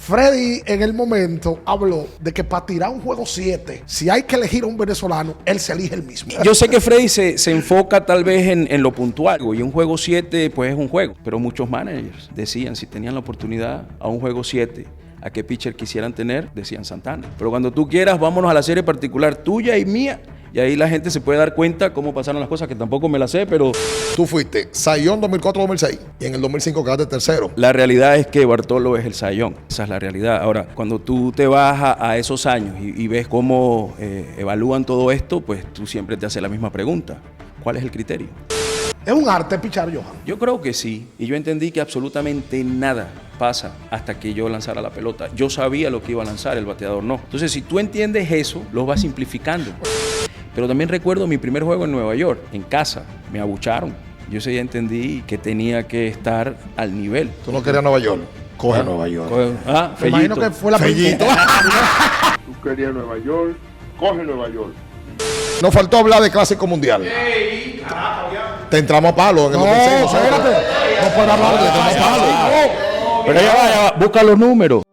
Freddy en el momento habló de que para tirar un juego 7, si hay que elegir a un venezolano, él se elige el mismo. Yo sé que Freddy se enfoca tal vez en lo puntual, y un juego 7 pues es un juego, pero muchos managers decían si tenían la oportunidad a un juego 7, a qué pitcher quisieran tener, decían Santana. Pero cuando tú quieras, vámonos a la serie particular tuya y mía, y ahí la gente se puede dar cuenta cómo pasaron las cosas, que tampoco me las sé, pero... Tú fuiste Cy Young 2004-2006 y en el 2005 quedaste tercero. La realidad es que Bartolo es el Cy Young. Esa es la realidad. Ahora, cuando tú te vas a esos años y ves cómo evalúan todo esto, pues tú siempre te haces la misma pregunta. ¿Cuál es el criterio? ¿Es un arte pichar, Johan? Yo creo que sí. Y yo entendí que absolutamente nada pasa hasta que yo lanzara la pelota. Yo sabía lo que iba a lanzar, el bateador no. Entonces, si tú entiendes eso, lo vas simplificando. Pero también recuerdo mi primer juego en Nueva York, en casa. Me abucharon. Yo ese día entendí que tenía que estar al nivel. Tú no querías Nueva York. Coge Nueva York. Me imagino que fue la Fellito. Tú querías Nueva York, coge Nueva York. Nos faltó hablar de Clásico Mundial. Te entramos a palo en el 2006. Espérate. No puedo hablar de Te entramos a palo. Pero ya va, busca los números.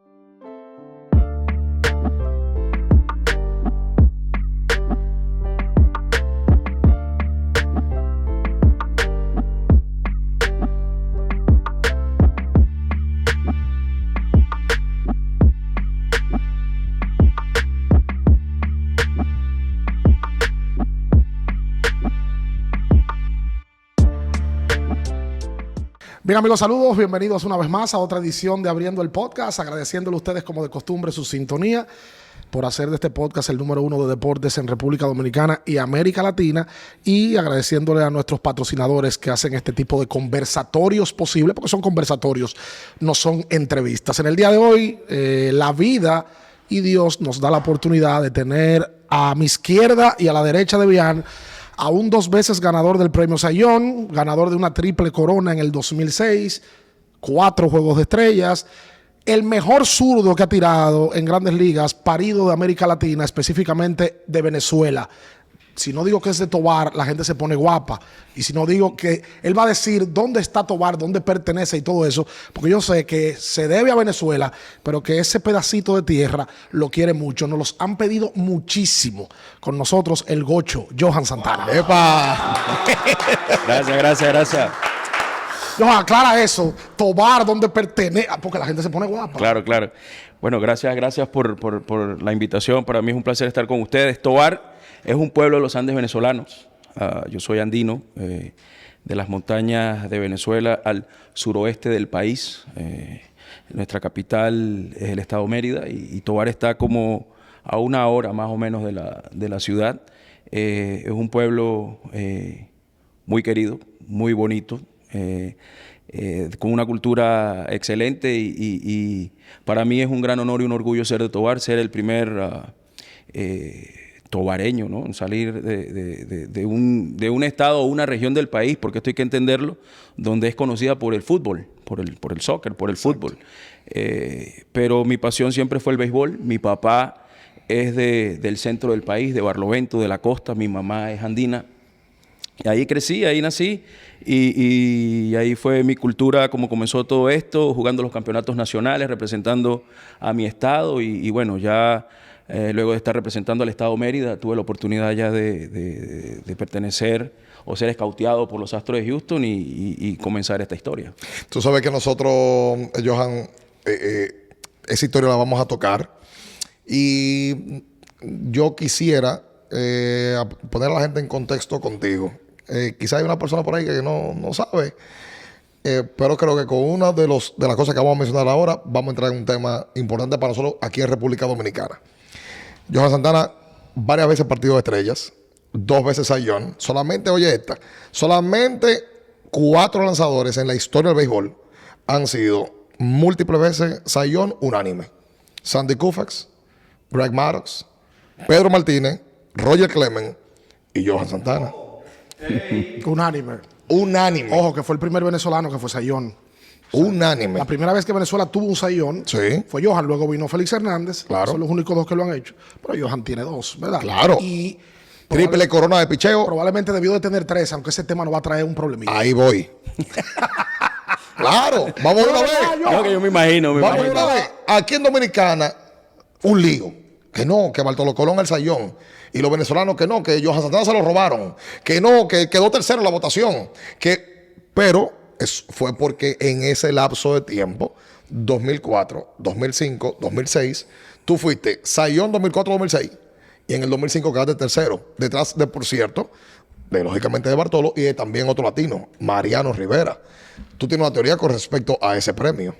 Bien, amigos, saludos. Bienvenidos una vez más a otra edición de Abriendo el Podcast. Agradeciéndole a ustedes, como de costumbre, su sintonía por hacer de este podcast el número 1 de deportes en República Dominicana y América Latina. Y agradeciéndole a nuestros patrocinadores que hacen este tipo de conversatorios posibles, porque son conversatorios, no son entrevistas. En el día de hoy, la vida y Dios nos da la oportunidad de tener a mi izquierda y a la derecha de Bian a un 2 veces ganador del premio Cy Young, ganador de una triple corona en el 2006, 4 Juegos de Estrellas, el mejor zurdo que ha tirado en Grandes Ligas, parido de América Latina, específicamente de Venezuela. Si no digo que es de Tobar, la gente se pone guapa. Y si no digo que él va a decir dónde está Tobar, dónde pertenece y todo eso, porque yo sé que se debe a Venezuela, pero que ese pedacito de tierra lo quiere mucho. Nos los han pedido muchísimo. Con nosotros, el gocho, Johan Santana. ¡Epa! Gracias. Johan, aclara eso. Tobar, dónde pertenece, porque la gente se pone guapa. Claro. Bueno, gracias por la invitación. Para mí es un placer estar con ustedes. Tobar es un pueblo de los Andes venezolanos. Yo soy andino, de las montañas de Venezuela al suroeste del país. Nuestra capital es el estado Mérida y Tobar está como a 1 hora más o menos de la ciudad. Es un pueblo muy querido, muy bonito, con una cultura excelente y para mí es un gran honor y un orgullo ser de Tobar, ser el primer tobareño, ¿no? Salir de un estado o una región del país, porque esto hay que entenderlo, donde es conocida por el fútbol, por el soccer, por el fútbol. Pero mi pasión siempre fue el béisbol. Mi papá es del centro del país, de Barlovento, de la costa. Mi mamá es andina. Y ahí crecí, ahí nací y ahí fue mi cultura, como comenzó todo esto, jugando los campeonatos nacionales, representando a mi estado y bueno, ya luego de estar representando al estado Mérida, tuve la oportunidad ya de pertenecer o ser escauteado por los Astros de Houston y comenzar esta historia. Tú sabes que nosotros, Johan, esa historia la vamos a tocar y yo quisiera poner a la gente en contexto contigo. Quizá hay una persona por ahí que no sabe, pero creo que con una de las cosas que vamos a mencionar ahora, vamos a entrar en un tema importante para nosotros aquí en República Dominicana. Johan Santana, varias veces partido de estrellas, 2 veces Cy Young. Solamente 4 lanzadores en la historia del béisbol han sido múltiples veces Cy Young unánime. Sandy Koufax, Greg Maddux, Pedro Martínez, Roger Clemens y Johan Santana. Unánime. Ojo, que fue el primer venezolano que fue Cy Young. Unánime. La primera vez que Venezuela tuvo un Cy Young fue Johan, luego vino Félix Hernández. Claro. Son los únicos 2 que lo han hecho. Pero Johan tiene 2, ¿verdad? Claro. Y triple corona de picheo. Probablemente debió de tener 3, aunque ese tema nos va a traer un problemita. Ahí voy. Claro, vamos a ver una vez. No, que yo me imagino. Vamos a ver una vez. Aquí en Dominicana, un lío. Que no, que Bartolo Colón el sayón. Y los venezolanos que no, que Johan Santana se lo robaron. Que no, que quedó tercero en la votación. Pero fue porque en ese lapso de tiempo, 2004, 2005, 2006, tú fuiste sayón 2004-2006. Y en el 2005 quedaste tercero. Detrás de, por cierto, lógicamente de Bartolo y de también otro latino, Mariano Rivera. ¿Tú tienes una teoría con respecto a ese premio?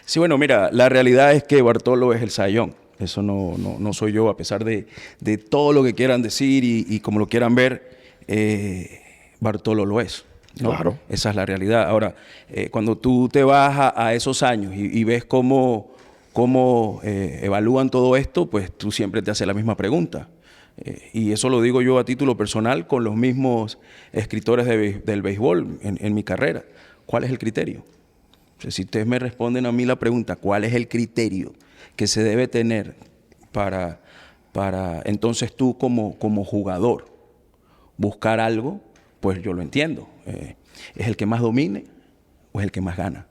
Sí, bueno, mira, la realidad es que Bartolo es el sayón. Eso no soy yo, a pesar de todo lo que quieran decir y como lo quieran ver, Bartolo lo es, ¿no? Claro. Esa es la realidad. Ahora, cuando tú te vas a esos años y ves cómo evalúan todo esto, pues tú siempre te haces la misma pregunta. Y eso lo digo yo a título personal con los mismos escritores del béisbol en mi carrera. ¿Cuál es el criterio? O sea, si ustedes me responden a mí la pregunta, ¿cuál es el criterio que se debe tener para entonces tú como jugador buscar algo? Pues yo lo entiendo. ¿Es el que más domine o es el que más gana?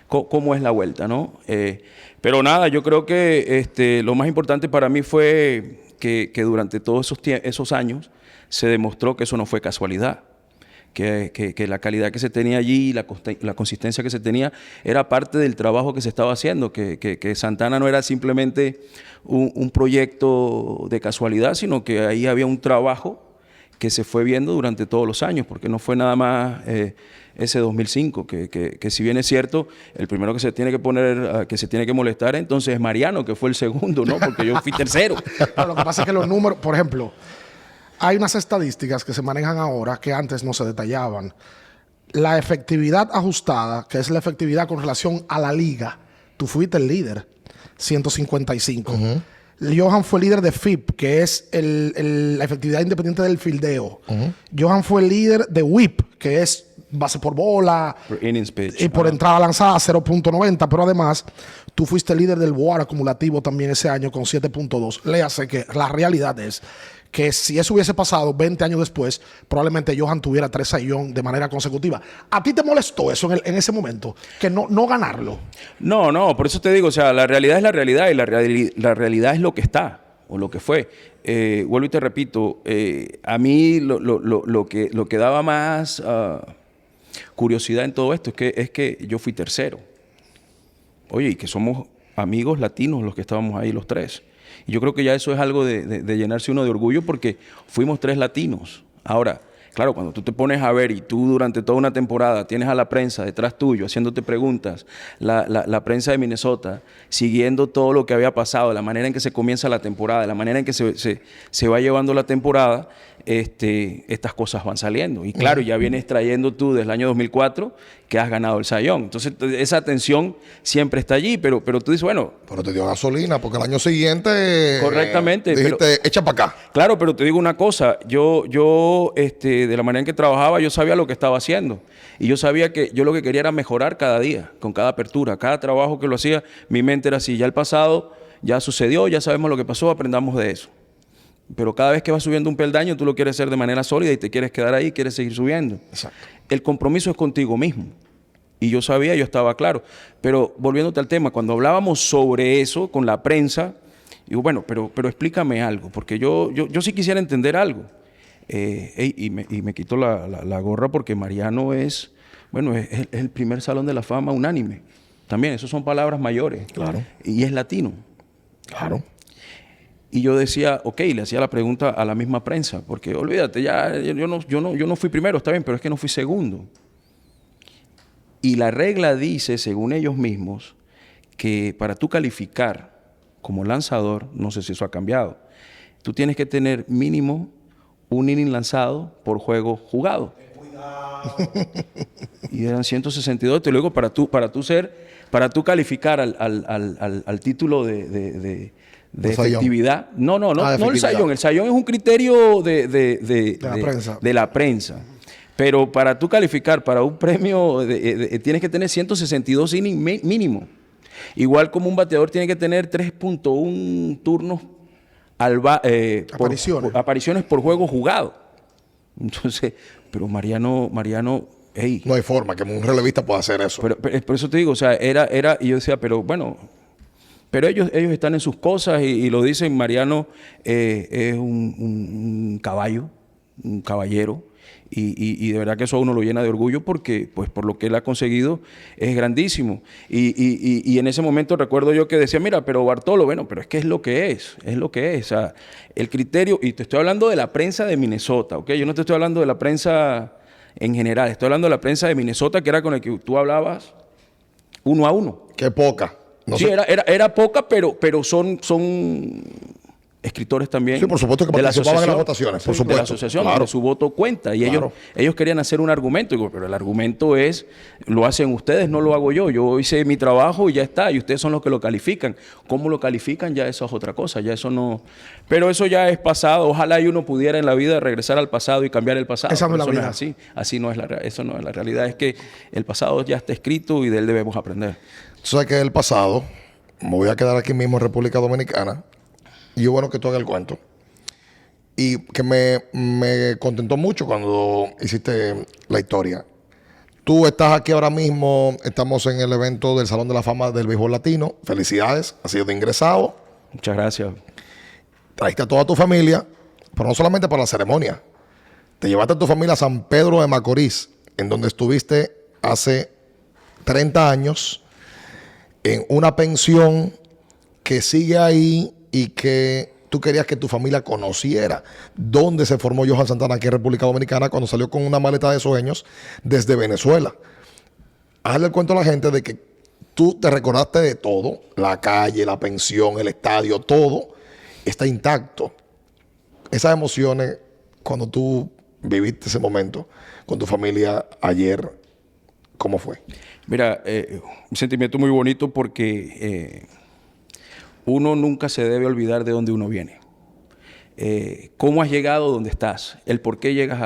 ¿Cómo es la vuelta, no? Pero nada, yo creo que lo más importante para mí fue que durante todos esos años se demostró que eso no fue casualidad. Que la calidad que se tenía allí, la consistencia que se tenía, era parte del trabajo que se estaba haciendo, que Santana no era simplemente un proyecto de casualidad, sino que ahí había un trabajo que se fue viendo durante todos los años, porque no fue nada más ese 2005, que si bien es cierto, el primero que se tiene que poner, que se tiene que molestar entonces es Mariano, que fue el segundo, ¿no? Porque yo fui tercero. Pero lo que pasa es que los números, por ejemplo, hay unas estadísticas que se manejan ahora que antes no se detallaban. La efectividad ajustada, que es la efectividad con relación a la liga, tú fuiste el líder, 155. Johan fue líder de FIP, que es la efectividad independiente del fildeo. Johan fue el líder de WHIP, que es base por bola Por innings pitch. y por entrada lanzada, 0.90. Pero además, tú fuiste el líder del WAR acumulativo también ese año con 7.2. Léase que la realidad es que si eso hubiese pasado 20 años después, probablemente Johan tuviera 3 sayón de manera consecutiva. ¿A ti te molestó eso en ese momento? Que no ganarlo. No, por eso te digo, o sea, la realidad es la realidad y la realidad es lo que está o lo que fue. Vuelvo y te repito, a mí lo que daba más curiosidad en todo esto es que yo fui tercero. Oye, y que somos amigos latinos los que estábamos ahí los tres. Y yo creo que ya eso es algo de llenarse uno de orgullo porque fuimos 3 latinos. Ahora, claro, cuando tú te pones a ver y tú durante toda una temporada tienes a la prensa detrás tuyo haciéndote preguntas, la prensa de Minnesota siguiendo todo lo que había pasado, la manera en que se comienza la temporada, la manera en que se va llevando la temporada, estas cosas van saliendo. Y claro, ya vienes trayendo tú desde el año 2004 que has ganado el sayón. Entonces, esa tensión siempre está allí, pero tú dices, bueno... Pero te dio gasolina, porque el año siguiente... Correctamente. Dijiste, echa para acá. Claro, pero te digo una cosa, yo de la manera en que trabajaba, yo sabía lo que estaba haciendo. Y yo sabía que yo lo que quería era mejorar cada día, con cada apertura, cada trabajo que lo hacía, mi mente era así, ya el pasado ya sucedió, ya sabemos lo que pasó, aprendamos de eso. Pero cada vez que vas subiendo un peldaño, tú lo quieres hacer de manera sólida y te quieres quedar ahí, quieres seguir subiendo. Exacto. El compromiso es contigo mismo. Y yo sabía, yo estaba claro. Pero volviéndote al tema, cuando hablábamos sobre eso con la prensa, digo, bueno, pero explícame algo, porque yo sí quisiera entender algo. Y me quito la gorra porque Mariano es el primer Salón de la Fama unánime. También, eso son palabras mayores. Claro. Y es latino. Claro. Y yo decía, ok, le hacía la pregunta a la misma prensa, porque olvídate, ya yo no fui primero, está bien, pero es que no fui segundo. Y la regla dice, según ellos mismos, que para tú calificar como lanzador, no sé si eso ha cambiado, tú tienes que tener mínimo un inning lanzado por juego jugado. Y eran 162. Y luego para tú calificar al título de efectividad. No el sayón. El sayón es un criterio de la prensa. Pero para tú calificar para un premio tienes que tener 162 innings mínimo. Igual como un bateador tiene que tener 3.1 turnos apariciones por juego jugado. Entonces, pero Mariano Ey, No hay forma que un relevista pueda hacer eso. pero por eso te digo, o sea, y yo decía, pero bueno, pero ellos están en sus cosas y lo dicen. Mariano es un caballo, un caballero, y de verdad que eso a uno lo llena de orgullo porque, pues, por lo que él ha conseguido es grandísimo. Y en ese momento recuerdo yo que decía, mira, pero Bartolo, bueno, pero es que es lo que es. O sea, el criterio, y te estoy hablando de la prensa de Minnesota, ¿ok? Yo no te estoy hablando de la prensa en general, estoy hablando de la prensa de Minnesota, que era con el que tú hablabas 1 a 1. Qué poca. No Sí, sé. era poca, pero son escritores también. Sí, por supuesto que de la participaban en las asociación. votaciones, por Sí, supuesto. de la asociación, Claro. donde su voto cuenta. Y Claro. ellos querían hacer un argumento. Digo, pero el argumento es, lo hacen ustedes, no lo hago yo. Yo hice mi trabajo y ya está. Y ustedes son los que lo califican. ¿Cómo lo califican? Ya eso es otra cosa. Ya eso no... Pero eso ya es pasado. Ojalá y uno pudiera en la vida regresar al pasado y cambiar el pasado. Esa no es la Eso vida. es así. Así no es eso no es la realidad. Es que el pasado ya está escrito y de él debemos aprender. Tú sabes que el pasado, me voy a quedar aquí mismo en República Dominicana, y es bueno que tú hagas el cuento. Y que me contentó mucho cuando hiciste la historia. Tú estás aquí ahora mismo, estamos en el evento del Salón de la Fama del Béisbol Latino. Felicidades, has sido ingresado. Muchas gracias. Trajiste a toda tu familia, pero no solamente para la ceremonia. Te llevaste a tu familia a San Pedro de Macorís, en donde estuviste hace 30 años, en una pensión que sigue ahí y que tú querías que tu familia conociera dónde se formó Johan Santana aquí en República Dominicana cuando salió con una maleta de sueños desde Venezuela. Hazle el cuento a la gente de que tú te recordaste de todo, la calle, la pensión, el estadio, todo está intacto. Esas emociones cuando tú viviste ese momento con tu familia ayer, ¿cómo fue? Mira, un sentimiento muy bonito porque uno nunca se debe olvidar de dónde uno viene. ¿Cómo has llegado donde estás? El por qué llegas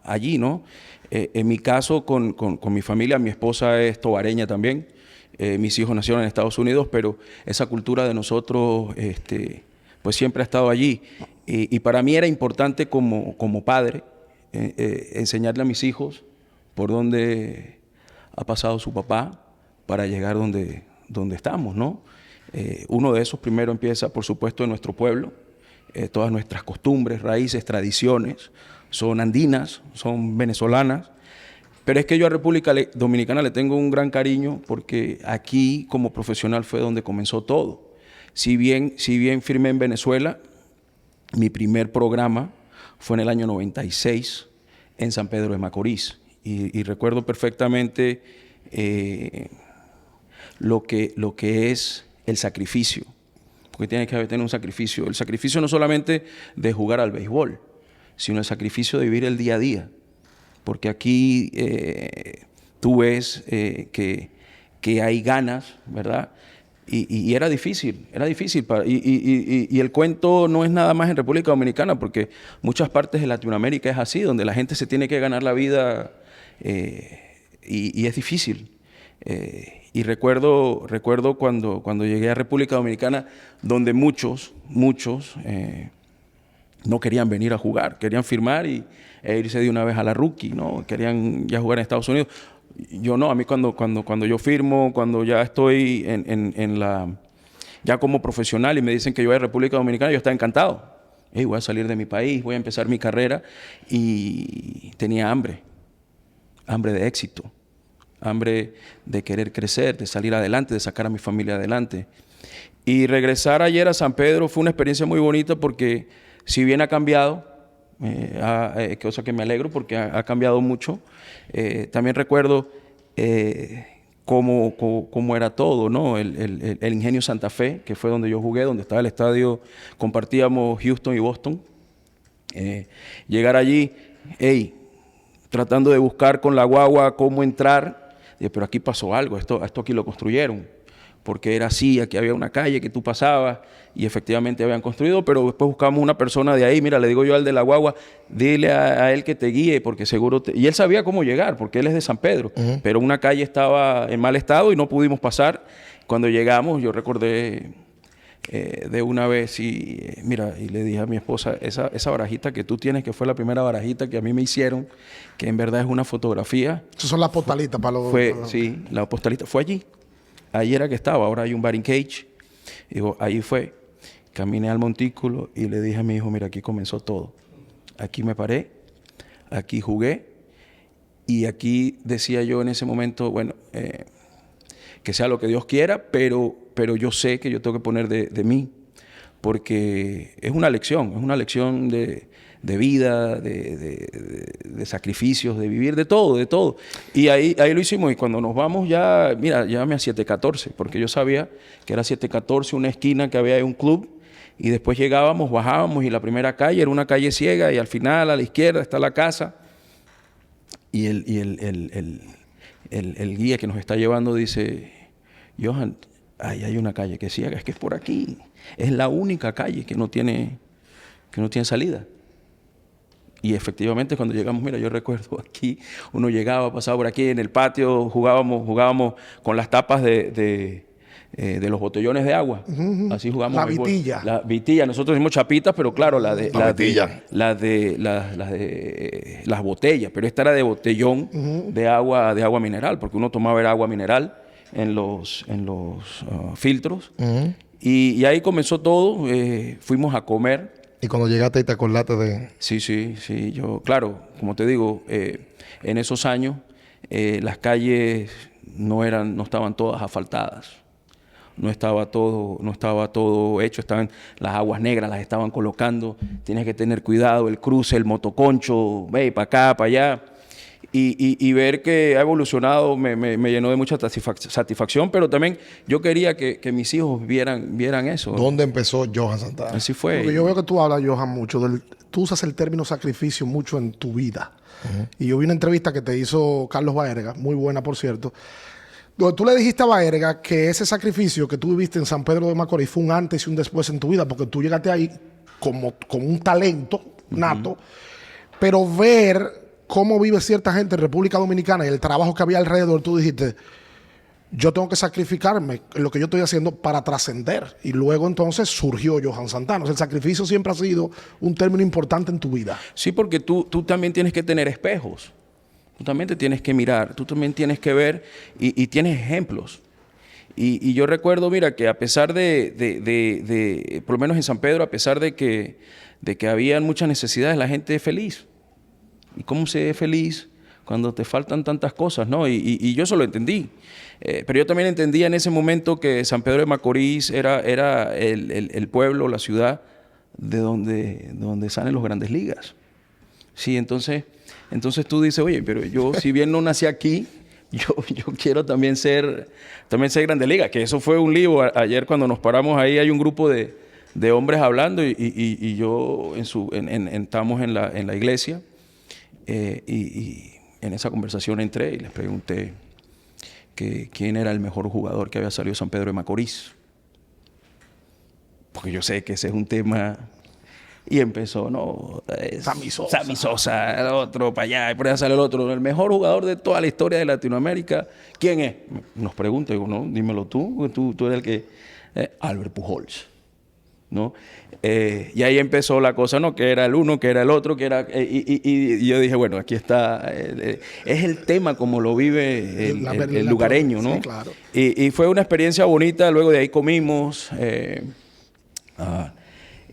allí, ¿no? En mi caso, con mi familia, mi esposa es tobareña también. Mis hijos nacieron en Estados Unidos, pero esa cultura de nosotros, pues siempre ha estado allí. Y para mí era importante como padre enseñarle a mis hijos por dónde ha pasado su papá para llegar donde estamos, ¿no? Uno de esos primero empieza, por supuesto, en nuestro pueblo. Todas nuestras costumbres, raíces, tradiciones son andinas, son venezolanas. Pero es que yo a República Dominicana le tengo un gran cariño porque aquí como profesional fue donde comenzó todo. Si bien firmé en Venezuela, mi primer programa fue en el año 96 en San Pedro de Macorís. Y recuerdo perfectamente lo que es el sacrificio, porque tiene que tener un sacrificio. El sacrificio no solamente de jugar al béisbol, sino el sacrificio de vivir el día a día. Porque aquí tú ves que hay ganas, ¿verdad? Y era difícil. Y el cuento no es nada más en República Dominicana, porque muchas partes de Latinoamérica es así, donde la gente se tiene que ganar la vida y es difícil. Y recuerdo cuando llegué a República Dominicana, donde muchos no querían venir a jugar, querían firmar e irse de una vez a la rookie, ¿no? Querían ya jugar en Estados Unidos. Yo no, a mí cuando yo firmo, cuando ya estoy ya como profesional y me dicen que yo voy a República Dominicana, yo estaba encantado. Hey, voy a salir de mi país, voy a empezar mi carrera, y tenía hambre de éxito. Hambre de querer crecer, de salir adelante, de sacar a mi familia adelante. Y regresar ayer a San Pedro fue una experiencia muy bonita porque si bien ha cambiado, cosa que me alegro porque ha cambiado mucho, también recuerdo cómo era todo, ¿no? El Ingenio Santa Fe, que fue donde yo jugué, donde estaba el estadio, compartíamos Houston y Boston. Llegar allí, tratando de buscar con la guagua cómo entrar. Pero aquí pasó algo, esto aquí lo construyeron, porque era así, aquí había una calle que tú pasabas y efectivamente habían construido, pero después buscamos una persona de ahí, mira, le digo yo al de la guagua, dile a él que te guíe, porque seguro y él sabía cómo llegar, porque él es de San Pedro, pero una calle estaba en mal estado y no pudimos pasar. Cuando llegamos, yo recordé de una vez y mira, y le dije a mi esposa, esa barajita que tú tienes, que fue la primera barajita que a mí me hicieron, que en verdad es una fotografía. Esas son las postalitas para los... Sí, la postalita fue allí. Ahí era que estaba, ahora hay un batting cage. Digo, ahí fue. Caminé al montículo y le dije a mi hijo, mira, aquí comenzó todo. Aquí me paré, aquí jugué y aquí decía yo en ese momento, bueno, que sea lo que Dios quiera, pero yo sé que yo tengo que poner de mí, porque es una lección de vida, de sacrificios, de vivir, de todo. Y ahí lo hicimos, y cuando nos vamos ya, mira, llévame a 714, porque yo sabía que era 714, una esquina que había de un club, y después llegábamos, bajábamos, y la primera calle era una calle ciega, y al final a la izquierda está la casa, y el guía que nos está llevando dice, Johan, ahí hay una calle que ciega, es que es por aquí. Es la única calle que no tiene salida. Y efectivamente cuando llegamos, mira, yo recuerdo aquí, uno llegaba, pasaba por aquí en el patio, jugábamos con las tapas de los botellones de agua. Así jugamos. La vitilla. La vitilla. Nosotros decimos chapitas, pero claro, las botellas. Pero esta era de botellón de agua mineral, porque uno tomaba el agua mineral en los filtros. Y ahí comenzó todo. Fuimos a comer. Y cuando llegaste y te acordaste de... Sí. Yo, claro, como te digo, en esos años las calles no estaban todas asfaltadas. No estaba todo hecho, estaban las aguas negras, las estaban colocando. Tienes que tener cuidado, el cruce, el motoconcho, ve para acá, para allá. Y ver que ha evolucionado me llenó de mucha satisfacción, pero también yo quería que mis hijos vieran eso. ¿Dónde empezó Johan Santana? Así fue. Porque yo veo que tú hablas, Johan, mucho tú usas el término sacrificio mucho en tu vida. Y yo vi una entrevista que te hizo Carlos Baerga, muy buena, por cierto, donde tú le dijiste a Baerga que ese sacrificio que tú viviste en San Pedro de Macorís fue un antes y un después en tu vida, porque tú llegaste ahí con un talento nato, pero ver cómo vive cierta gente en República Dominicana y el trabajo que había alrededor, tú dijiste, yo tengo que sacrificarme en lo que yo estoy haciendo para trascender. Y luego entonces surgió Johan Santana. O sea, el sacrificio siempre ha sido un término importante en tu vida. Sí, porque tú también tienes que tener espejos. Tú también te tienes que mirar, tú también tienes que ver y tienes ejemplos. Y yo recuerdo, mira, que a pesar por lo menos en San Pedro, a pesar de que había muchas necesidades, la gente es feliz. ¿Y cómo se es feliz cuando te faltan tantas cosas, no? Y yo eso lo entendí. Pero yo también entendía en ese momento que San Pedro de Macorís era el pueblo, la ciudad de donde salen los Grandes Ligas. Sí, entonces tú dices, oye, pero yo si bien no nací aquí, yo quiero también ser Grandes Ligas. Que eso fue un lío. Ayer cuando nos paramos ahí hay un grupo de hombres hablando y yo estábamos en la iglesia. Y en esa conversación entré y les pregunté que quién era el mejor jugador que había salido de San Pedro de Macorís. Porque yo sé que ese es un tema. Y empezó, Sammy Sosa, el otro para allá, y por allá sale el otro. El mejor jugador de toda la historia de Latinoamérica, ¿quién es? Nos pregunta, digo, no, dímelo tú eres el que... Albert Pujols, ¿no? Y ahí empezó la cosa, ¿no? Que era el uno, que era el otro, que era... y yo dije, bueno, aquí está... es el tema como lo vive el lugareño, ¿no? Sí, claro. Y fue una experiencia bonita. Luego de ahí comimos.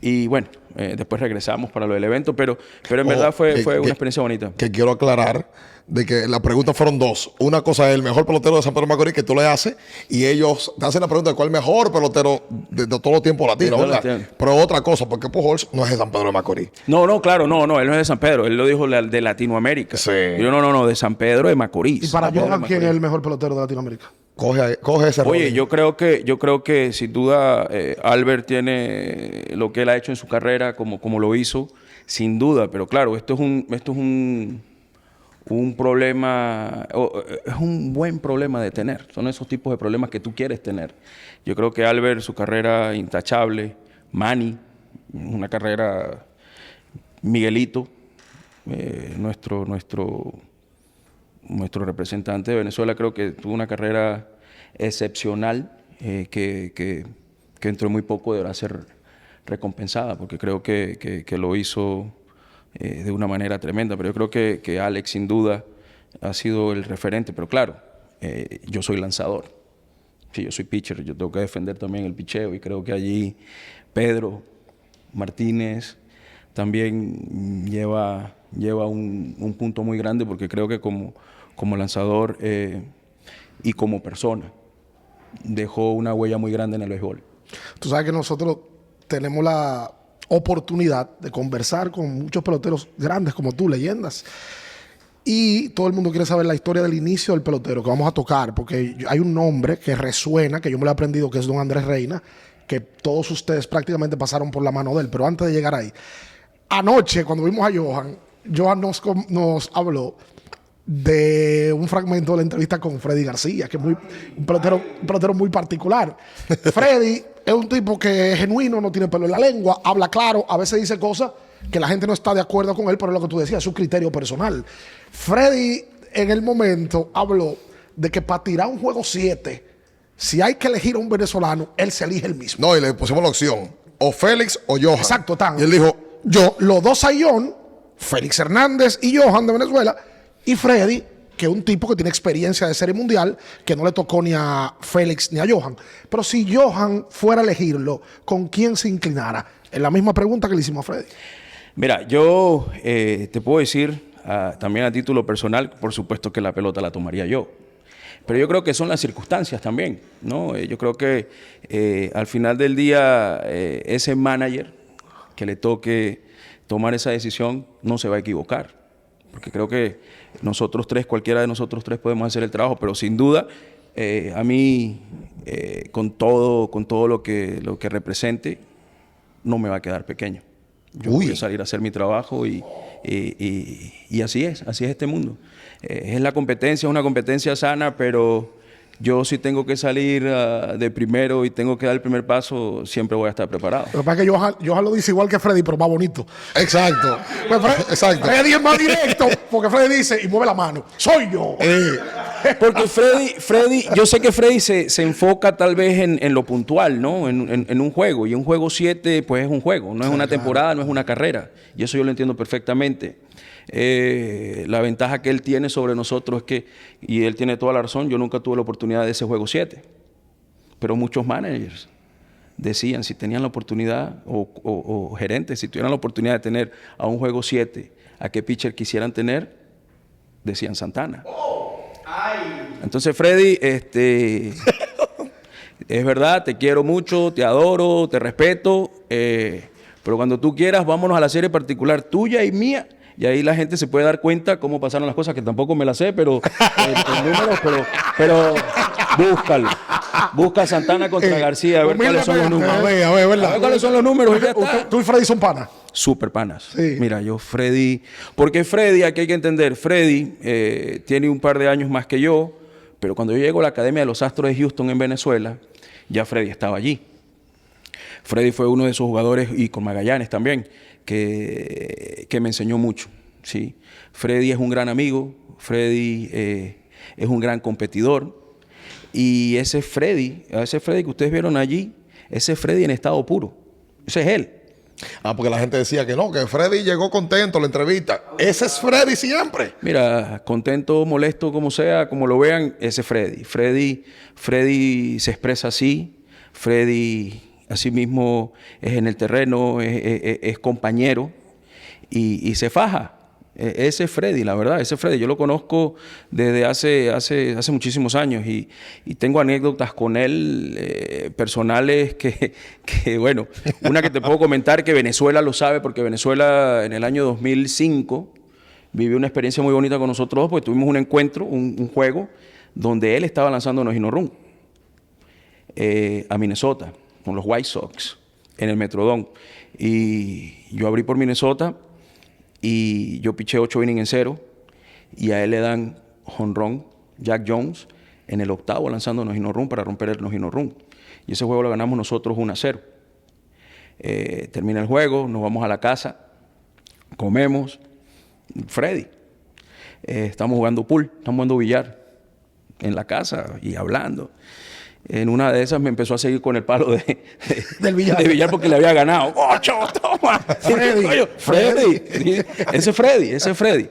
Y bueno, después regresamos para lo del evento, pero en verdad fue una experiencia bonita. Que quiero aclarar de que las preguntas fueron dos. Una cosa es el mejor pelotero de San Pedro de Macorís que tú le haces y ellos te hacen la pregunta de cuál es el mejor pelotero de todos los tiempos latinos. Pero otra cosa, porque Pujols no es de San Pedro de Macorís. No, claro, no, él no es de San Pedro, él lo dijo de Latinoamérica. Sí. Yo no, de San Pedro de Macorís. ¿Y para Johan quién es el mejor pelotero de Latinoamérica? Coge ese rol. Oye, yo creo que sin duda Albert tiene lo que él ha hecho en su carrera como lo hizo, sin duda. Pero claro, esto es un problema, es un buen problema de tener. Son esos tipos de problemas que tú quieres tener. Yo creo que Albert, su carrera intachable, Manny, una carrera, Miguelito, nuestro representante de Venezuela, creo que tuvo una carrera excepcional, que que dentro de muy poco deberá ser recompensada, porque creo que lo hizo de una manera tremenda. Pero yo creo que Alex sin duda ha sido el referente. Pero claro, yo soy lanzador. Sí, yo soy pitcher, yo tengo que defender también el picheo, y creo que allí Pedro Martínez también lleva un punto muy grande, porque creo que como lanzador y como persona dejó una huella muy grande en el béisbol. Tú sabes que nosotros tenemos la oportunidad de conversar con muchos peloteros grandes como tú, leyendas. Y todo el mundo quiere saber la historia del inicio del pelotero, que vamos a tocar, porque hay un nombre que resuena, que yo me lo he aprendido, que es don Andrés Reina, que todos ustedes prácticamente pasaron por la mano de él. Pero antes de llegar ahí, anoche cuando vimos a Johan nos habló de un fragmento de la entrevista con Freddy García, que es un pelotero muy particular. Freddy es un tipo que es genuino, no tiene pelo en la lengua, habla claro, a veces dice cosas que la gente no está de acuerdo con él, pero es lo que tú decías, es su criterio personal. Freddy en el momento habló de que para tirar un juego 7, si hay que elegir a un venezolano, él se elige el mismo. No, y le pusimos la opción, o Félix o Johan. Exacto, tan. Y él dijo, yo. Los dos Sayón, Félix Hernández y Johan de Venezuela, y Freddy, que es un tipo que tiene experiencia de Serie Mundial, que no le tocó ni a Félix ni a Johan. Pero si Johan fuera a elegirlo, ¿con quién se inclinara? Es la misma pregunta que le hicimos a Freddy. Mira, yo te puedo decir, también a título personal, por supuesto que la pelota la tomaría yo. Pero yo creo que son las circunstancias también, ¿no? Yo creo que al final del día ese manager que le toque tomar esa decisión no se va a equivocar. Porque creo que nosotros tres, cualquiera de nosotros tres podemos hacer el trabajo, pero sin duda a mí con todo lo que represente no me va a quedar pequeño. Yo voy a salir a hacer mi trabajo y así es este mundo. Es la competencia, es una competencia sana, pero yo si tengo que salir de primero y tengo que dar el primer paso, siempre voy a estar preparado. Lo que pasa es que Johan lo dice igual que Freddy, pero más bonito. Exacto. Pues Exacto. Freddy es más directo, porque Freddy dice y mueve la mano. ¡Soy yo! Porque Freddy, yo sé que Freddy se enfoca tal vez en lo puntual, ¿no? En un juego. Y un juego 7, pues es un juego, no es una temporada, no es una carrera. Y eso yo lo entiendo perfectamente. La ventaja que él tiene sobre nosotros es que, y él tiene toda la razón, yo nunca tuve la oportunidad de ese juego 7. Pero muchos managers decían, si tenían la oportunidad, o gerentes, si tuvieran la oportunidad de tener a un juego 7, a qué pitcher quisieran tener, decían Santana. Entonces, Freddy, es verdad, te quiero mucho, te adoro, te respeto, pero cuando tú quieras, vámonos a la serie particular tuya y mía, y ahí la gente se puede dar cuenta cómo pasaron las cosas, que tampoco me las sé, pero números, pero búscalo. Busca Santana contra García, a ver cuáles son los números. A ver, ¿verdad? A ver cuáles son los números y ya está. Tú y Freddy son panas. Super panas. Sí. Mira, yo Freddy, porque Freddy, aquí hay que entender, Freddy tiene un par de años más que yo, pero cuando yo llego a la Academia de los Astros de Houston en Venezuela, ya Freddy estaba allí. Freddy fue uno de esos jugadores, y con Magallanes también, que me enseñó mucho, ¿sí? Freddy es un gran amigo, Freddy es un gran competidor, y ese Freddy que ustedes vieron allí, ese Freddy en estado puro, ese es él. Porque la gente decía que no, que Freddy llegó contento a la entrevista. Ese es Freddy siempre. Mira, contento, molesto, como sea, como lo vean, ese es Freddy. Freddy se expresa así. Freddy, así mismo, es en el terreno, es compañero y se faja. Ese es Freddy, la verdad, ese es Freddy. Yo lo conozco desde hace muchísimos años y tengo anécdotas con él personales que, bueno, una que te puedo comentar que Venezuela lo sabe, porque Venezuela en el año 2005 vivió una experiencia muy bonita con nosotros, porque tuvimos un encuentro, un juego, donde él estaba lanzando no-hit no-run a Minnesota con los White Sox en el Metrodome. Y yo abrí por Minnesota y yo piché 8 innings en 0 y a él le dan jonrón Jack Jones en el 8º lanzando no-hit no-run para romper el no-hit no-run. Y ese juego lo ganamos nosotros 1-0. Termina el juego, nos vamos a la casa, comemos. Freddy, estamos jugando pool, estamos jugando billar en la casa y hablando. En una de esas me empezó a seguir con el palo Del billar. de billar porque le había ganado. ¡Ocho, toma! Freddy. Coño, Freddy. Sí, ese es Freddy.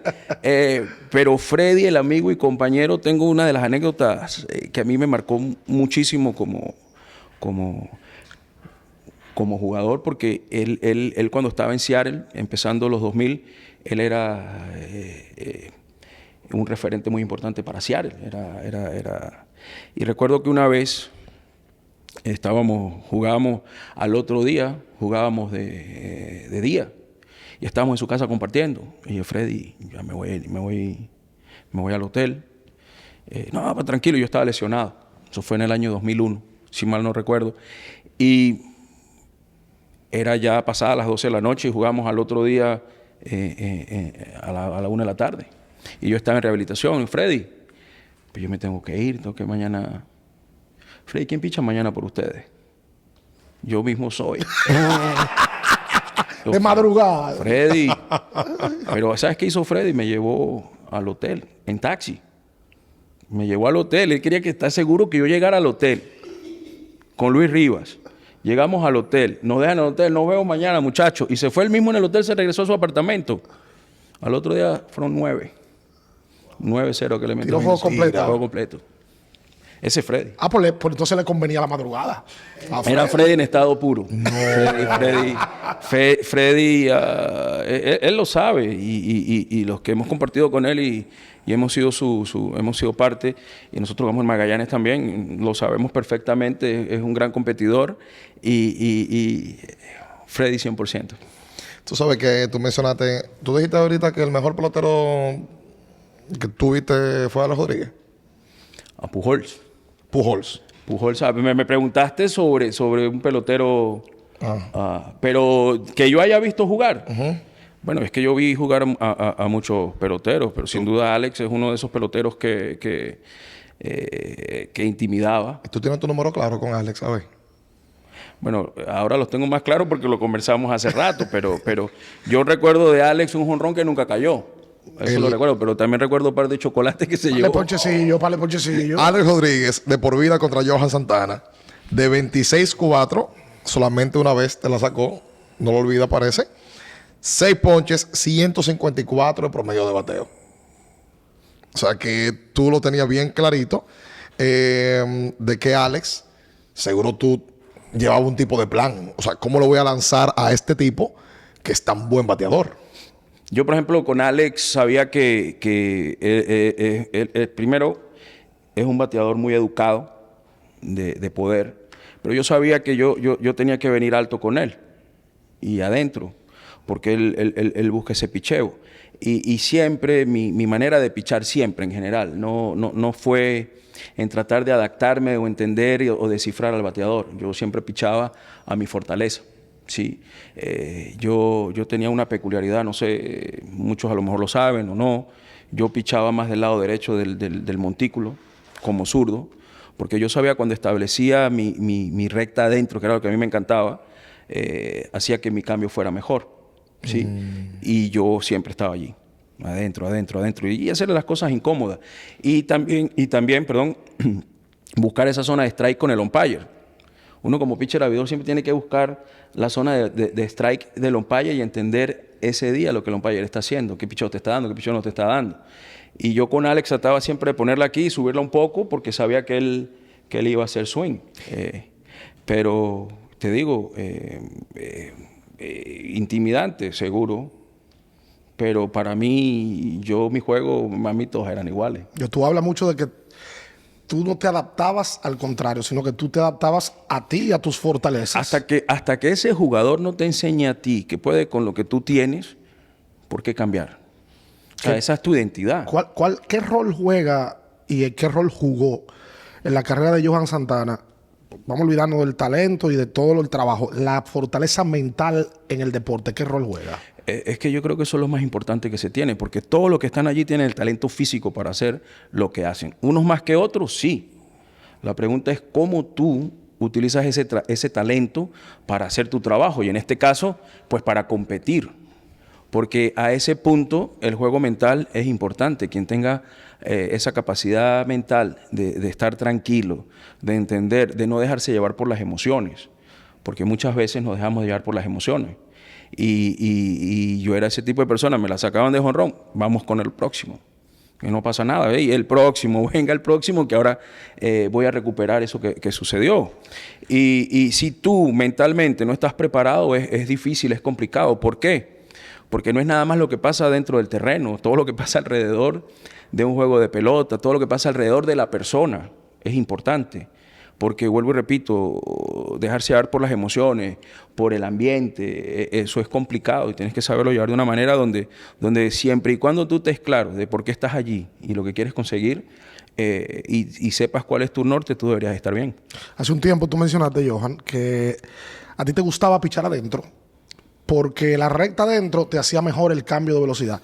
Pero Freddy, el amigo y compañero, tengo una de las anécdotas que a mí me marcó muchísimo como jugador, porque él cuando estaba en Seattle, empezando los 2000, él era un referente muy importante para Seattle. Y recuerdo que una vez jugábamos al otro día, jugábamos de día, y estábamos en su casa compartiendo. Y yo, Freddy, ya me voy al hotel. No, pues tranquilo, yo estaba lesionado. Eso fue en el año 2001, si mal no recuerdo. Y era ya pasadas las 12 de la noche y jugamos al otro día a la 1 de la tarde. Y yo estaba en rehabilitación. Freddy, pues yo me tengo que mañana. Freddy, ¿quién picha mañana por ustedes? Yo mismo soy. De madrugada. Freddy. Pero ¿sabes qué hizo Freddy? Me llevó al hotel en taxi. Me llevó al hotel. Él quería que estar seguro que yo llegara al hotel con Luis Rivas. Llegamos al hotel. Nos dejan en el hotel. Nos vemos mañana, muchachos. Y se fue él mismo en el hotel. Se regresó a su apartamento. Al otro día fueron 9-0 que le metió. Tiró juego completo. Juego completo. Ese es Freddy. Pues entonces le convenía la madrugada. Era Freddy en estado puro. No. Freddy él lo sabe. Y los que hemos compartido con él y hemos sido hemos sido parte, y nosotros vamos en Magallanes también, lo sabemos perfectamente. Es un gran competidor. Y Freddy 100%. Tú sabes que tú dijiste ahorita que el mejor pelotero que tú viste fue Alex Rodríguez. A Pujols. Pujols. ¿Sabes? Me preguntaste sobre un pelotero, pero que yo haya visto jugar. Bueno, es que yo vi jugar a muchos peloteros, pero sin duda Alex es uno de esos peloteros que intimidaba. ¿Tú tienes tu número claro con Alex, sabes? Bueno, ahora los tengo más claros porque lo conversamos hace rato, pero yo recuerdo de Alex un jonrón que nunca cayó. Eso lo recuerdo, pero también recuerdo un par de chocolates que se llevó. Pale ponchecillo. Alex Rodríguez, de por vida contra Johan Santana, de 26-4, solamente una vez te la sacó, no lo olvida, parece. 6 ponches, 154 de promedio de bateo. O sea que tú lo tenías bien clarito de que Alex, seguro tú llevaba un tipo de plan. O sea, ¿cómo lo voy a lanzar a este tipo que es tan buen bateador? Yo, por ejemplo, con Alex sabía que primero es un bateador muy educado, de poder, pero yo sabía que yo tenía que venir alto con él y adentro, porque él busca ese picheo. Y siempre, mi manera de pichar siempre en general, no fue en tratar de adaptarme o entender o descifrar al bateador. Yo siempre pichaba a mi fortaleza. Sí, yo tenía una peculiaridad, no sé, muchos a lo mejor lo saben o no. Yo pichaba más del lado derecho del montículo, como zurdo, porque yo sabía cuando establecía mi recta adentro, que era lo que a mí me encantaba, hacía que mi cambio fuera mejor, ¿sí? Y yo siempre estaba allí, adentro, y hacerle las cosas incómodas. Y también, buscar esa zona de strike con el umpire. Uno como pitcher abridor siempre tiene que buscar la zona de strike del umpire y entender ese día lo que el umpire está haciendo, qué picheo te está dando, qué picheo no te está dando. Y yo con Alex trataba siempre de ponerla aquí y subirla un poco porque sabía que él iba a hacer swing. Pero te digo, intimidante, seguro. Pero para mí, mi juego, mami, todos eran iguales. Tú hablas mucho de que tú no te adaptabas al contrario, sino que tú te adaptabas a ti y a tus fortalezas. Hasta que ese jugador no te enseñe a ti que puede con lo que tú tienes, ¿por qué cambiar? O sea, esa es tu identidad. ¿Qué rol juega y qué rol jugó en la carrera de Johan Santana? Vamos a olvidarnos del talento y de todo el trabajo. La fortaleza mental en el deporte, ¿qué rol juega? Es que yo creo que eso es lo más importante que se tiene, porque todos los que están allí tienen el talento físico para hacer lo que hacen. Unos más que otros, sí. La pregunta es cómo tú utilizas ese talento para hacer tu trabajo y en este caso, pues para competir. Porque a ese punto el juego mental es importante. Quien tenga esa capacidad mental de estar tranquilo, de entender, de no dejarse llevar por las emociones. Porque muchas veces nos dejamos llevar por las emociones. Y yo era ese tipo de persona, me la sacaban de jonrón, vamos con el próximo. Que no pasa nada, ¿eh? El próximo, venga el próximo, que ahora voy a recuperar eso que sucedió. Y si tú mentalmente no estás preparado, es difícil, es complicado. ¿Por qué? Porque no es nada más lo que pasa dentro del terreno, todo lo que pasa alrededor de un juego de pelota, todo lo que pasa alrededor de la persona es importante. Porque vuelvo y repito, dejarse llevar por las emociones, por el ambiente, eso es complicado y tienes que saberlo llevar de una manera donde siempre y cuando tú estés claro de por qué estás allí y lo que quieres conseguir y sepas cuál es tu norte, tú deberías estar bien. Hace un tiempo tú mencionaste, Johan, que a ti te gustaba pichar adentro porque la recta adentro te hacía mejor el cambio de velocidad.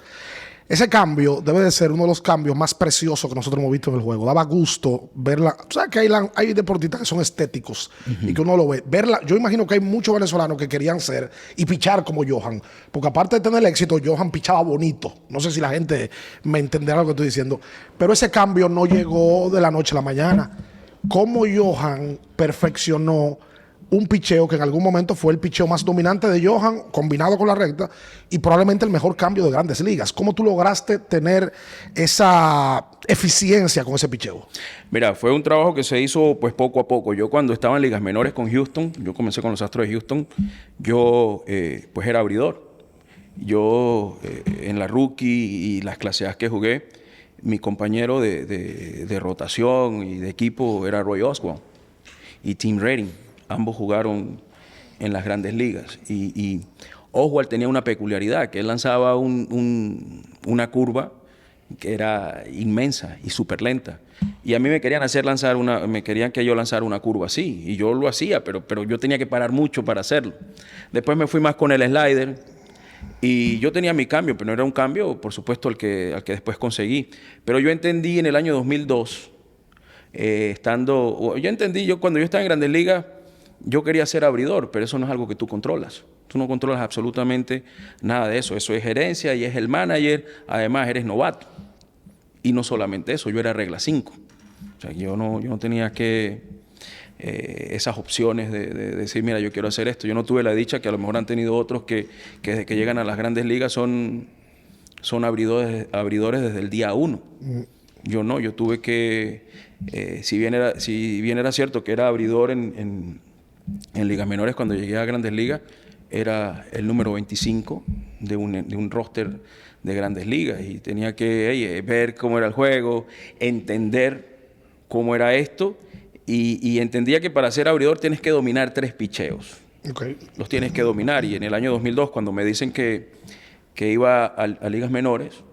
Ese cambio debe de ser uno de los cambios más preciosos que nosotros hemos visto en el juego. Daba gusto verla. O sea, que hay deportistas que son estéticos y que uno lo ve. Verla, yo imagino que hay muchos venezolanos que querían ser y pichar como Johan. Porque aparte de tener éxito, Johan pichaba bonito. No sé si la gente me entenderá lo que estoy diciendo. Pero ese cambio no llegó de la noche a la mañana. ¿Cómo Johan perfeccionó un picheo que en algún momento fue el picheo más dominante de Johan, combinado con la recta, y probablemente el mejor cambio de Grandes Ligas? ¿Cómo tú lograste tener esa eficiencia con ese picheo? Mira, fue un trabajo que se hizo pues poco a poco. Yo cuando estaba en ligas menores con Houston, yo comencé con los Astros de Houston, yo pues era abridor. Yo en la rookie y las clases A que jugué, mi compañero de rotación y de equipo era Roy Oswalt y Tim Redding. Ambos jugaron en las Grandes Ligas y Oswalt tenía una peculiaridad, que él lanzaba una curva que era inmensa y súper lenta. Y a mí me querían que yo lanzara una curva así, y yo lo hacía, pero yo tenía que parar mucho para hacerlo. Después me fui más con el slider, y yo tenía mi cambio, pero no era un cambio, por supuesto, al que después conseguí. Pero yo entendí en el año 2002, cuando yo estaba en Grandes Ligas, yo quería ser abridor, pero eso no es algo que tú controlas. Tú no controlas absolutamente nada de eso. Eso es gerencia y es el manager. Además, eres novato. Y no solamente eso, yo era regla 5. O sea, yo no tenía esas opciones de decir, mira, yo quiero hacer esto. Yo no tuve la dicha que a lo mejor han tenido otros que desde que llegan a las Grandes Ligas son abridores desde el día 1. Yo no, yo tuve que, si bien era cierto que era abridor en ligas menores, cuando llegué a Grandes Ligas, era el número 25 de un roster de Grandes Ligas y tenía que ver cómo era el juego, entender cómo era esto y entendía que para ser abridor tienes que dominar 3 picheos. Okay. Los tienes que dominar y en el año 2002, cuando me dicen que iba a ligas menores,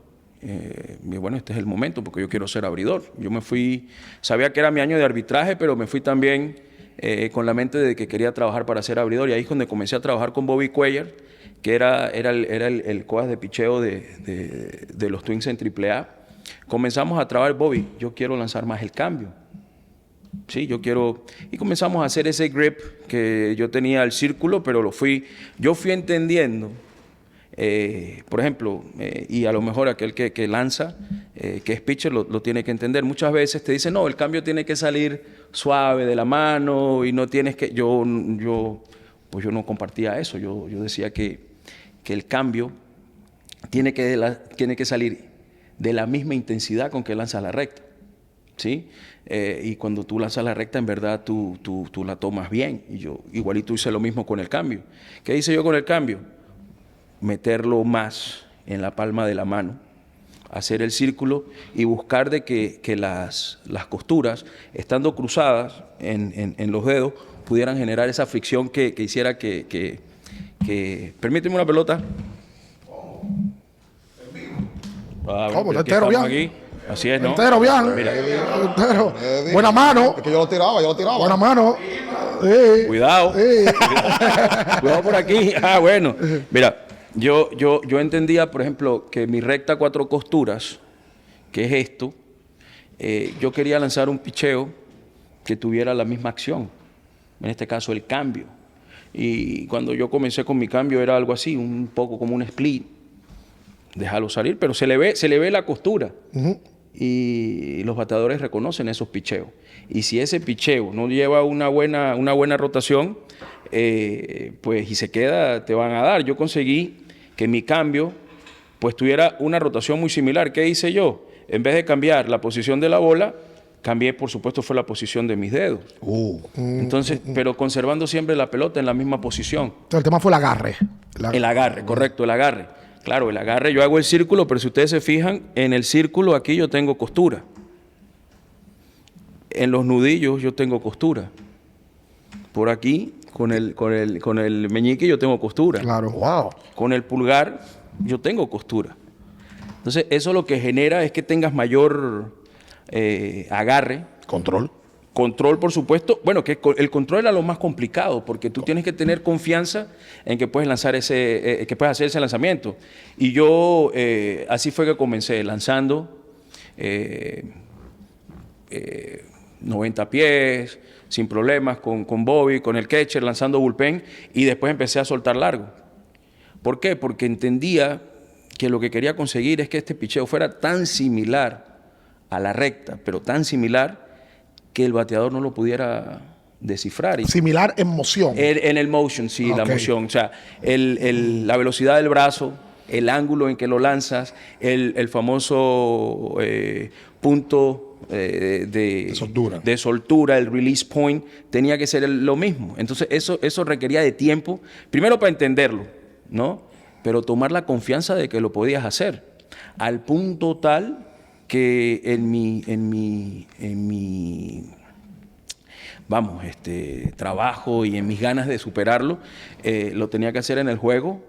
bueno, este es el momento porque yo quiero ser abridor. Yo me fui, sabía que era mi año de arbitraje, pero me fui también con la mente de que quería trabajar para ser abridor, y ahí es donde comencé a trabajar con Bobby Cuellar, que era el coach de picheo de los Twins en AAA. Comenzamos a trabajar, Bobby, yo quiero lanzar más el cambio. Sí, yo quiero... Y comenzamos a hacer ese grip que yo tenía al círculo, pero yo fui entendiendo, por ejemplo, y a lo mejor aquel que lanza, que es pitcher, lo tiene que entender. Muchas veces te dicen, no, el cambio tiene que salir suave de la mano y no tienes que... Pues yo no compartía eso. Yo decía que el cambio tiene que salir de la misma intensidad con que lanzas la recta, ¿sí? Y cuando tú lanzas la recta, en verdad tú la tomas bien. Y yo igualito hice lo mismo con el cambio. ¿Qué hice yo con el cambio? Meterlo más en la palma de la mano, hacer el círculo y buscar de que las costuras, estando cruzadas en los dedos, pudieran generar esa fricción que hiciera que... Permíteme una pelota. ¿Cómo? Entero, bien. Aquí. Así es, ¿no? Entero, bien. Mira. Entero. Buena mano. Es que yo lo tiraba. Buena mano. Cuidado. Cuidado por aquí. Bueno. Mira, yo entendía, por ejemplo, que mi recta 4 costuras, que es esto, yo quería lanzar un picheo que tuviera la misma acción. En este caso, el cambio. Y cuando yo comencé con mi cambio era algo así, un poco como un split. déjalo salir, pero se le ve la costura. Y los bateadores reconocen esos picheos. Y si ese picheo no lleva una buena rotación, pues y se queda, te van a dar. Yo conseguí que mi cambio pues tuviera una rotación muy similar. ¿Qué hice yo? En vez de cambiar la posición de la bola, cambié, por supuesto, fue la posición de mis dedos. Entonces, pero conservando siempre la pelota en la misma posición. Entonces, el tema fue el agarre. El agarre, correcto, el agarre. Claro, el agarre, yo hago el círculo, pero si ustedes se fijan, en el círculo aquí yo tengo costura. En los nudillos yo tengo costura. Por aquí, con el meñique yo tengo costura. Claro. Wow. Con el pulgar yo tengo costura. Entonces, eso lo que genera es que tengas mayor agarre. Control, por supuesto. Bueno, que el control era lo más complicado, porque tú tienes que tener confianza en que puedes lanzar que puedes hacer ese lanzamiento. Y yo, así fue que comencé, lanzando 90 pies, sin problemas, con Bobby, con el catcher, lanzando bullpen, y después empecé a soltar largo. ¿Por qué? Porque entendía que lo que quería conseguir es que este picheo fuera tan similar a la recta, pero tan similar que el bateador no lo pudiera descifrar. Similar en moción. En el motion, sí, la moción. O sea, la velocidad del brazo, el ángulo en que lo lanzas, el famoso punto de soltura, el release point, tenía que ser lo mismo. Entonces, eso requería de tiempo, primero para entenderlo, ¿no? Pero tomar la confianza de que lo podías hacer, al punto tal que en mi trabajo y en mis ganas de superarlo, lo tenía que hacer en el juego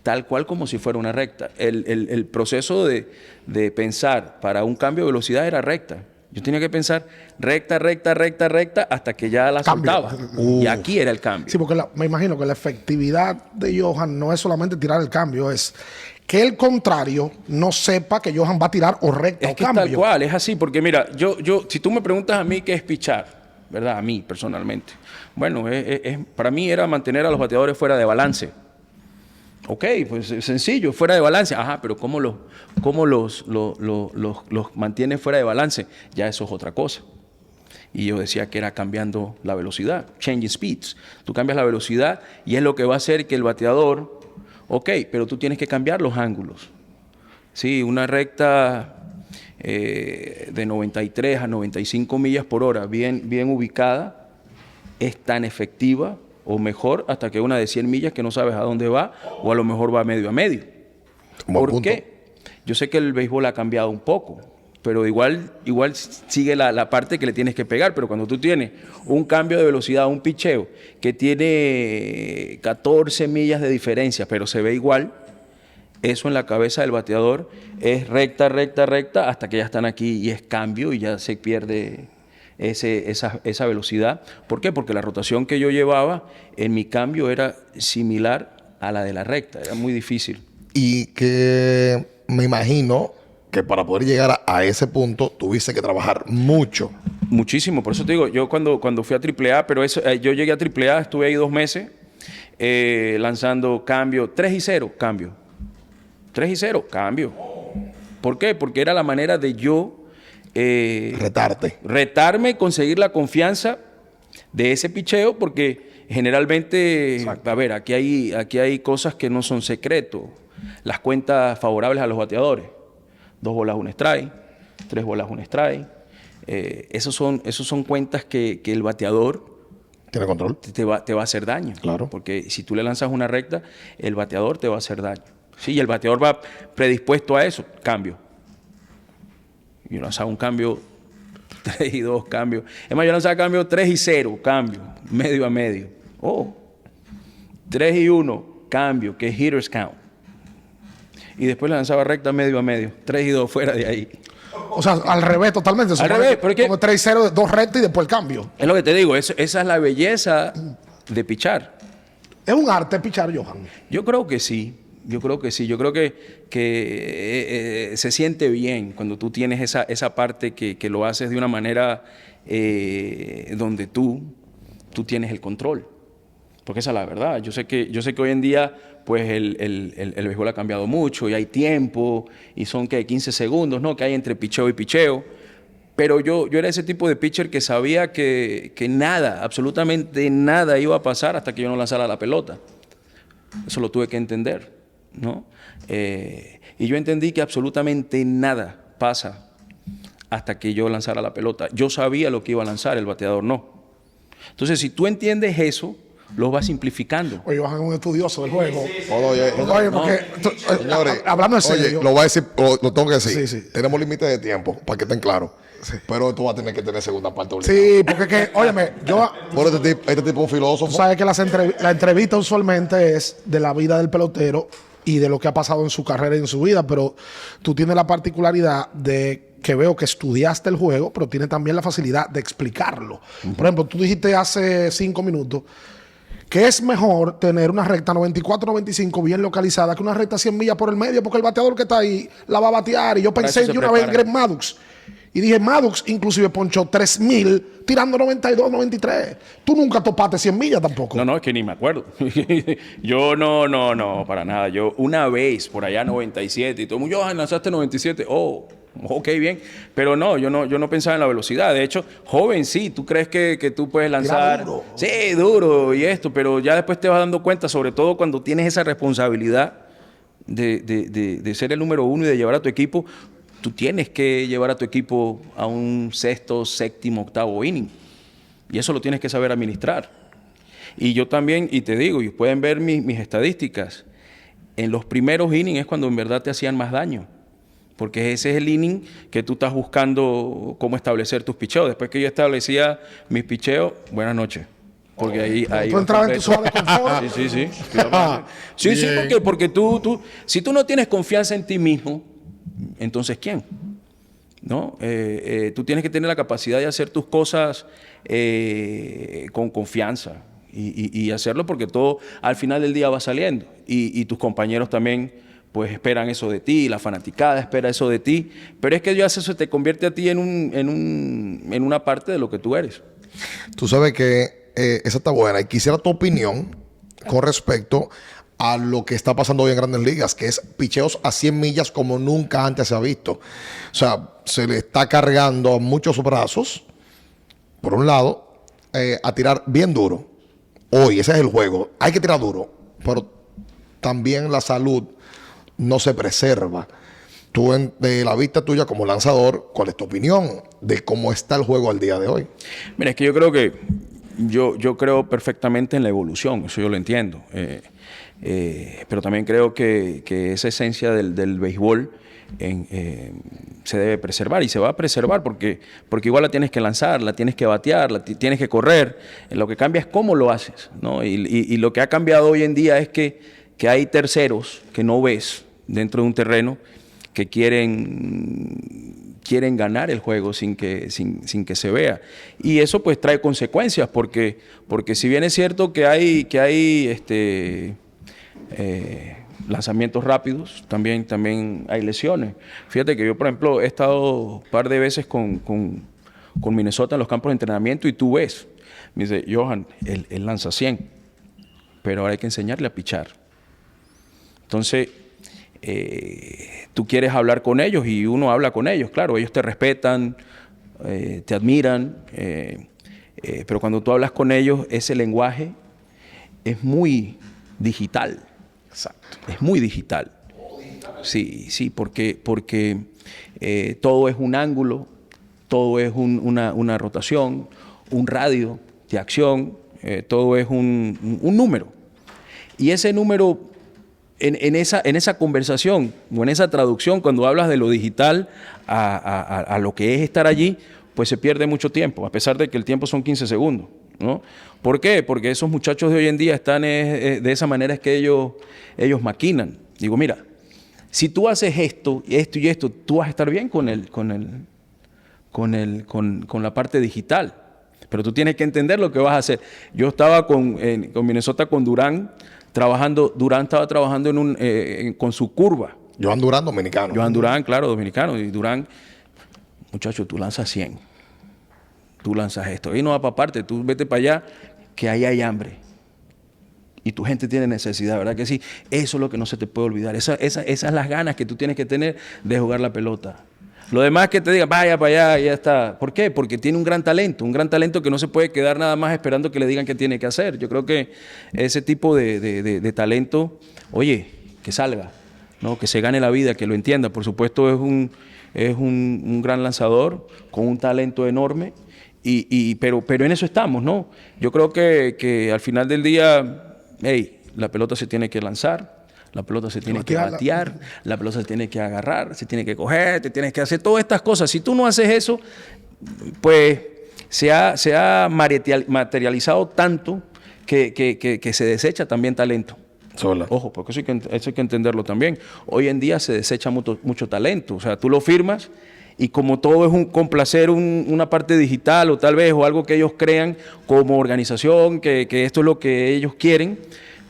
tal cual como si fuera una recta. El proceso de pensar para un cambio de velocidad era recta. Yo tenía que pensar recta, hasta que ya la soltaba. Y aquí era el cambio. Sí, porque me imagino que la efectividad de Johan no es solamente tirar el cambio, es que el contrario no sepa que Johan va a tirar o recta o cambio. Es tal cual, es así. Porque mira, si tú me preguntas a mí qué es pichar, ¿verdad? A mí, personalmente. Bueno, para mí era mantener a los bateadores fuera de balance. Ok, pues sencillo, fuera de balance. Ajá, pero ¿cómo los mantiene fuera de balance? Ya eso es otra cosa. Y yo decía que era cambiando la velocidad, changing speeds. Tú cambias la velocidad y es lo que va a hacer que el bateador, ok, pero tú tienes que cambiar los ángulos. Sí, una recta de 93 a 95 millas por hora, bien ubicada, es tan efectiva o mejor hasta que una de 100 millas que no sabes a dónde va, o a lo mejor va medio a medio. ¿Por qué? Yo sé que el béisbol ha cambiado un poco, pero igual sigue la parte que le tienes que pegar. Pero cuando tú tienes un cambio de velocidad, un picheo que tiene 14 millas de diferencia, pero se ve igual, eso en la cabeza del bateador es recta, hasta que ya están aquí y es cambio y ya se pierde esa velocidad. ¿Por qué? Porque la rotación que yo llevaba en mi cambio era similar a la de la recta. Era muy difícil. Y que me imagino que para poder llegar a ese punto tuviste que trabajar mucho. Muchísimo. Por eso te digo, yo cuando fui a AAA, pero yo llegué a AAA, estuve ahí 2 meses lanzando cambio, 3-0, cambio. 3-0, cambio. ¿Por qué? Porque era la manera de yo retarme, conseguir la confianza de ese picheo, porque generalmente, exacto, a ver, aquí hay cosas que no son secretos. Las cuentas favorables a los bateadores: 2 bolas, 1 strike, 3 bolas, 1 strike. Esos son cuentas que el bateador tiene control. Te va a hacer daño. Claro. Porque si tú le lanzas una recta, el bateador te va a hacer daño. Sí, y el bateador va predispuesto a eso. Cambio. Yo lanzaba un cambio 3-2, cambio. Es más, yo lanzaba cambio 3-0, cambio, medio a medio. 3-1, cambio, que es hitters count. Y después le lanzaba recta medio a medio. 3-2, fuera de ahí. O sea, al revés totalmente. Al revés, porque como 3-0, 2 rectas y después el cambio. Es lo que te digo, esa es la belleza de pichar. ¿Es un arte pichar, Johan? Yo creo que sí. Yo creo que se siente bien cuando tú tienes esa parte que lo haces de una manera donde tú tienes el control. Porque esa es la verdad. Yo sé que hoy en día pues el béisbol ha cambiado mucho y hay tiempo y son que 15 segundos, ¿no? Que hay entre picheo y picheo. Pero yo era ese tipo de pitcher que sabía que nada, absolutamente nada iba a pasar hasta que yo no lanzara la pelota. Eso lo tuve que entender, ¿no? Y yo entendí que absolutamente nada pasa hasta que yo lanzara la pelota. Yo sabía lo que iba a lanzar, el bateador no. Entonces, si tú entiendes eso, lo vas simplificando. Oye, Johan es un estudioso del juego. Oye, Porque, señores, hablando en serio. oye, lo voy a decir, lo tengo que decir. Sí. Tenemos límite de tiempo, para que estén claros. Pero esto va a tener que tener segunda parte obligada. Sí, porque que, óyeme, yo... Por este tipo es un filósofo. Tú sabes que la entrevista usualmente es de la vida del pelotero y de lo que ha pasado en su carrera y en su vida, pero tú tienes la particularidad de que veo que estudiaste el juego, pero tienes también la facilidad de explicarlo. Por ejemplo, tú dijiste hace 5 minutos que es mejor tener una recta 94-95 bien localizada que una recta 100 millas por el medio, porque el bateador que está ahí la va a batear. Y yo pensé de una vez en Greg Maddux. Y dije, Maddux inclusive ponchó 3,000 tirando 92, 93. Tú nunca topaste 100 millas tampoco. No, es que ni me acuerdo. Yo no, para nada. Yo una vez por allá 97 y todo el mundo, Johan, lanzaste 97. Oh, ok, bien. Pero no, yo no pensaba en la velocidad. De hecho, joven, sí, tú crees que tú puedes lanzar. Duro. Sí, duro y esto, pero ya después te vas dando cuenta, sobre todo cuando tienes esa responsabilidad de ser el número uno y de llevar a tu equipo. Tú tienes que llevar a tu equipo a un sexto, séptimo, octavo inning. Y eso lo tienes que saber administrar. Y yo también, y te digo, y pueden ver mis estadísticas, en los primeros innings es cuando en verdad te hacían más daño. Porque ese es el inning que tú estás buscando cómo establecer tus picheos. Después que yo establecía mis picheos, buenas noches. Porque ahí tú entrabas en tu zona de confort. Sí. Sí, porque tú, si tú no tienes confianza en ti mismo, entonces ¿quién? ¿No? Tú tienes que tener la capacidad de hacer tus cosas con confianza y hacerlo porque todo al final del día va saliendo y tus compañeros también pues esperan eso de ti, la fanaticada espera eso de ti, pero es que ya eso te convierte a ti en una parte de lo que tú eres. Tú sabes que esa está buena y quisiera tu opinión con respecto a lo que está pasando hoy en Grandes Ligas, que es picheos a 100 millas como nunca antes se ha visto. O sea, se le está cargando a muchos brazos, por un lado, a tirar bien duro. Hoy, ese es el juego. Hay que tirar duro, pero también la salud no se preserva. Tú, de la vista tuya como lanzador, ¿cuál es tu opinión de cómo está el juego al día de hoy? Mira, es que yo creo que yo creo perfectamente en la evolución, eso yo lo entiendo. Pero también creo que esa esencia del béisbol se debe preservar y se va a preservar porque igual la tienes que lanzar, la tienes que batear, tienes que correr. Lo que cambia es cómo lo haces, ¿no? Y lo que ha cambiado hoy en día es que hay terceros que no ves dentro de un terreno que quieren ganar el juego sin que se vea. Y eso pues trae consecuencias porque si bien es cierto que hay lanzamientos rápidos, también hay lesiones. Fíjate que yo, por ejemplo, he estado un par de veces con Minnesota en los campos de entrenamiento y tú ves, me dice, Johan, él lanza 100, pero ahora hay que enseñarle a pichar. Entonces, tú quieres hablar con ellos y uno habla con ellos, claro, ellos te respetan, te admiran, pero cuando tú hablas con ellos, ese lenguaje es muy digital. Exacto. Es muy digital. Sí, porque todo es un ángulo, todo es una rotación, un radio de acción, todo es un número. Y ese número, en esa conversación o en esa traducción, cuando hablas de lo digital a lo que es estar allí, pues se pierde mucho tiempo, a pesar de que el tiempo son 15 segundos. ¿No? ¿Por qué? Porque esos muchachos de hoy en día están de esa manera es que ellos maquinan. Digo, mira, si tú haces esto y esto, tú vas a estar bien con la parte digital. Pero tú tienes que entender lo que vas a hacer. Yo estaba con Minnesota con Durán trabajando. Durán estaba trabajando con su curva. Johan Durán, dominicano. Johan Durán, claro, dominicano. Y Durán, muchacho, tú lanzas 100. Tú lanzas esto. Y no va para aparte, tú vete para allá, que ahí hay hambre. y tu gente tiene necesidad, ¿verdad que sí? Eso es lo que no se te puede olvidar. Esas las ganas que tú tienes que tener de jugar la pelota. Lo demás que te digan, vaya para allá, ya está. ¿Por qué? Porque tiene un gran talento que no se puede quedar nada más esperando que le digan qué tiene que hacer. Yo creo que ese tipo de talento, oye, que salga, ¿no? Que se gane la vida, que lo entienda. Por supuesto, es un gran lanzador con un talento enorme, pero en eso estamos, ¿no? Yo creo que al final del día, hey, la pelota se tiene que lanzar. La pelota se tiene que batear, la pelota se tiene que agarrar, se tiene que coger, te tienes que hacer todas estas cosas. Si tú no haces eso, pues se ha materializado tanto que se desecha también talento. Sola. Ojo, porque eso hay que entenderlo también. Hoy en día se desecha mucho talento. O sea, tú lo firmas y como todo es un complacer una parte digital o tal vez o algo que ellos crean como organización, que esto es lo que ellos quieren,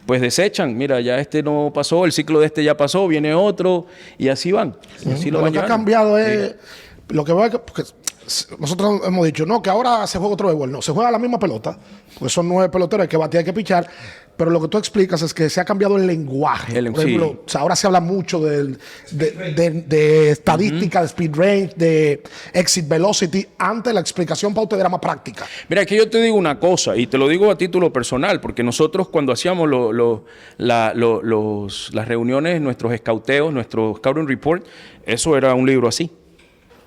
pues desechan, mira, ya este no pasó, el ciclo de este ya pasó, viene otro, y así van. Y así Lo que ha llevando. cambiado es, lo que veo es que porque nosotros hemos dicho, no, que ahora se juega otro béisbol. No, se juega la misma pelota, porque son 9 peloteros, hay que batear, hay que pichar, pero lo que tú explicas es que se ha cambiado el lenguaje. Por ejemplo, sí. o sea, ahora se habla mucho de estadística, de speed range, de exit velocity. Antes la explicación para usted era más práctica. Mira, que yo te digo una cosa, y te lo digo a título personal, porque nosotros cuando hacíamos las reuniones, nuestros escauteos, nuestro scouting report, eso era un libro así.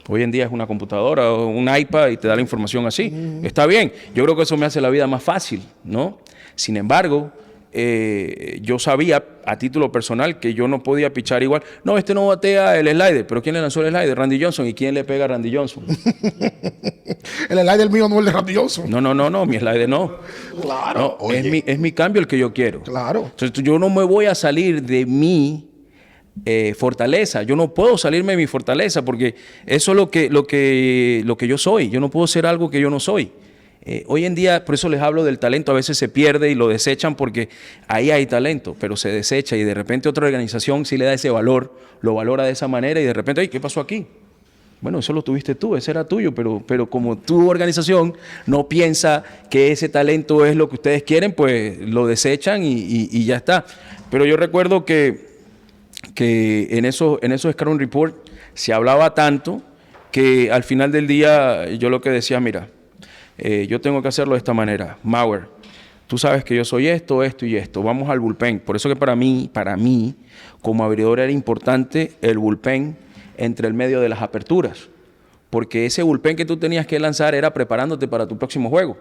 Hoy en día es una computadora o un iPad y te da la información así. Está bien, yo creo que eso me hace la vida más fácil, ¿no? Sin embargo, yo sabía a título personal que yo no podía pichar igual. No, este no batea el slider, pero ¿quién le lanzó el slider? Randy Johnson. ¿Y quién le pega a Randy Johnson? El slider mío no es el de Randy Johnson. No, mi slider no. Claro. No, es mi cambio el que yo quiero. Claro. Entonces yo no me voy a salir de mi fortaleza. Yo no puedo salirme de mi fortaleza porque eso es lo que yo soy. Yo no puedo ser algo que yo no soy. Hoy en día, por eso les hablo del talento, a veces se pierde y lo desechan porque ahí hay talento, pero se desecha y de repente otra organización sí le da ese valor, lo valora de esa manera y de repente, ¡ay, qué pasó aquí! Bueno, eso lo tuviste tú, ese era tuyo, pero como tu organización no piensa que ese talento es lo que ustedes quieren, pues lo desechan y ya está. Pero yo recuerdo que en esos Scouting Report se hablaba tanto que al final del día yo lo que decía, mira, yo tengo que hacerlo de esta manera. Mauer, tú sabes que yo soy esto, esto y esto. Vamos al bullpen. Por eso que para mí, como abridor era importante el bullpen entre el medio de las aperturas. Porque ese bullpen que tú tenías que lanzar era preparándote para tu próximo juego.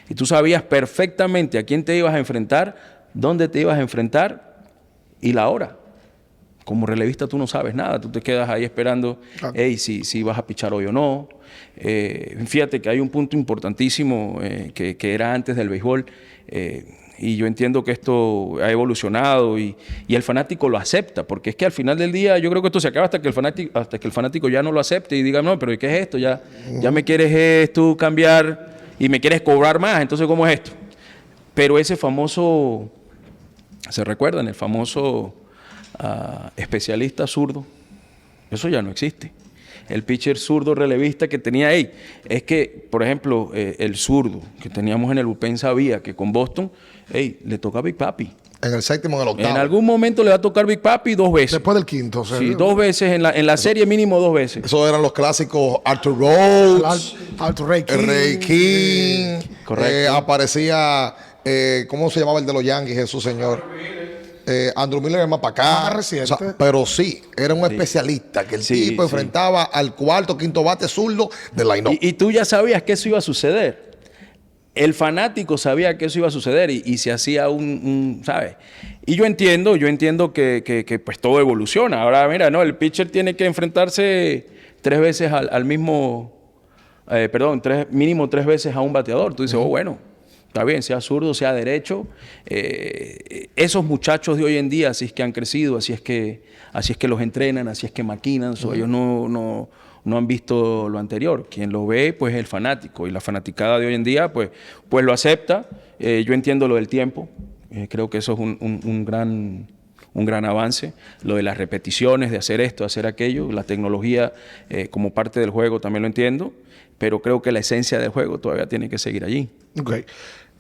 Y tú sabías perfectamente a quién te ibas a enfrentar, dónde te ibas a enfrentar y la hora. Como relevista tú no sabes nada, tú te quedas ahí esperando, hey, si vas a pichar hoy o no. Fíjate que hay un punto importantísimo que era antes del béisbol y yo entiendo que esto ha evolucionado y el fanático lo acepta, porque es que al final del día yo creo que esto se acaba hasta que el fanático ya no lo acepte y diga, no, pero ¿qué es esto? Ya me quieres tú cambiar y me quieres cobrar más, entonces ¿cómo es esto? Pero ese famoso, ¿se recuerdan? El famoso especialista zurdo, eso ya no existe. El pitcher zurdo relevista que tenía ahí, es que, por ejemplo, el zurdo que teníamos en el bullpen sabía que con Boston, le toca a Big Papi. En el séptimo, en el octavo. En algún momento le va a tocar Big Papi 2 veces. Después del quinto. O sea, sí, 2 veces, en la serie mínimo 2 veces. Esos eran los clásicos Arthur Rhodes, Arthur Ray King. Ray King. Correcto. Aparecía, ¿cómo se llamaba el de los Yankees, Jesús, señor? Andrew Miller es más para acá. Más reciente. O sea, pero sí, era un especialista que el tipo enfrentaba al cuarto, quinto bate zurdo del line-up. Y tú ya sabías que eso iba a suceder. El fanático sabía que eso iba a suceder y se hacía ¿sabes? Y yo entiendo que pues todo evoluciona. Ahora, mira, no, el pitcher tiene que enfrentarse 3 veces al mismo, mínimo 3 veces a un bateador. Tú dices, bueno, está bien, sea zurdo, sea derecho. Esos muchachos de hoy en día, así es que han crecido, así es que los entrenan, así es que maquinan. Ellos no han visto lo anterior. Quien lo ve, pues es el fanático. Y la fanaticada de hoy en día, pues lo acepta. Yo entiendo lo del tiempo. Creo que eso es un gran avance. Lo de las repeticiones, de hacer esto, hacer aquello. La tecnología como parte del juego también lo entiendo. Pero creo que la esencia del juego todavía tiene que seguir allí. Ok.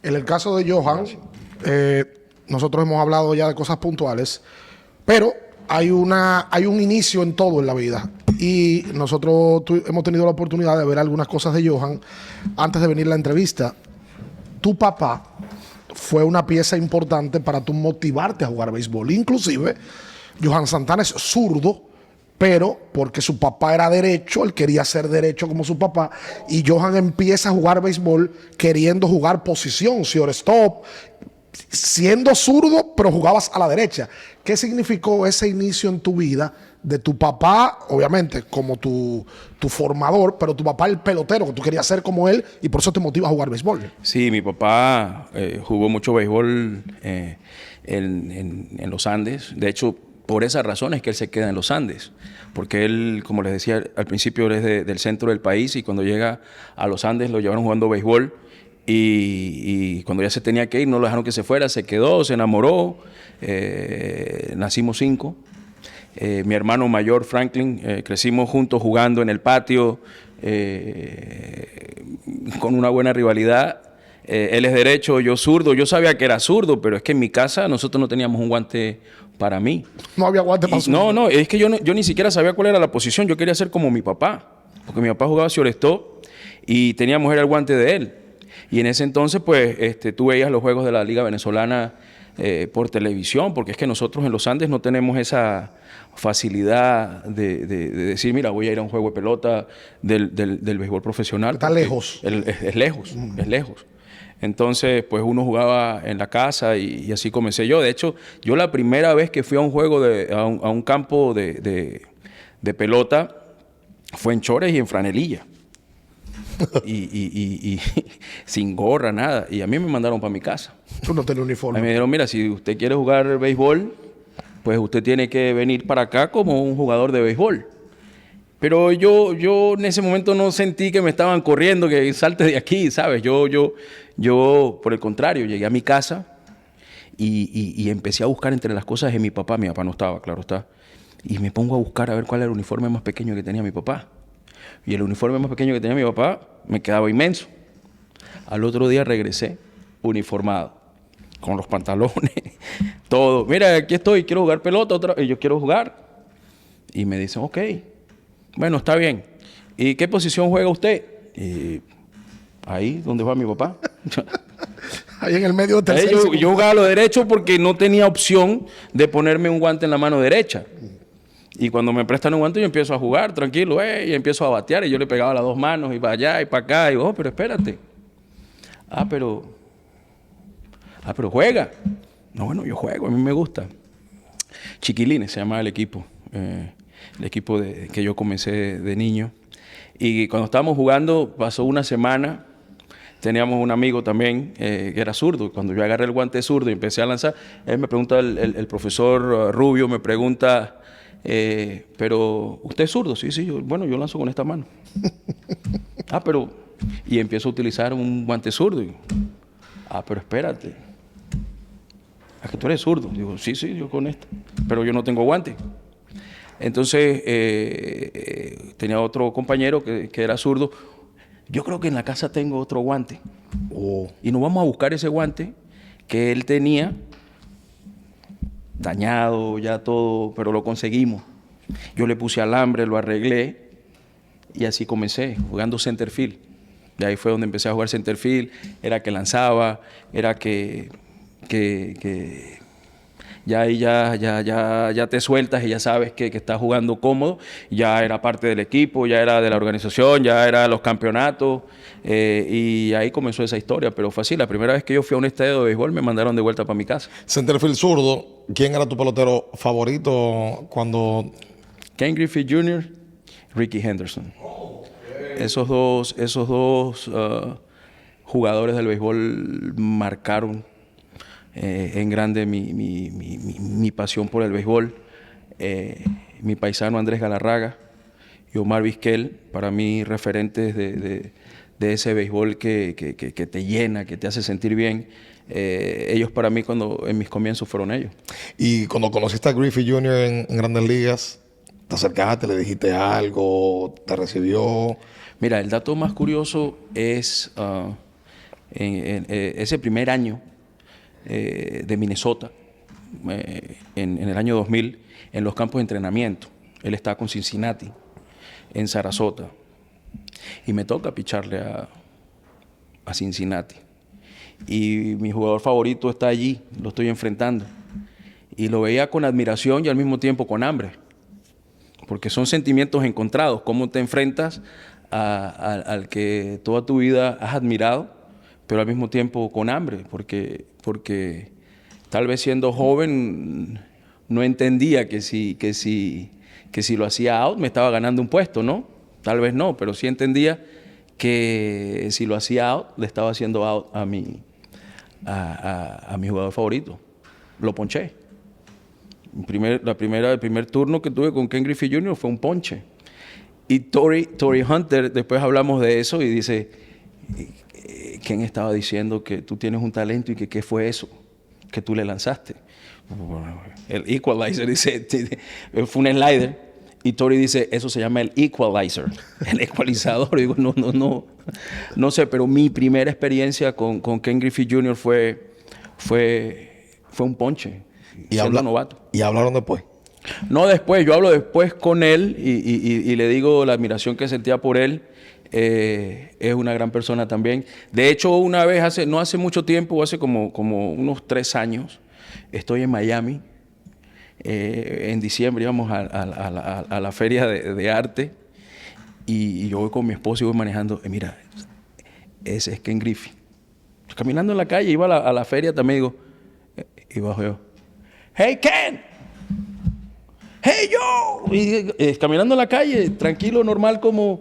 En el caso de Johan, nosotros hemos hablado ya de cosas puntuales, pero hay un inicio en todo en la vida. Y nosotros hemos tenido la oportunidad de ver algunas cosas de Johan antes de venir a la entrevista. Tu papá fue una pieza importante para tú motivarte a jugar béisbol. Inclusive, Johan Santana es zurdo, pero porque su papá era derecho, él quería ser derecho como su papá, y Johan empieza a jugar béisbol queriendo jugar posición, shortstop, siendo zurdo, pero jugabas a la derecha. ¿Qué significó ese inicio en tu vida de tu papá, obviamente, como tu formador, pero tu papá el pelotero, que tú querías ser como él y por eso te motiva a jugar béisbol? Sí, mi papá jugó mucho béisbol en los Andes. De hecho, por esa razón es que él se queda en los Andes, porque él, como les decía al principio, él es del centro del país y cuando llega a los Andes lo llevaron jugando béisbol y cuando ya se tenía que ir no lo dejaron que se fuera, se quedó, se enamoró, nacimos 5. Mi hermano mayor, Franklin, crecimos juntos jugando en el patio con una buena rivalidad. Él es derecho, yo zurdo. Yo sabía que era zurdo, pero es que en mi casa nosotros no teníamos un guante para mí. No había guante para zurdo. No, es que yo ni siquiera sabía cuál era la posición. Yo quería ser como mi papá, porque mi papá jugaba shortstop y era el guante de él. Y en ese entonces, pues, tú veías los juegos de la Liga Venezolana por televisión, porque es que nosotros en los Andes no tenemos esa facilidad de decir, mira, voy a ir a un juego de pelota del béisbol profesional. Está lejos. Es lejos. Entonces, pues uno jugaba en la casa y así comencé yo. De hecho, yo la primera vez que fui a un juego, a un campo de pelota, fue en Chores y en franelilla. y sin gorra, nada. Y a mí me mandaron para mi casa. Tú no tenías uniforme. A mí me dijeron, mira, si usted quiere jugar béisbol, pues usted tiene que venir para acá como un jugador de béisbol. Pero yo en ese momento no sentí que me estaban corriendo, que salte de aquí, ¿sabes? Yo, por el contrario, llegué a mi casa y empecé a buscar entre las cosas de mi papá. Mi papá no estaba, claro está. Y me pongo a buscar a ver cuál era el uniforme más pequeño que tenía mi papá. Y el uniforme más pequeño que tenía mi papá me quedaba inmenso. Al otro día regresé uniformado, con los pantalones, todo. Mira, aquí estoy, quiero jugar pelota otra vez. Y yo quiero jugar. Y me dicen, ok, bueno, está bien. ¿Y qué posición juega usted? Y ahí, donde va mi papá. Ahí en el medio de tercero. Yo jugaba a lo derecho porque no tenía opción de ponerme un guante en la mano derecha. Y cuando me prestan un guante yo empiezo a jugar tranquilo, y empiezo a batear y yo le pegaba las dos manos y para allá y para acá y digo, pero espérate. Pero juega. No, bueno, yo juego, a mí me gusta. Chiquilines se llamaba el equipo que yo comencé de niño. Y cuando estábamos jugando pasó una semana, teníamos un amigo también que era zurdo. Cuando yo agarré el guante zurdo y empecé a lanzar, él me pregunta, el profesor Rubio me pregunta, pero ¿usted es zurdo? Sí, yo lanzo con esta mano. Y empiezo a utilizar un guante zurdo. Pero espérate. ¿Es que tú eres zurdo? Digo, sí, yo con esta. Pero yo no tengo guante. Entonces, tenía otro compañero que era zurdo. Yo creo que en la casa tengo otro guante. Y nos vamos a buscar ese guante que él tenía dañado, ya todo, pero lo conseguimos. Yo le puse alambre, lo arreglé y así comencé, jugando centerfield. De ahí fue donde empecé a jugar centerfield, era que lanzaba, era que ya te sueltas y ya sabes que estás jugando cómodo, ya era parte del equipo, ya era de la organización, ya era de los campeonatos, y ahí comenzó esa historia, pero fue así. La primera vez que yo fui a un estadio de béisbol me mandaron de vuelta para mi casa. Centerfield zurdo, ¿quién era tu pelotero favorito cuando...? Ken Griffey Jr., Ricky Henderson. Esos dos jugadores del béisbol marcaron en grande mi pasión por el béisbol. Mi paisano Andrés Galarraga y Omar Vizquel, para mí referentes de ese béisbol que te llena, que te hace sentir bien. Ellos para mí en mis comienzos fueron ellos. Y cuando conociste a Griffey Jr. en Grandes Ligas, ¿te acercaste, le dijiste algo, te recibió? Mira, el dato más curioso es ese primer año de Minnesota en el año 2000 en los campos de entrenamiento. Él estaba con Cincinnati, en Sarasota. Y me toca picharle a Cincinnati. Y mi jugador favorito está allí, lo estoy enfrentando. Y lo veía con admiración y al mismo tiempo con hambre. Porque son sentimientos encontrados. Cómo te enfrentas al que toda tu vida has admirado, pero al mismo tiempo con hambre. Porque tal vez siendo joven no entendía que si lo hacía out me estaba ganando un puesto, ¿no? Tal vez no, pero sí entendía que si lo hacía out, le estaba haciendo out a mi jugador favorito. Lo ponché. El primer turno que tuve con Ken Griffey Jr. fue un ponche. Y Torii Hunter, después hablamos de eso y dice, Ken estaba diciendo que tú tienes un talento y que qué fue eso que tú le lanzaste. El equalizer, dice, fue un slider. Y Torii dice, eso se llama el equalizer, el ecualizador. Y digo, no sé, pero mi primera experiencia con Ken Griffey Jr. fue un ponche. ¿Y novato. ¿Y hablaron después? No después, yo hablo después con él y le digo la admiración que sentía por él. Es una gran persona también. De hecho, una vez, no hace mucho tiempo, hace como unos 3 años, estoy en Miami. En diciembre íbamos a la feria de arte y yo voy con mi esposo y voy manejando. Mira, ese es Ken Griffey. Caminando en la calle, iba a la feria también, digo, y bajo yo, ¡Hey, Ken! ¡Hey, yo! Y, caminando en la calle, tranquilo, normal, como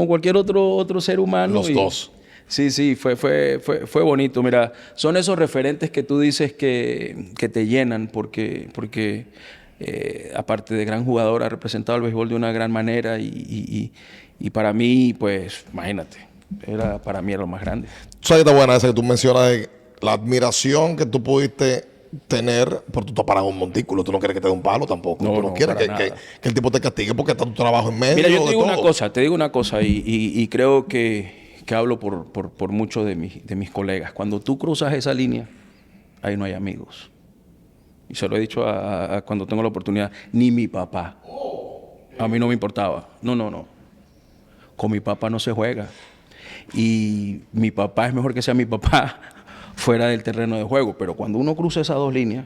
cualquier otro ser humano. Los dos. Sí, fue bonito. Mira, son esos referentes que tú dices que te llenan porque aparte de gran jugador, ha representado el béisbol de una gran manera y para mí, pues, imagínate, para mí era lo más grande. ¿Tú sabes que está buena esa que tú mencionas de la admiración que tú pudiste tener, pero tú te paras un montículo, tú no quieres que te dé un palo tampoco, tú no quieres que el tipo te castigue porque está tu trabajo en medio. Mira, yo te digo una cosa y creo que hablo por muchos de mis colegas. Cuando tú cruzas esa línea, ahí no hay amigos. Y se lo he dicho cuando tengo la oportunidad. Ni mi papá. A mí no me importaba. No. Con mi papá no se juega. Y mi papá es mejor que sea mi papá fuera del terreno de juego. Pero cuando uno cruza esas 2 líneas,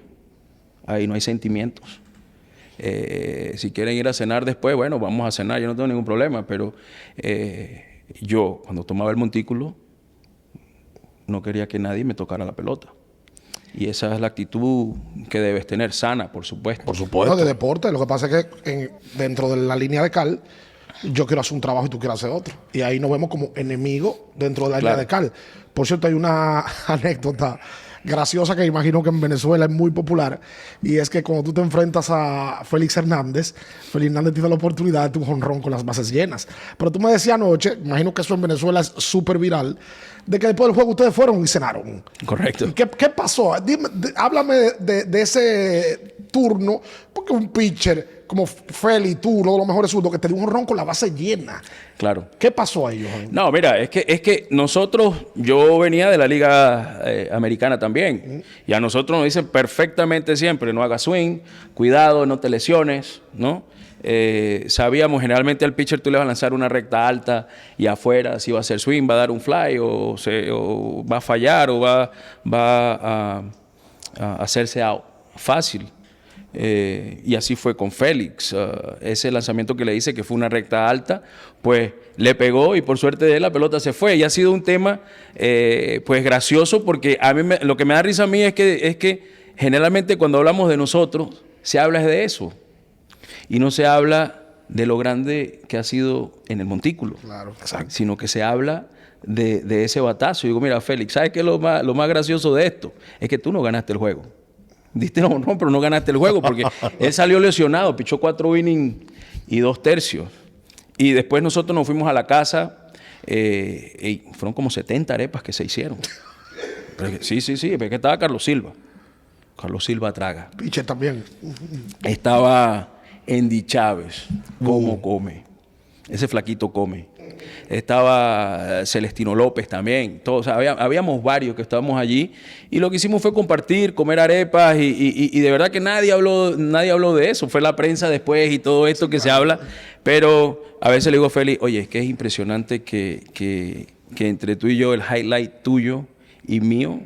ahí no hay sentimientos. Si quieren ir a cenar después, bueno, vamos a cenar. Yo no tengo ningún problema. Pero yo, cuando tomaba el montículo, no quería que nadie me tocara la pelota. Y esa es la actitud que debes tener, sana, por supuesto. Por supuesto. No, de deporte. Lo que pasa es que dentro de la línea de cal, yo quiero hacer un trabajo y tú quieres hacer otro. Y ahí nos vemos como enemigos dentro de la línea de cal. Por cierto, hay una anécdota graciosa que imagino que en Venezuela es muy popular. Y es que cuando tú te enfrentas a Félix Hernández tiene la oportunidad de tu jonrón con las bases llenas. Pero tú me decías anoche, imagino que eso en Venezuela es súper viral, de que después del juego ustedes fueron y cenaron. Correcto. ¿Qué pasó? Háblame de ese turno, porque un pitcher como Félix, tú, uno de los mejores zurdos, que te dio un jonrón con la base llena. Claro. ¿Qué pasó ahí, Johan? No, mira, es que nosotros, yo venía de la Liga Americana también, y a nosotros nos dicen perfectamente siempre, no hagas swing, cuidado, no te lesiones, ¿no? Sabíamos, generalmente al pitcher tú le vas a lanzar una recta alta y afuera, si va a hacer swing, va a dar un fly, o va a fallar, o va a hacerse out. Fácil. Y así fue con Félix. Ese lanzamiento que le hice, que fue una recta alta, pues le pegó y por suerte de él la pelota se fue. Y ha sido un tema pues gracioso, porque a mí lo que me da risa a mí es que generalmente cuando hablamos de nosotros se habla de eso y no se habla de lo grande que ha sido en el montículo. Claro. Exacto. Sino que se habla de ese batazo. Y digo, mira, Félix, ¿sabes qué es lo más gracioso de esto? Es que tú no ganaste el juego. Diste no, pero no ganaste el juego porque él salió lesionado, pichó 4 innings y 2 tercios. Y después nosotros nos fuimos a la casa y fueron como 70 arepas que se hicieron. Sí, porque estaba Carlos Silva. Carlos Silva traga. Pitcher también. Estaba Andy Chávez, cómo come. Ese flaquito come. Estaba Celestino López también. Todos, o sea, habíamos varios que estábamos allí. Y lo que hicimos fue compartir, comer arepas. Y de verdad que nadie habló de eso. Fue la prensa después y todo esto que se habla. Pero a veces le digo a Félix, oye, es que es impresionante que entre tú y yo, el highlight tuyo y mío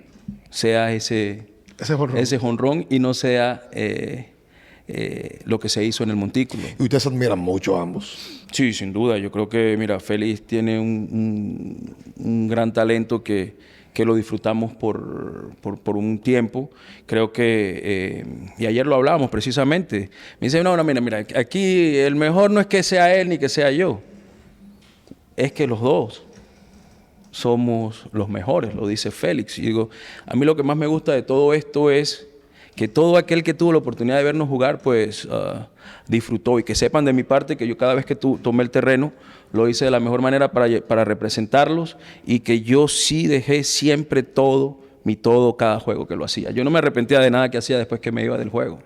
sea ese jonrón y no sea lo que se hizo en el montículo. Y ustedes se admiran mucho ambos. Sí, sin duda. Yo creo que, mira, Félix tiene un gran talento que lo disfrutamos por un tiempo. Creo que, y ayer lo hablábamos precisamente, me dice, no, mira, aquí el mejor no es que sea él ni que sea yo, es que los dos somos los mejores, lo dice Félix. Y digo, a mí lo que más me gusta de todo esto es que todo aquel que tuvo la oportunidad de vernos jugar, pues disfrutó. Y que sepan de mi parte que yo cada vez que tomé el terreno, lo hice de la mejor manera para representarlos y que yo sí dejé siempre todo, cada juego que lo hacía. Yo no me arrepentía de nada que hacía después que me iba del juego.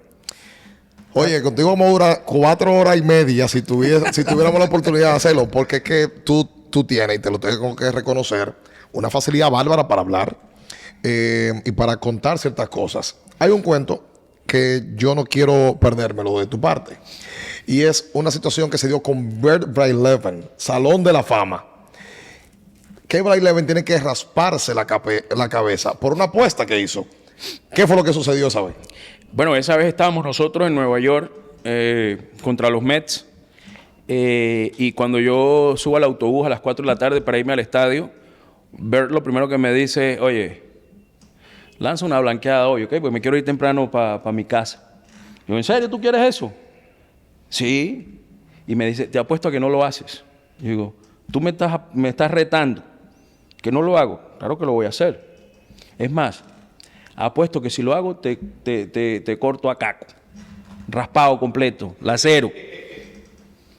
Oye, contigo vamos a durar 4 horas y media si tuviéramos la oportunidad de hacerlo, porque es que tú tienes, y te lo tengo que reconocer, una facilidad bárbara para hablar y para contar ciertas cosas. Hay un cuento que yo no quiero perdérmelo de tu parte. Y es una situación que se dio con Bert Blyleven, Salón de la Fama. Que Blyleven tiene que rasparse la cabeza por una apuesta que hizo. ¿Qué fue lo que sucedió esa vez? Bueno, esa vez estábamos nosotros en Nueva York contra los Mets. Y cuando yo subo al autobús a las 4 de la tarde para irme al estadio, Bert lo primero que me dice, oye, lanza una blanqueada hoy, ¿ok? Pues me quiero ir temprano para mi casa. Yo, ¿en serio tú quieres eso? Sí. Y me dice, te apuesto a que no lo haces. Yo digo, tú me estás retando que no lo hago. Claro que lo voy a hacer. Es más, apuesto que si lo hago te corto a caco. Raspado completo, lacero.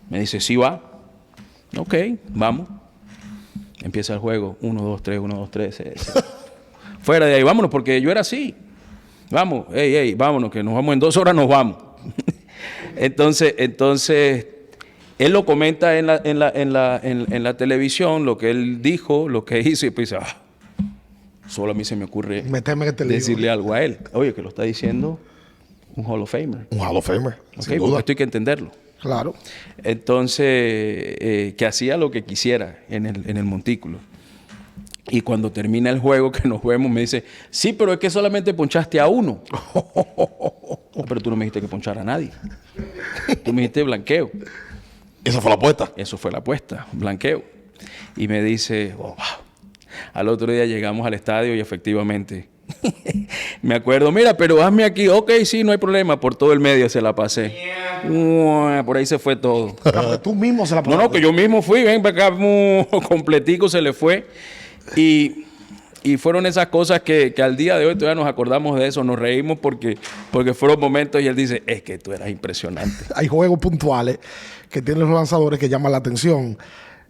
Me dice, sí va. Ok, vamos. Empieza el juego. 1, 2, 3, 1, 2, 3. Fuera de ahí, vámonos, porque yo era así. Vamos, vámonos, que nos vamos en 2 horas, nos vamos. Entonces, él lo comenta en la televisión, lo que él dijo, lo que hizo, y pues solo a mí se me ocurre decirle algo a él. Oye, que lo está diciendo un Hall of Famer. Un Hall of Famer, sin Okay, duda. porque esto hay que entenderlo. Claro. Entonces, que hacía lo que quisiera en el montículo. Y cuando termina el juego, que nos vemos, me dice, sí, pero es que solamente ponchaste a uno. No, pero tú no me dijiste que ponchara a nadie. Tú me dijiste blanqueo. ¿Esa fue la apuesta? Eso fue la apuesta, blanqueo. Y me dice, oh, wow. Al otro día llegamos al estadio y efectivamente, me acuerdo, mira, pero hazme aquí. Ok, sí, no hay problema. Por todo el medio se la pasé. Por ahí se fue todo. Porque tú mismo se la pasaste. No, que yo mismo fui, ven para acá, completico se le fue. Y fueron esas cosas que al día de hoy todavía nos acordamos de eso, nos reímos porque fueron momentos y él dice, es que tú eras impresionante. Hay juegos puntuales que tienen los lanzadores que llaman la atención.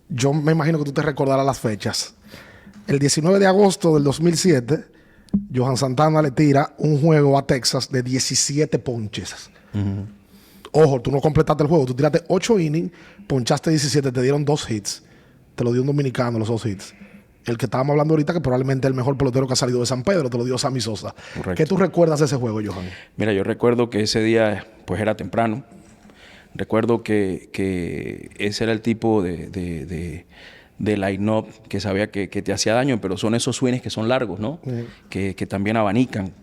Yo me imagino que tú te recordarás las fechas. El 19 de agosto del 2007, Johan Santana le tira un juego a Texas de 17 ponches. Ojo, tú no completaste el juego, tú tiraste 8 innings, ponchaste 17, te dieron 2 hits. Te lo dio un dominicano los 2 hits. El que estábamos hablando ahorita, que probablemente es el mejor pelotero que ha salido de San Pedro, te lo dio Sammy Sosa. Correcto. ¿Qué tú recuerdas de ese juego, Johan? Mira, yo recuerdo que ese día pues era temprano. Recuerdo que ese era el tipo de line-up que sabía que te hacía daño, pero son esos swings que son largos, ¿no? Que también abanican.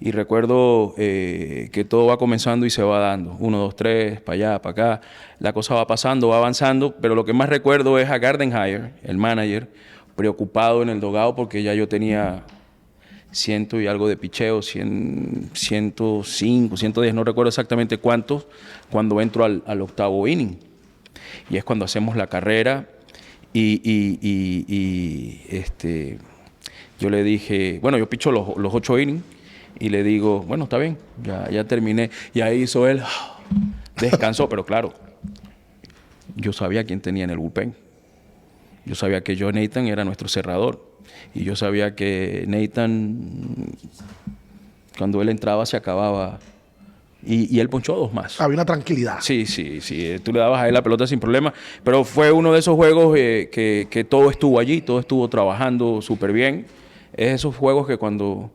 Y recuerdo que todo va comenzando y se va dando. 1, 2, 3, para allá, para acá. La cosa va pasando, va avanzando, pero lo que más recuerdo es a Gardenhire, el manager, preocupado en el dogado porque ya yo tenía 100 y algo de picheo, 105, 110, no recuerdo exactamente cuántos, cuando entro al 8º inning. Y es cuando hacemos la carrera yo le dije, bueno, yo picho los 8 innings y le digo, bueno, está bien, ya terminé. Y ahí hizo él, descansó, pero claro, yo sabía quién tenía en el bullpen. Yo sabía que Nathan era nuestro cerrador. Y yo sabía que Nathan, cuando él entraba, se acababa y él ponchó 2 más. Había una tranquilidad. Sí. Tú le dabas a él la pelota sin problema. Pero fue uno de esos juegos que todo estuvo allí, todo estuvo trabajando súper bien. Es esos juegos que cuando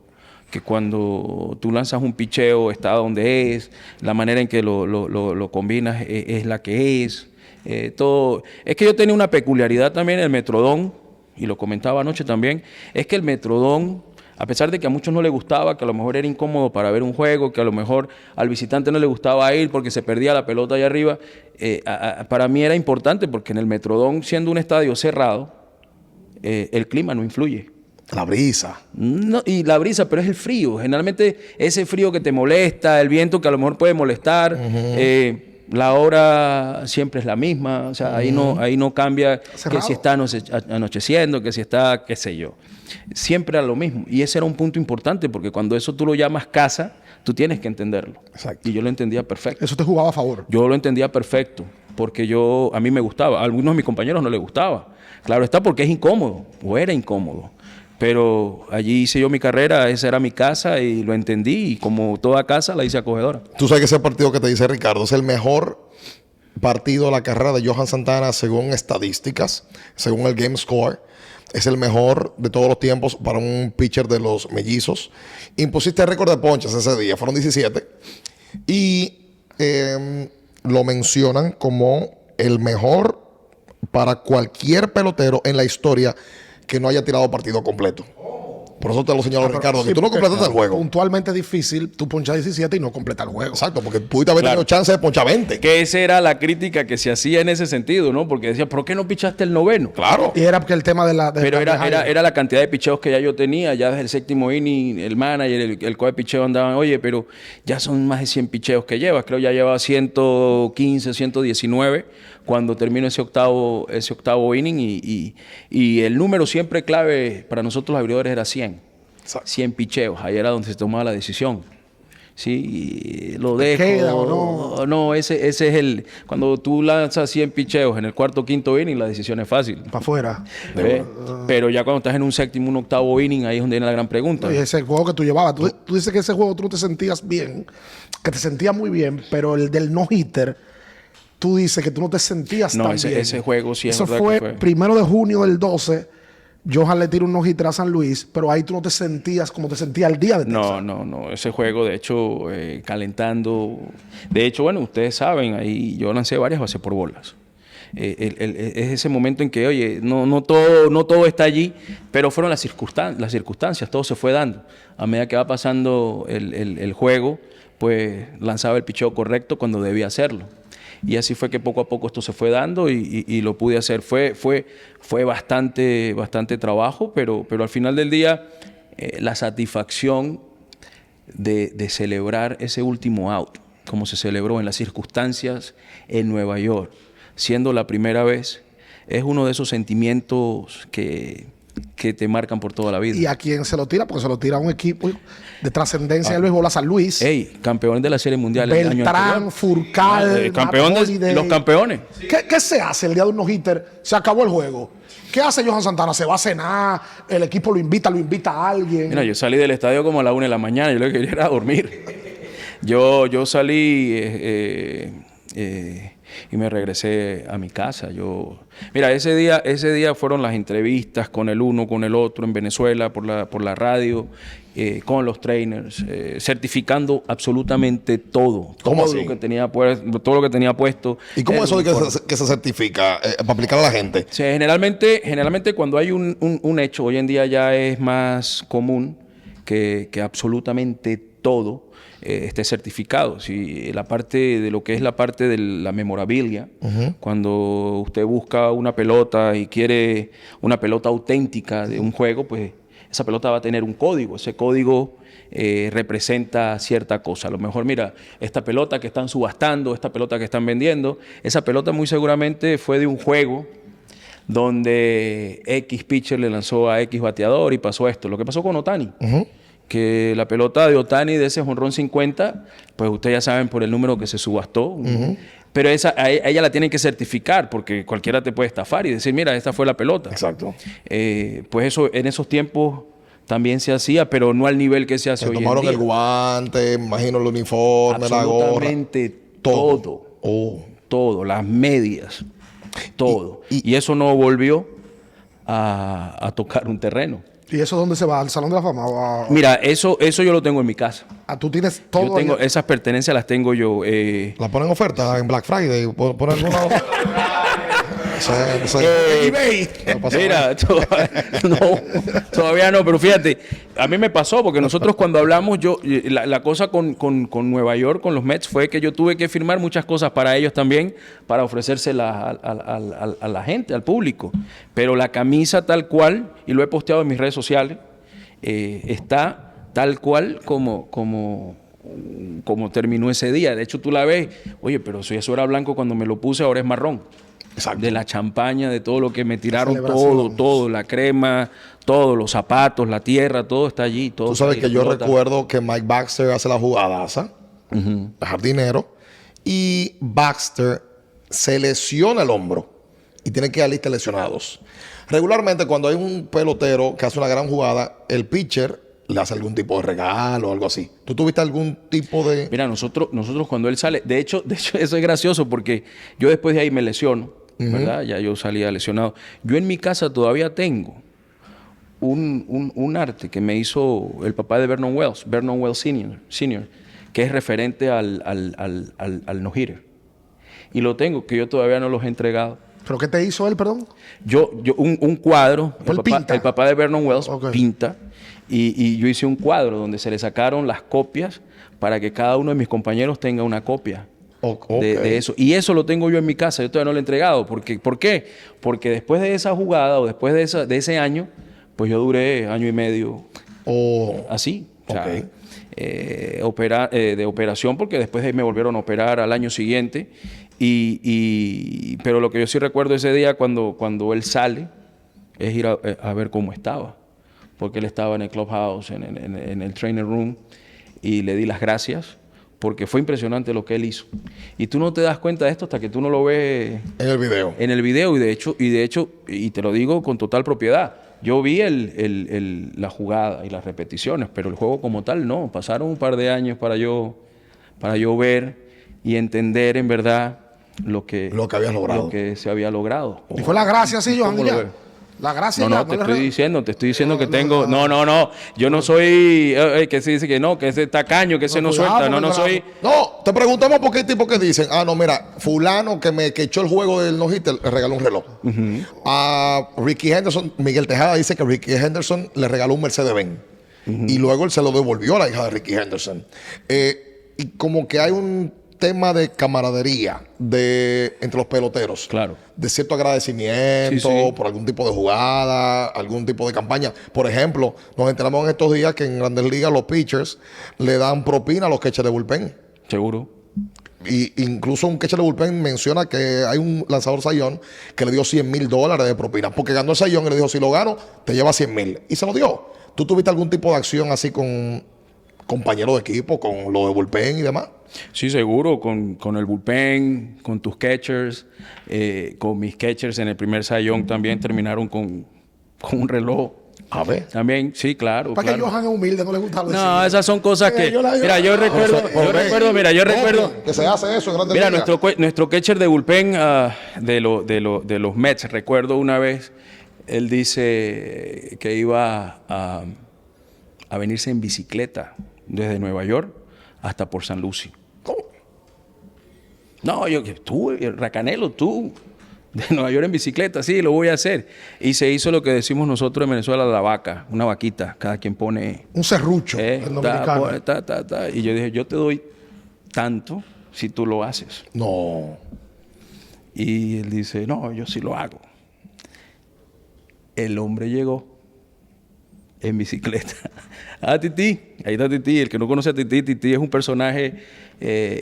tú lanzas un picheo está donde es, la manera en que lo combinas es la que es. Todo. Es que yo tenía una peculiaridad también en el Metrodón, y lo comentaba anoche también, es que el Metrodón, a pesar de que a muchos no les gustaba, que a lo mejor era incómodo para ver un juego, que a lo mejor al visitante no le gustaba ir porque se perdía la pelota allá arriba, para mí era importante porque en el Metrodón, siendo un estadio cerrado, el clima no influye. La brisa. No, y la brisa, pero es el frío. Generalmente ese frío que te molesta, el viento que a lo mejor puede molestar, la hora siempre es la misma, o sea, ahí no cambia Cerrado. que si está anocheciendo, que si está, qué sé yo. Siempre era lo mismo. Y ese era un punto importante, porque cuando eso tú lo llamas casa, tú tienes que entenderlo. Exacto. Y yo lo entendía perfecto. Eso te jugaba a favor. Yo lo entendía perfecto, porque a mí me gustaba. A algunos de mis compañeros no les gustaba. Claro está, porque es incómodo, o era incómodo. Pero allí hice yo mi carrera, esa era mi casa y lo entendí. Y como toda casa, la hice acogedora. Tú sabes que ese partido que te dice Ricardo es el mejor partido de la carrera de Johan Santana según estadísticas, según el Game Score. Es el mejor de todos los tiempos para un pitcher de los Mellizos. Impusiste récord de ponches ese día, fueron 17. Y lo mencionan como el mejor para cualquier pelotero en la historia que no haya tirado partido completo. Por eso te lo señaló Ricardo, que tú no completaste el juego. Puntualmente es difícil tú ponchar 17 y no completar el juego. Exacto, porque pudiste haber tenido chance de ponchar 20. Que esa era la crítica que se hacía en ese sentido, ¿no? Porque decía, ¿por qué no pichaste el noveno? Claro. Y era porque el tema de la... Pero era la cantidad de picheos que ya yo tenía. Ya desde el séptimo inning, el manager, el coach de picheo andaban, oye, pero ya son más de 100 picheos que llevas. Creo ya llevaba 115, 119 cuando terminó ese octavo inning. Y el número siempre clave para nosotros los abridores era 100. Exacto. 100 picheos. Ahí era donde se tomaba la decisión. Sí, lo dejo. ¿Queda o no? No, ese es el... Cuando tú lanzas 100 picheos en el cuarto o quinto inning, la decisión es fácil. Para afuera. Pero ya cuando estás en un séptimo, un octavo inning, ahí es donde viene la gran pregunta. Y ese juego que tú llevabas. Tú dices que ese juego tú no te sentías bien, que te sentías muy bien, pero el del no-hitter, tú dices que tú no te sentías tan bien. Ese juego sí es Eso verdad fue que fue. 1 de junio del 12. Johan le tira un no-hitter a San Luis, pero ahí tú no te sentías como te sentías el día de Texas. No. Ese juego, de hecho, calentando... De hecho, bueno, ustedes saben, ahí yo lancé varias bases por bolas. Es ese momento en que, oye, no todo está allí, pero fueron las circunstancias, todo se fue dando. A medida que va pasando el juego, pues lanzaba el picheo correcto cuando debía hacerlo. Y así fue que poco a poco esto se fue dando y lo pude hacer. Fue bastante trabajo, pero al final del día la satisfacción de celebrar ese último out, como se celebró en las circunstancias en Nueva York, siendo la primera vez, es uno de esos sentimientos que te marcan por toda la vida. ¿Y a quién se lo tira? Porque se lo tira a un equipo de trascendencia del béisbol, a San Luis. Campeón de la Serie Mundial el año Beltrán, anterior. Furcal, Campeón Matt de Holliday. los campeones. ¿Qué se hace el día de un no-hitter? Se acabó el juego. ¿Qué hace Johan Santana? ¿Se va a cenar? ¿El equipo lo invita a alguien? Mira, yo salí del estadio como a la 1 de la mañana. Yo lo que quería era dormir. Yo salí y me regresé a mi casa. Mira, ese día fueron las entrevistas con el uno, con el otro en Venezuela por la radio, con los trainers, certificando absolutamente todo. ¿Cómo todo así? Lo que tenía todo lo que tenía puesto. ¿Y cómo El eso de uniforme. que se certifica para aplicar a la gente? O sea, generalmente cuando hay un hecho, hoy en día ya es más común que absolutamente todo esté certificado. Si la parte de lo que es la parte de la memorabilia, cuando usted busca una pelota y quiere una pelota auténtica de un juego, pues esa pelota va a tener un código. Ese código representa cierta cosa. A lo mejor, mira, esta pelota que están subastando, esta pelota que están vendiendo, esa pelota muy seguramente fue de un juego donde X pitcher le lanzó a X bateador y pasó esto. Lo que pasó con Ohtani. Que la pelota de Ohtani de ese jonrón 50, pues ustedes ya saben por el número que se subastó. Pero a ella la tienen que certificar porque cualquiera te puede estafar y decir, mira, esta fue la pelota. Exacto. Pues eso en esos tiempos también se hacía, pero no al nivel que se hace Se hoy en tomaron día. el guante, me imagino el uniforme, la gorra. Absolutamente todo. Oh. Todo, las medias, todo. Y- Y eso no volvió a tocar un terreno. ¿Y eso dónde se va? ¿Al Salón de la Fama? ¿O Mira, eso yo lo tengo en mi casa. tú tienes todo? Yo tengo, ahí? esas pertenencias las tengo yo. La ponen en oferta en Black Friday. ¿Ponen alguna oferta? No pasa nada. Mira, todavía no, pero fíjate, a mí me pasó porque nosotros cuando hablamos, la cosa con Nueva York, con los Mets, fue que yo tuve que firmar muchas cosas para ellos también, para ofrecérselas a la gente, al público. Pero la camisa tal cual, y lo he posteado en mis redes sociales, está tal cual como terminó ese día. De hecho, tú la ves, oye, pero si eso era blanco cuando me lo puse, ahora es marrón. Exacto. De la champaña, de todo lo que me tiraron, Celebración. todo, la crema, todos los zapatos, la tierra, todo está allí. Todo Tú sabes está que yo explota. recuerdo que Mike Baxter hace la jugadaza, el jardinero, y Baxter se lesiona el hombro y tiene que ir a lista de lesionados. Regularmente, cuando hay un pelotero que hace una gran jugada, el pitcher le hace algún tipo de regalo o algo así. ¿Tú tuviste algún tipo de...? Mira, nosotros cuando él sale, de hecho eso es gracioso porque yo después de ahí me lesiono, ¿verdad? Ya yo salía lesionado. Yo en mi casa todavía tengo un arte que me hizo el papá de Vernon Wells Senior, que es referente al no-hitter. Y lo tengo, que yo todavía no los he entregado. ¿Pero qué te hizo él, perdón? Un cuadro, Él pinta. el papá de Vernon Wells Ok. pinta, y yo hice un cuadro donde se le sacaron las copias para que cada uno de mis compañeros tenga una copia de eso. Y eso lo tengo yo en mi casa, yo todavía no lo he entregado. ¿Por qué? Porque después de esa jugada o después de ese año, pues yo duré año y medio O... así. O sea, Ok. de operación, porque después de ahí me volvieron a operar al año siguiente. Pero lo que yo sí recuerdo ese día cuando él sale es ir a ver cómo estaba. Porque él estaba en el clubhouse, en el training room, y le di las gracias porque fue impresionante lo que él hizo. Y tú no te das cuenta de esto hasta que tú no lo ves En el video. en el video, y de hecho, y te lo digo con total propiedad, yo vi la jugada y las repeticiones, pero el juego como tal no. Pasaron un par de años para yo ver y entender en verdad lo que habías logrado. lo que se había logrado. ¿Y fue la gracia, sí, Johan? ¿Cómo y lo ya? ves? La gracia No, ya, no, te le estoy diciendo que tengo... no. No, yo no soy... que se dice que no, que ese tacaño, que ese no cuidado, suelta. No, porque no soy... No, te preguntamos por qué tipo que dicen, no, mira, fulano que echó el juego del no-hitter le regaló un reloj. A Ricky Henderson, Miguel Tejada dice que Ricky Henderson le regaló un Mercedes-Benz. Y luego él se lo devolvió a la hija de Ricky Henderson. Y como que hay un tema de camaradería entre los peloteros. Claro. De cierto agradecimiento Sí. por algún tipo de jugada, algún tipo de campaña. Por ejemplo, nos enteramos en estos días que en Grandes Ligas los pitchers le dan propina a los catchers de bullpen. Seguro. Y incluso un catcher de bullpen menciona que hay un lanzador Sayón que le dio $100,000 de propina. Porque ganó el Sayón y le dijo, si lo gano, te lleva 100,000. Y se lo dio. ¿Tú tuviste algún tipo de acción así con compañeros de equipo, con lo de bullpen y demás? Sí, seguro, con el bullpen, con tus catchers, con mis catchers en el primer Cy Young también terminaron con un reloj. A ver. También, sí, claro. Para que claro. Johan es humilde, no le gusta lo No, esas son cosas que... Yo Mira, yo recuerdo... Que se hace eso en Grandes Mira, Ligas. nuestro catcher de bullpen de los Mets, recuerdo una vez, él dice que iba a venirse en bicicleta desde Nueva York hasta por San Lucie. ¿Cómo? No, tú, Racanelo, tú, de Nueva York en bicicleta, sí, lo voy a hacer. Y se hizo lo que decimos nosotros en Venezuela, la vaca, una vaquita, cada quien pone... Un serrucho, el dominicano. Y yo dije, yo te doy tanto si tú lo haces. No. Y él dice, no, yo sí lo hago. El hombre llegó en bicicleta a Tití. Ahí está Tití. El que no conoce a Tití, Tití es un personaje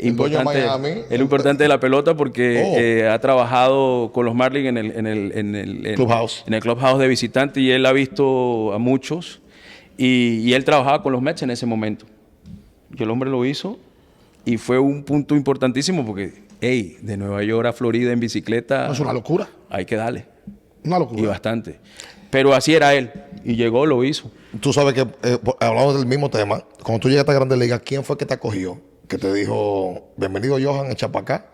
importante. dueño de Miami. Es importante de la pelota porque ha trabajado con los Marlins en el Clubhouse. En el clubhouse de visitante, y él ha visto a muchos. Y él trabajaba con los Mets en ese momento. Y el hombre lo hizo y fue un punto importantísimo porque, de Nueva York a Florida en bicicleta, Es una locura. hay que darle. Una Y locura. bastante. Pero así era él. Y llegó, lo hizo. Tú sabes que, hablamos del mismo tema, cuando tú llegaste a Grandes Ligas, ¿quién fue que te acogió? Que te dijo, bienvenido Johan, echa para acá,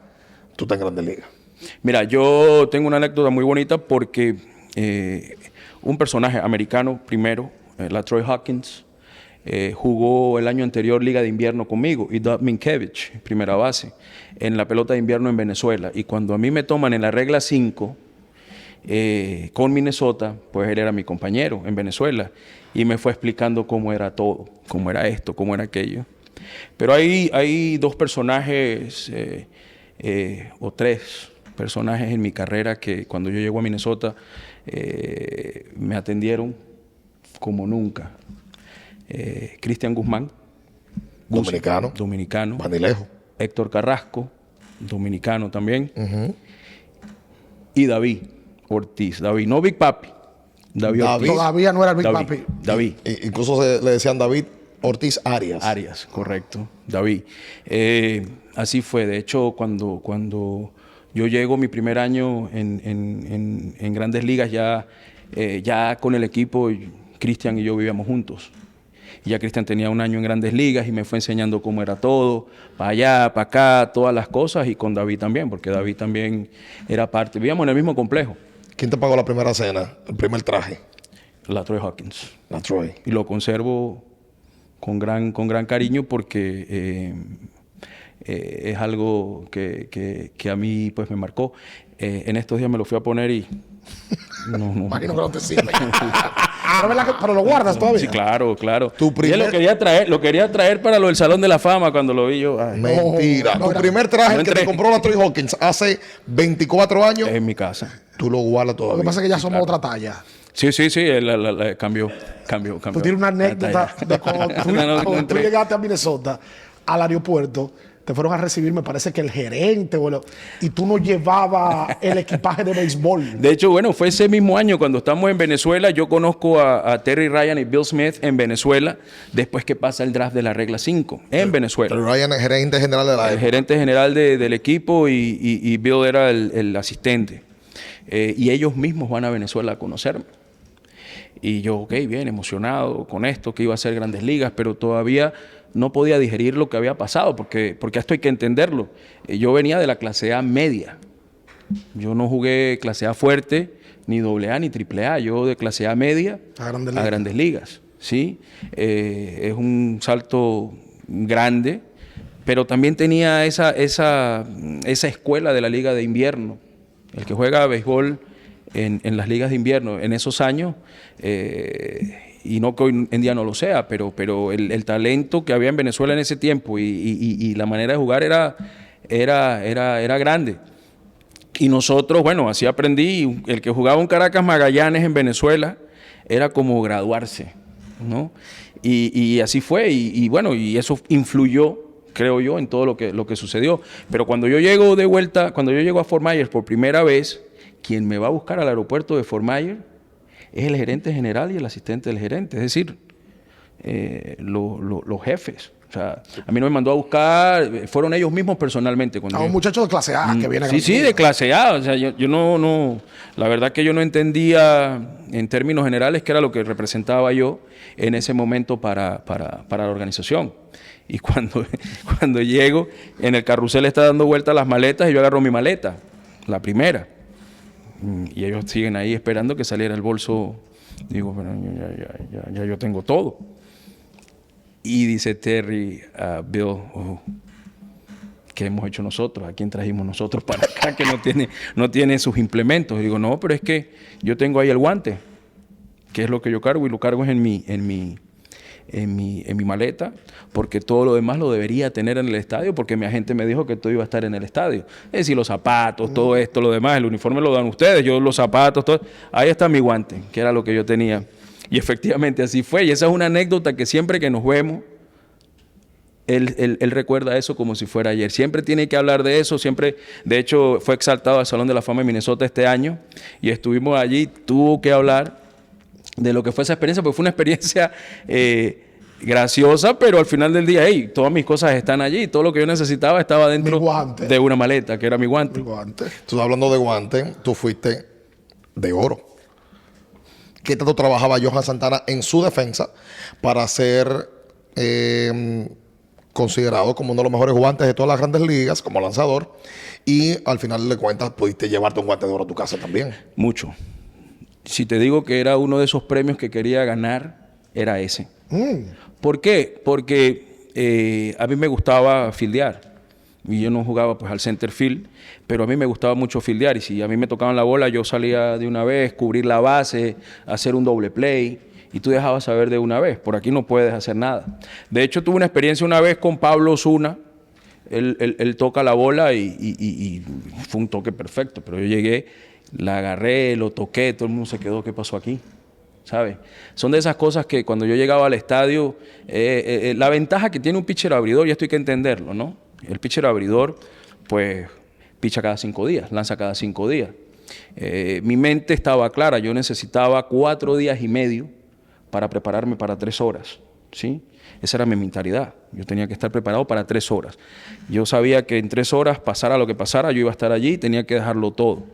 tú estás en Grandes Ligas. Mira, yo tengo una anécdota muy bonita porque un personaje americano, primero, la Troy Hawkins, jugó el año anterior Liga de Invierno conmigo, y Doug Minkiewicz, primera base, en la pelota de invierno en Venezuela. Y cuando a mí me toman en la regla 5 con Minnesota, pues él era mi compañero en Venezuela y me fue explicando cómo era todo, cómo era esto, cómo era aquello. Pero hay dos personajes o tres personajes en mi carrera que cuando yo llego a Minnesota me atendieron como nunca. Cristian Guzmán, dominicano. Vanilejo. Héctor Carrasco, dominicano también. Y David Ortiz. David, no Big Papi. David Ortiz. Todavía no era el Big Papi. David. Incluso le decían David Ortiz Arias. Arias, correcto. David. Así fue. De hecho, cuando yo llego mi primer año en Grandes Ligas, ya con el equipo, Cristian y yo vivíamos juntos. Y ya Cristian tenía un año en Grandes Ligas y me fue enseñando cómo era todo, para allá, para acá, todas las cosas, y con David también, porque David también era parte. Vivíamos en el mismo complejo. ¿Quién te pagó la primera cena, el primer traje? La Troy Hawkins. La Troy. Y lo conservo con gran cariño porque es algo que a mí pues me marcó. En estos días me lo fui a poner y... No. Imagino que no te sirve. Pero lo guardas todavía. Sí, claro. Tu primer... Lo quería traer para lo del Salón de la Fama cuando lo vi yo. Ay. Mentira. Tu primer traje que te compró la Troy Hawkins hace 24 años. En mi casa. Tú lo guardas todavía. Lo que pasa es que ya somos otra talla. Sí, cambió. Tú tienes una anécdota de cuando tú llegaste a Minnesota, al aeropuerto, te fueron a recibir, me parece que el gerente, y tú no llevabas el equipaje de béisbol. De hecho, bueno, fue ese mismo año cuando estamos en Venezuela. Yo conozco a Terry Ryan y Bill Smith en Venezuela, después que pasa el draft de la regla 5 en Venezuela. Terry Ryan es gerente general de la El gerente general del equipo y Bill era el asistente. Y ellos mismos van a Venezuela a conocerme. Y yo, ok, bien, emocionado con esto, que iba a ser Grandes Ligas, pero todavía no podía digerir lo que había pasado, porque esto hay que entenderlo. Yo venía de la clase A media. Yo no jugué clase A fuerte, ni AA, ni AAA. Yo de clase A media a Grandes Ligas. ¿Sí? Es un salto grande, pero también tenía esa escuela de la Liga de Invierno. El que juega béisbol en las ligas de invierno en esos años, y no que hoy en día no lo sea, pero el talento que había en Venezuela en ese tiempo y la manera de jugar era grande. Y nosotros, bueno, así aprendí. El que jugaba un Caracas Magallanes en Venezuela era como graduarse, ¿no? Y así fue, y bueno, y eso influyó, creo yo, en todo lo que sucedió. Pero cuando yo llego de vuelta, cuando yo llego a Fort Myers por primera vez, quien me va a buscar al aeropuerto de Fort Myers es el gerente general y el asistente del gerente, es decir, los jefes. O sea, a mí no me mandó a buscar, fueron ellos mismos personalmente. A un muchacho de clase A que viene a Sí, de clase A. O sea, yo no, la verdad que yo no entendía en términos generales qué era lo que representaba yo en ese momento para la organización. Y cuando llego, en el carrusel está dando vueltas las maletas y yo agarro mi maleta, la primera. Y ellos siguen ahí esperando que saliera el bolso. Digo, pero ya yo tengo todo. Y dice Terry, Bill, ¿qué hemos hecho nosotros? ¿A quién trajimos nosotros para acá que no tiene sus implementos? Y digo, no, pero es que yo tengo ahí el guante, que es lo que yo cargo, y lo cargo es en mi maleta, porque todo lo demás lo debería tener en el estadio, porque mi agente me dijo que todo iba a estar en el estadio. Es decir, los zapatos, todo esto, lo demás, el uniforme lo dan ustedes, yo los zapatos, todo. Ahí está mi guante, que era lo que yo tenía. Y efectivamente así fue. Y esa es una anécdota que siempre que nos vemos, él recuerda eso como si fuera ayer. Siempre tiene que hablar de eso. Siempre, de hecho, fue exaltado al Salón de la Fama de Minnesota este año y estuvimos allí. Tuvo que hablar de lo que fue esa experiencia, porque fue una experiencia graciosa, pero al final del día, todas mis cosas están allí. Todo lo que yo necesitaba estaba dentro de una maleta, que era mi guante. Tú estás hablando de guante, tú fuiste de oro. ¿Qué tanto trabajaba Johan Santana en su defensa para ser considerado como uno de los mejores guantes de todas las grandes ligas como lanzador? Y al final de cuentas pudiste llevarte un guante de oro a tu casa también. Mucho. Si te digo que era uno de esos premios que quería ganar, era ese. ¿Por qué? Porque a mí me gustaba fildear. Y yo no jugaba pues al center field, pero a mí me gustaba mucho fildear. Y si a mí me tocaban la bola, yo salía de una vez, cubrir la base, hacer un doble play. Y tú dejabas saber de una vez. Por aquí no puedes hacer nada. De hecho, tuve una experiencia una vez con Pablo Osuna. Él toca la bola y fue un toque perfecto. Pero yo llegué, la agarré, lo toqué, todo el mundo se quedó, ¿qué pasó aquí? ¿Sabes? Son de esas cosas que cuando yo llegaba al estadio, la ventaja que tiene un pitcher abridor, y esto hay que entenderlo, ¿no? El pitcher abridor, pues, picha cada 5 días, lanza cada 5 días. Mi mente estaba clara, yo necesitaba 4 días y medio para prepararme para 3 horas, ¿sí? Esa era mi mentalidad. Yo tenía que estar preparado para 3 horas. Yo sabía que en 3 horas, pasara lo que pasara, yo iba a estar allí y tenía que dejarlo todo.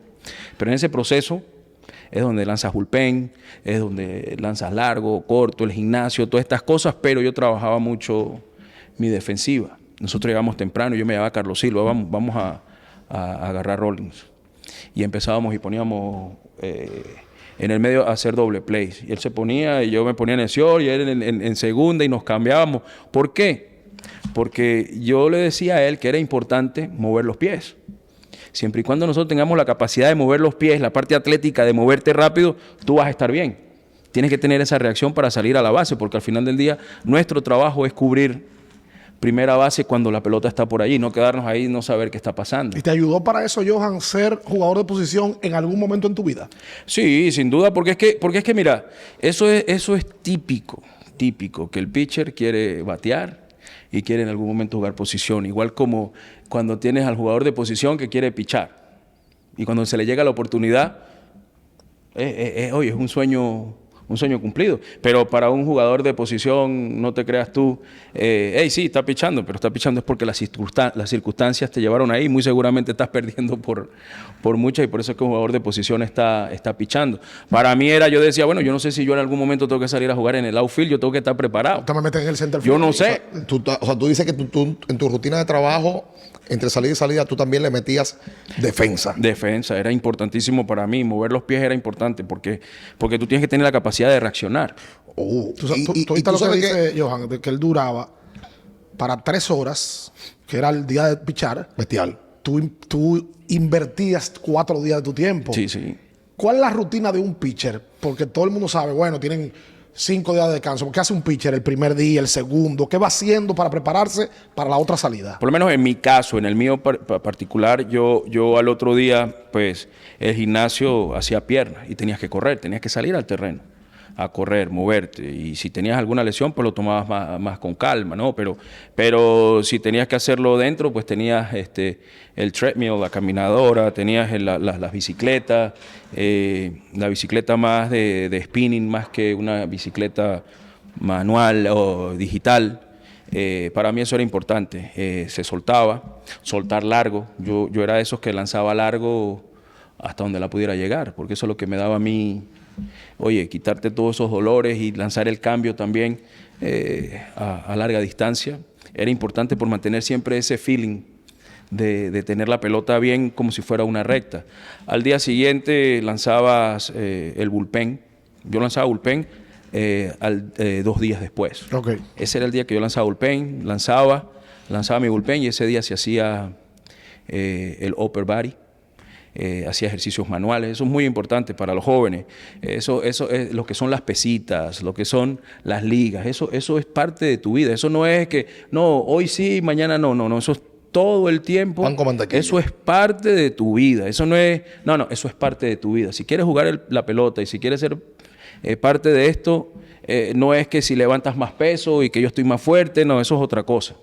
Pero en ese proceso es donde lanzas bullpen, es donde lanzas largo, corto, el gimnasio, todas estas cosas, pero yo trabajaba mucho mi defensiva. Nosotros llegamos temprano, yo me llamaba Carlos Silva, vamos a agarrar Rollins. Y empezábamos y poníamos en el medio a hacer doble plays. Y él se ponía y yo me ponía en el short y él en segunda y nos cambiábamos. ¿Por qué? Porque yo le decía a él que era importante mover los pies. Siempre y cuando nosotros tengamos la capacidad de mover los pies, la parte atlética de moverte rápido, tú vas a estar bien. Tienes que tener esa reacción para salir a la base, porque al final del día nuestro trabajo es cubrir primera base cuando la pelota está por allí, no quedarnos ahí y no saber qué está pasando. ¿Y te ayudó para eso, Johan, ser jugador de posición en algún momento en tu vida? Sí, sin duda, porque es que mira, eso es típico, que el pitcher quiere batear y quiere en algún momento jugar posición, igual como cuando tienes al jugador de posición que quiere pichar y cuando se le llega la oportunidad, oye, es un sueño cumplido. Pero para un jugador de posición, no te creas tú, sí, está pichando, pero está pichando es porque las circunstancias te llevaron ahí. Muy seguramente estás perdiendo por muchas y por eso es que un jugador de posición está pichando. Para mí yo decía, bueno, yo no sé si yo en algún momento tengo que salir a jugar en el outfield, yo tengo que estar preparado. Tú me metes en el center field. Yo no sé. O sea, tú dices que tú en tu rutina de trabajo, entre salida y salida, tú también le metías defensa. Defensa, era importantísimo para mí. Mover los pies era importante porque tú tienes que tener la capacidad de reaccionar. Tú lo que dice Johan, de que él duraba para 3 horas, que era el día de pichar. Bestial. Tú invertías 4 días de tu tiempo. Sí, sí. ¿Cuál es la rutina de un pitcher? Porque todo el mundo sabe, bueno, tienen 5 días de descanso. ¿Qué hace un pitcher el primer día, el segundo? ¿Qué va haciendo para prepararse para la otra salida? Por lo menos en mi caso, en el mío particular, yo al otro día, pues, el gimnasio hacía piernas y tenías que correr, tenías que salir al terreno a correr, moverte. Y si tenías alguna lesión, pues lo tomabas más con calma, ¿no? Pero si tenías que hacerlo dentro, pues tenías el treadmill, la caminadora, tenías las bicicletas, la bicicleta más de spinning, más que una bicicleta manual o digital. Para mí eso era importante. Se soltar largo. Yo era de esos que lanzaba largo hasta donde la pudiera llegar, porque eso es lo que me daba a mí. Oye, quitarte todos esos dolores y lanzar el cambio también a larga distancia era importante por mantener siempre ese feeling de tener la pelota bien como si fuera una recta. Al día siguiente lanzabas el bullpen. Yo lanzaba bullpen 2 días después. Okay. Ese era el día que yo lanzaba bullpen, lanzaba mi bullpen y ese día se hacía el upper body. Hacía ejercicios manuales, eso es muy importante para los jóvenes, eso es lo que son las pesitas, lo que son las ligas, eso es parte de tu vida, eso no es que, no, hoy sí, mañana no, eso es todo el tiempo, eso es parte de tu vida, eso no es, eso es parte de tu vida. Si quieres jugar la pelota y si quieres ser parte de esto, no es que si levantas más peso y que yo estoy más fuerte, no, eso es otra cosa.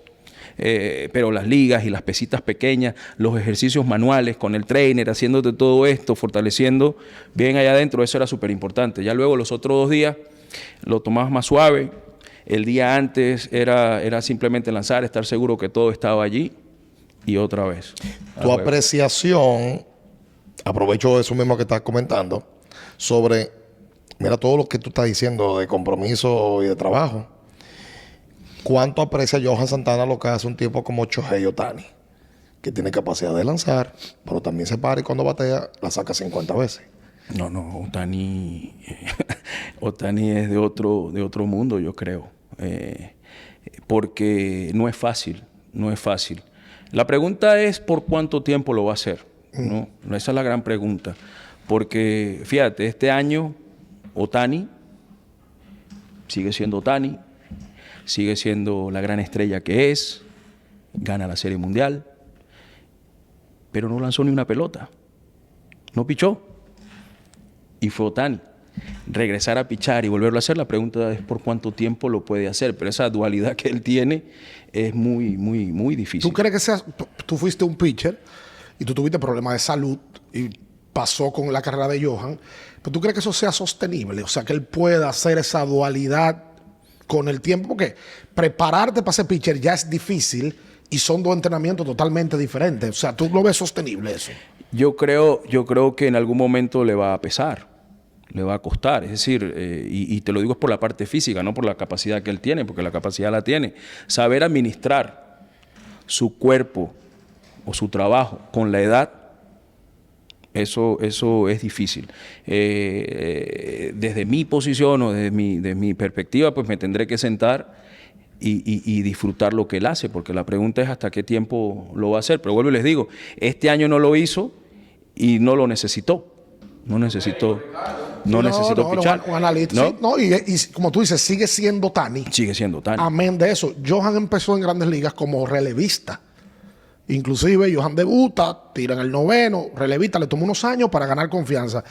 Pero las ligas y las pesitas pequeñas, los ejercicios manuales con el trainer, haciéndote todo esto, fortaleciendo bien allá adentro, eso era súper importante. Ya luego los otros 2 días lo tomabas más suave. El día antes era simplemente lanzar, estar seguro que todo estaba allí y otra vez. Tu apreciación, aprovecho eso mismo que estás comentando, sobre mira todo lo que tú estás diciendo de compromiso y de trabajo. ¿Cuánto aprecia Johan Santana lo que hace un tipo como Shohei Ohtani? Que tiene capacidad de lanzar, pero también se para y cuando batea la saca 50 veces. No, Ohtani es de otro mundo, yo creo. Porque no es fácil. La pregunta es por cuánto tiempo lo va a hacer, ¿no? Esa es la gran pregunta. Porque, fíjate, este año Ohtani sigue siendo Ohtani, sigue siendo la gran estrella que es, gana la Serie Mundial, pero no lanzó ni una pelota, no pichó, y fue Ohtani. Regresar a pichar y volverlo a hacer, la pregunta es por cuánto tiempo lo puede hacer, pero esa dualidad que él tiene es muy difícil. ¿Tú crees que tú fuiste un pitcher y tú tuviste problemas de salud y pasó con la carrera de Johan, pero tú crees que eso sea sostenible? O sea, que él pueda hacer esa dualidad con el tiempo, porque prepararte para ser pitcher ya es difícil y son dos entrenamientos totalmente diferentes. O sea, ¿tú lo ves sostenible eso? Yo creo que en algún momento le va a pesar, le va a costar. Es decir, y te lo digo es por la parte física, no por la capacidad que él tiene, porque la capacidad la tiene. Saber administrar su cuerpo o su trabajo con la edad, eso es difícil. Desde mi posición o desde mi perspectiva, pues me tendré que sentar y disfrutar lo que él hace, porque la pregunta es hasta qué tiempo lo va a hacer. Pero vuelvo y les digo, este año no lo hizo y no lo necesitó. No necesitó pichar. ¿No? Y como tú dices, sigue siendo Ohtani. Sigue siendo Ohtani. Amén de eso. Johan empezó en Grandes Ligas como relevista. Inclusive Johan debuta, tira en el noveno, relevista, le tomó unos años para ganar confianza.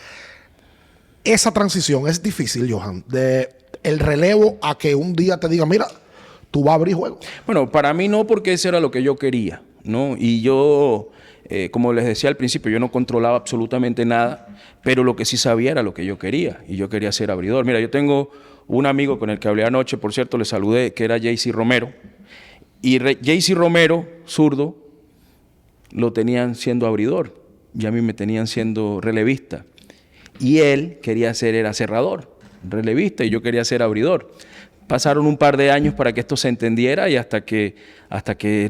Esa transición es difícil, Johan, de el relevo a que un día te diga, mira, tú vas a abrir juego. Bueno, para mí no, porque eso era lo que yo quería, ¿no? Y yo, como les decía al principio, yo no controlaba absolutamente nada, pero lo que sí sabía era lo que yo quería, y yo quería ser abridor. Mira, yo tengo un amigo con el que hablé anoche, por cierto, le saludé, que era JC Romero, y JC Romero, zurdo, lo tenían siendo abridor, y a mí me tenían siendo relevista, y él quería era cerrador, relevista, y yo quería ser abridor. Pasaron un par de años para que esto se entendiera y hasta que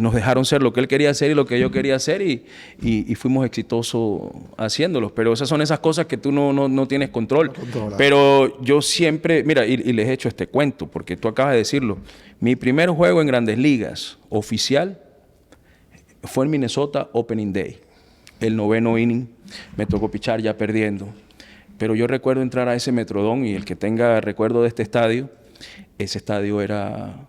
nos dejaron ser lo que él quería hacer y lo que yo quería hacer y fuimos exitosos haciéndolos. Pero esas son esas cosas que tú no tienes control. Pero yo siempre, mira, y les he hecho este cuento porque tú acabas de decirlo. Mi primer juego en Grandes Ligas oficial fue en Minnesota Opening Day. El 9º inning, me tocó pichar ya perdiendo. Pero yo recuerdo entrar a ese Metrodome y el que tenga recuerdo de este estadio, ese estadio era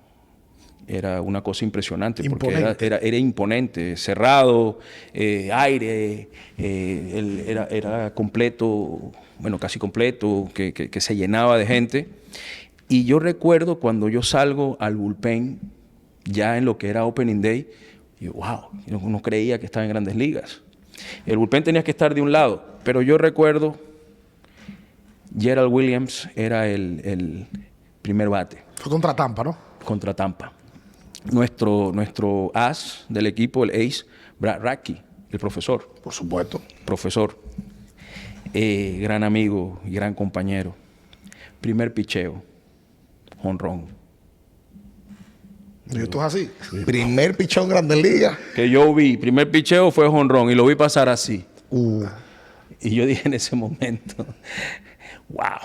una cosa impresionante, porque era imponente, cerrado, aire, era completo, bueno, casi completo, que se llenaba de gente. Y yo recuerdo cuando yo salgo al bullpen, ya en lo que era Opening Day, y wow, yo no creía que estaba en Grandes Ligas. El bullpen tenía que estar de un lado, pero yo recuerdo, Gerald Williams era el primer bate. Fue contra Tampa, ¿no? Contra Tampa. Nuestro as del equipo, el ace, Brad Radke, el profesor. Por supuesto. Profesor. Gran amigo y gran compañero. Primer picheo. Jonrón. ¿Y esto es así? Primer pichón en Grandes Ligas. Que yo vi. Primer picheo fue jonrón y lo vi pasar así. Y yo dije en ese momento, wow,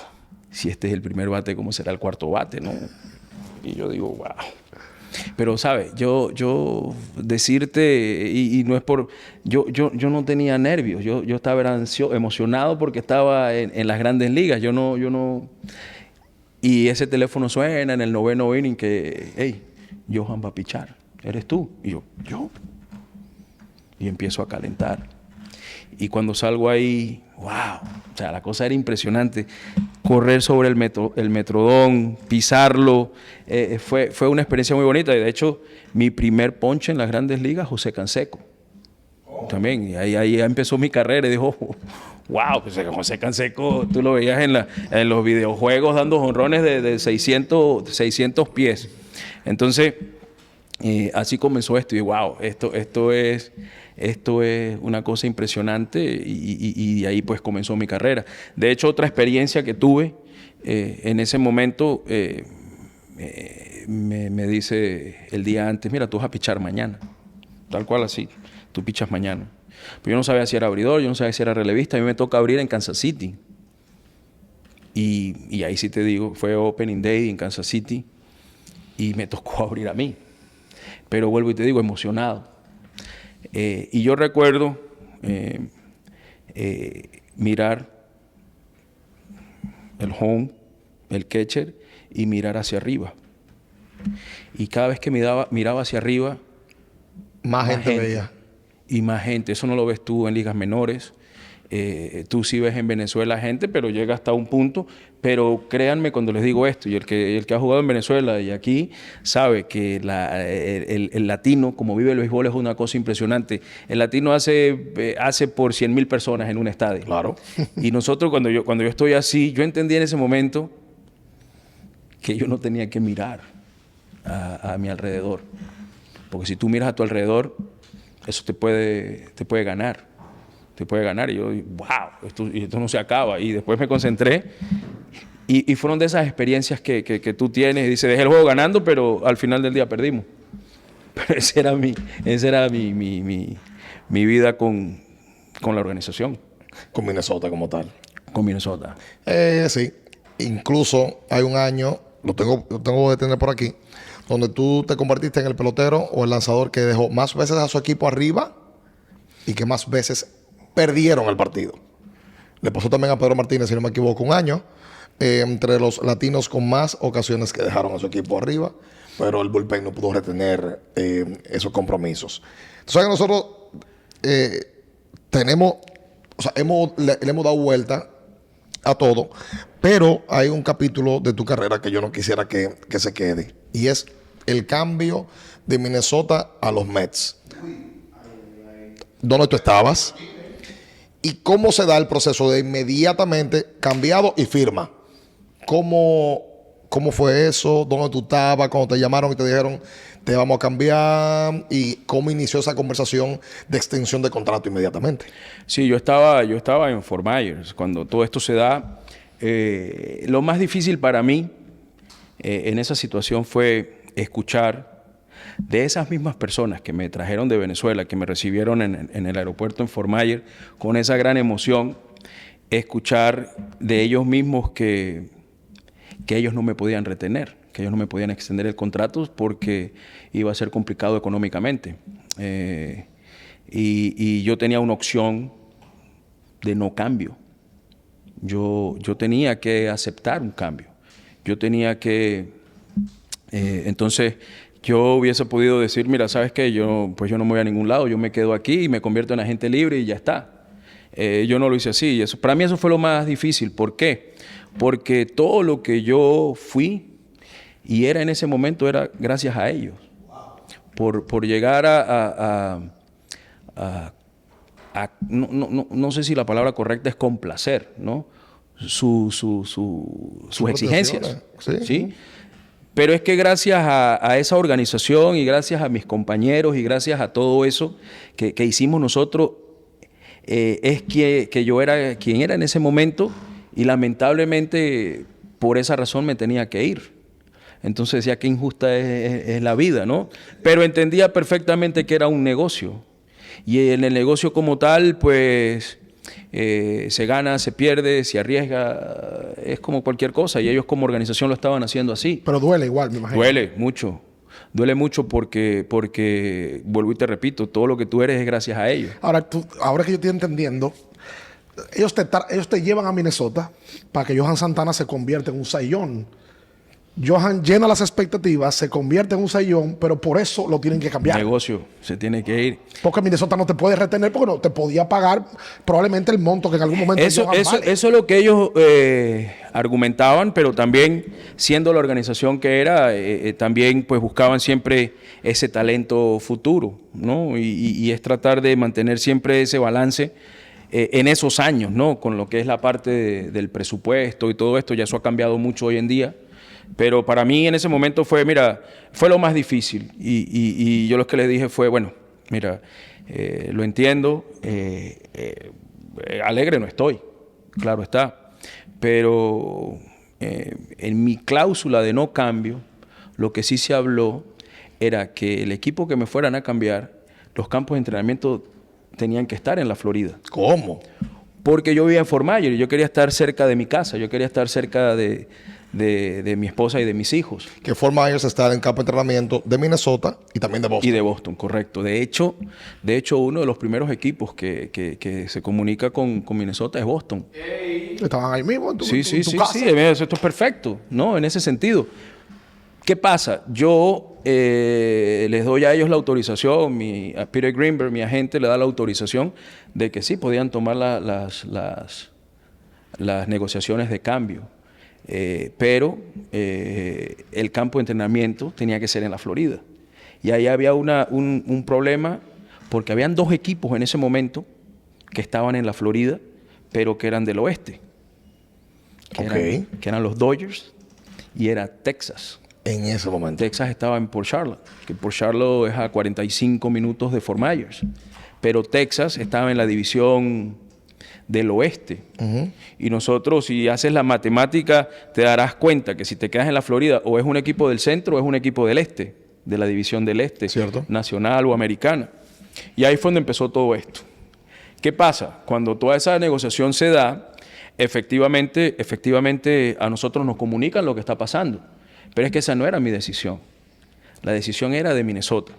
si este es el primer bate, ¿cómo será el cuarto bate, no? Y yo digo, wow. Pero, ¿sabes? Yo decirte, y no es por... Yo no tenía nervios. Yo estaba emocionado porque estaba en las Grandes Ligas. Yo no... Y ese teléfono suena en el 9º inning que, hey, Johan va a pichar. ¿Eres tú? Y yo. Y empiezo a calentar. Y cuando salgo ahí, wow, o sea, la cosa era impresionante. Correr sobre el Metrodome, pisarlo, fue una experiencia muy bonita. Y de hecho, mi primer ponche en las Grandes Ligas, José Canseco. También, y ahí empezó mi carrera y dijo, wow, pues José Canseco, tú lo veías en los videojuegos dando jonrones de 600 pies. Entonces, así comenzó esto y wow, esto es una cosa impresionante y de ahí pues comenzó mi carrera. De hecho, otra experiencia que tuve en ese momento me dice el día antes, mira, tú vas a pichar mañana. Tal cual así, tú pichas mañana. Pero yo no sabía si era abridor, yo no sabía si era relevista. A mí me toca abrir en Kansas City. Y ahí sí te digo, fue Opening Day en Kansas City y me tocó abrir a mí. Pero vuelvo y te digo, emocionado. Y yo recuerdo mirar el home, el catcher, y mirar hacia arriba. Y cada vez que miraba hacia arriba, Más gente veía. y más gente. Eso no lo ves tú en ligas menores. Tú sí ves en Venezuela gente, pero llega hasta un punto. Pero créanme cuando les digo esto, y el que ha jugado en Venezuela y aquí sabe que el latino, como vive el béisbol, es una cosa impresionante. El latino hace por 100,000 personas en un estadio. Claro. Y nosotros, cuando yo estoy así, yo entendí en ese momento que yo no tenía que mirar a mi alrededor. Porque si tú miras a tu alrededor, eso te puede ganar. Te puede ganar. Y yo, wow, esto no se acaba. Y después me concentré. Y fueron de esas experiencias que tú tienes. Y dices, dejé el juego ganando, pero al final del día perdimos. Pero esa era mi vida con la organización. Con Minnesota como tal. Con Minnesota. Sí. Incluso hay un año, lo tengo que tener por aquí, donde tú te convertiste en el pelotero o el lanzador que dejó más veces a su equipo arriba y que más veces perdieron el partido. Le pasó también a Pedro Martínez, si no me equivoco, un año, entre los latinos con más ocasiones que dejaron a su equipo arriba, pero el bullpen no pudo retener esos compromisos. Entonces nosotros le hemos dado vuelta a todo, pero hay un capítulo de tu carrera que yo no quisiera que se quede, y es el cambio de Minnesota a los Mets. ¿Dónde tú estabas? ¿Y cómo se da el proceso de inmediatamente cambiado y firma? ¿Cómo fue eso? ¿Dónde tú estabas cuando te llamaron y te dijeron te vamos a cambiar? ¿Y cómo inició esa conversación de extensión de contrato inmediatamente? Sí, yo estaba en Fort Myers cuando todo esto se da. Lo más difícil para mí en esa situación fue escuchar de esas mismas personas que me trajeron de Venezuela, que me recibieron en el aeropuerto en Fort Myers con esa gran emoción, escuchar de ellos mismos que ellos no me podían retener, que ellos no me podían extender el contrato porque iba a ser complicado económicamente. Y yo tenía una opción de no cambio. Yo tenía que aceptar un cambio. Yo tenía que... entonces, yo hubiese podido decir, mira, ¿sabes qué? Yo no me voy a ningún lado, yo me quedo aquí y me convierto en agente libre y ya está. Yo no lo hice así. Y para mí eso fue lo más difícil. ¿Por qué? Porque todo lo que yo fui y era en ese momento era gracias a ellos. Por llegar no sé si la palabra correcta es complacer, ¿no? Sus exigencias. ¿Sí? Pero es que gracias a esa organización y gracias a mis compañeros y gracias a todo eso que hicimos nosotros, es que yo era quien era en ese momento y lamentablemente por esa razón me tenía que ir. Entonces decía que injusta es la vida, ¿no? Pero entendía perfectamente que era un negocio. Y en el negocio como tal, pues... se gana, se pierde, se arriesga, es como cualquier cosa y ellos como organización lo estaban haciendo así. Pero duele igual, me imagino. Duele mucho porque vuelvo y te repito, todo lo que tú eres es gracias a ellos. Ahora que yo estoy entendiendo, ellos te llevan a Minnesota para que Johan Santana se convierta en un sayón. Johan llena las expectativas, se convierte en un sayón, pero por eso lo tienen que cambiar. El negocio se tiene que ir. Porque Minnesota no te puede retener porque no te podía pagar probablemente el monto que en algún momento Eso es lo que ellos argumentaban, pero también siendo la organización que era, también pues buscaban siempre ese talento futuro, ¿no? Y es tratar de mantener siempre ese balance en esos años, ¿no? Con lo que es la parte del presupuesto y todo esto, ya eso ha cambiado mucho hoy en día. Pero para mí en ese momento fue lo más difícil. Y yo lo que les dije fue, bueno, mira, lo entiendo, alegre no estoy, claro está. Pero en mi cláusula de no cambio, lo que sí se habló era que el equipo que me fueran a cambiar, los campos de entrenamiento tenían que estar en la Florida. ¿Cómo? Porque yo vivía en Fort Myers, yo quería estar cerca de mi casa, yo quería estar cerca de mi esposa y de mis hijos. Que Fort Myers está en el campo de entrenamiento de Minnesota y también de Boston. Y de Boston, correcto. De hecho, uno de los primeros equipos que se comunica con Minnesota es Boston. Estaban ahí mismo en tu, Sí, en tu casa. esto es perfecto, ¿no? En ese sentido. ¿Qué pasa? Yo les doy a ellos la autorización, a Peter Greenberg, mi agente, le da la autorización de que sí podían tomar las negociaciones de cambio. Pero el campo de entrenamiento tenía que ser en la Florida. Y ahí había un problema porque habían 2 equipos en ese momento que estaban en la Florida, pero que eran del oeste. Que eran los Dodgers y era Texas. En ese momento. Texas estaba en Port Charlotte, que Port Charlotte es a 45 minutos de Fort Myers. Pero Texas estaba en la división del oeste. Y nosotros, si haces la matemática, te darás cuenta que si te quedas en la Florida, o es un equipo del centro o es un equipo del este, de la división del este, ¿cierto? Nacional o americana. Y ahí fue donde empezó todo esto. ¿Qué pasa? Cuando toda esa negociación se da, efectivamente a nosotros nos comunican lo que está pasando. Pero es que esa no era mi decisión. La decisión era de Minnesota,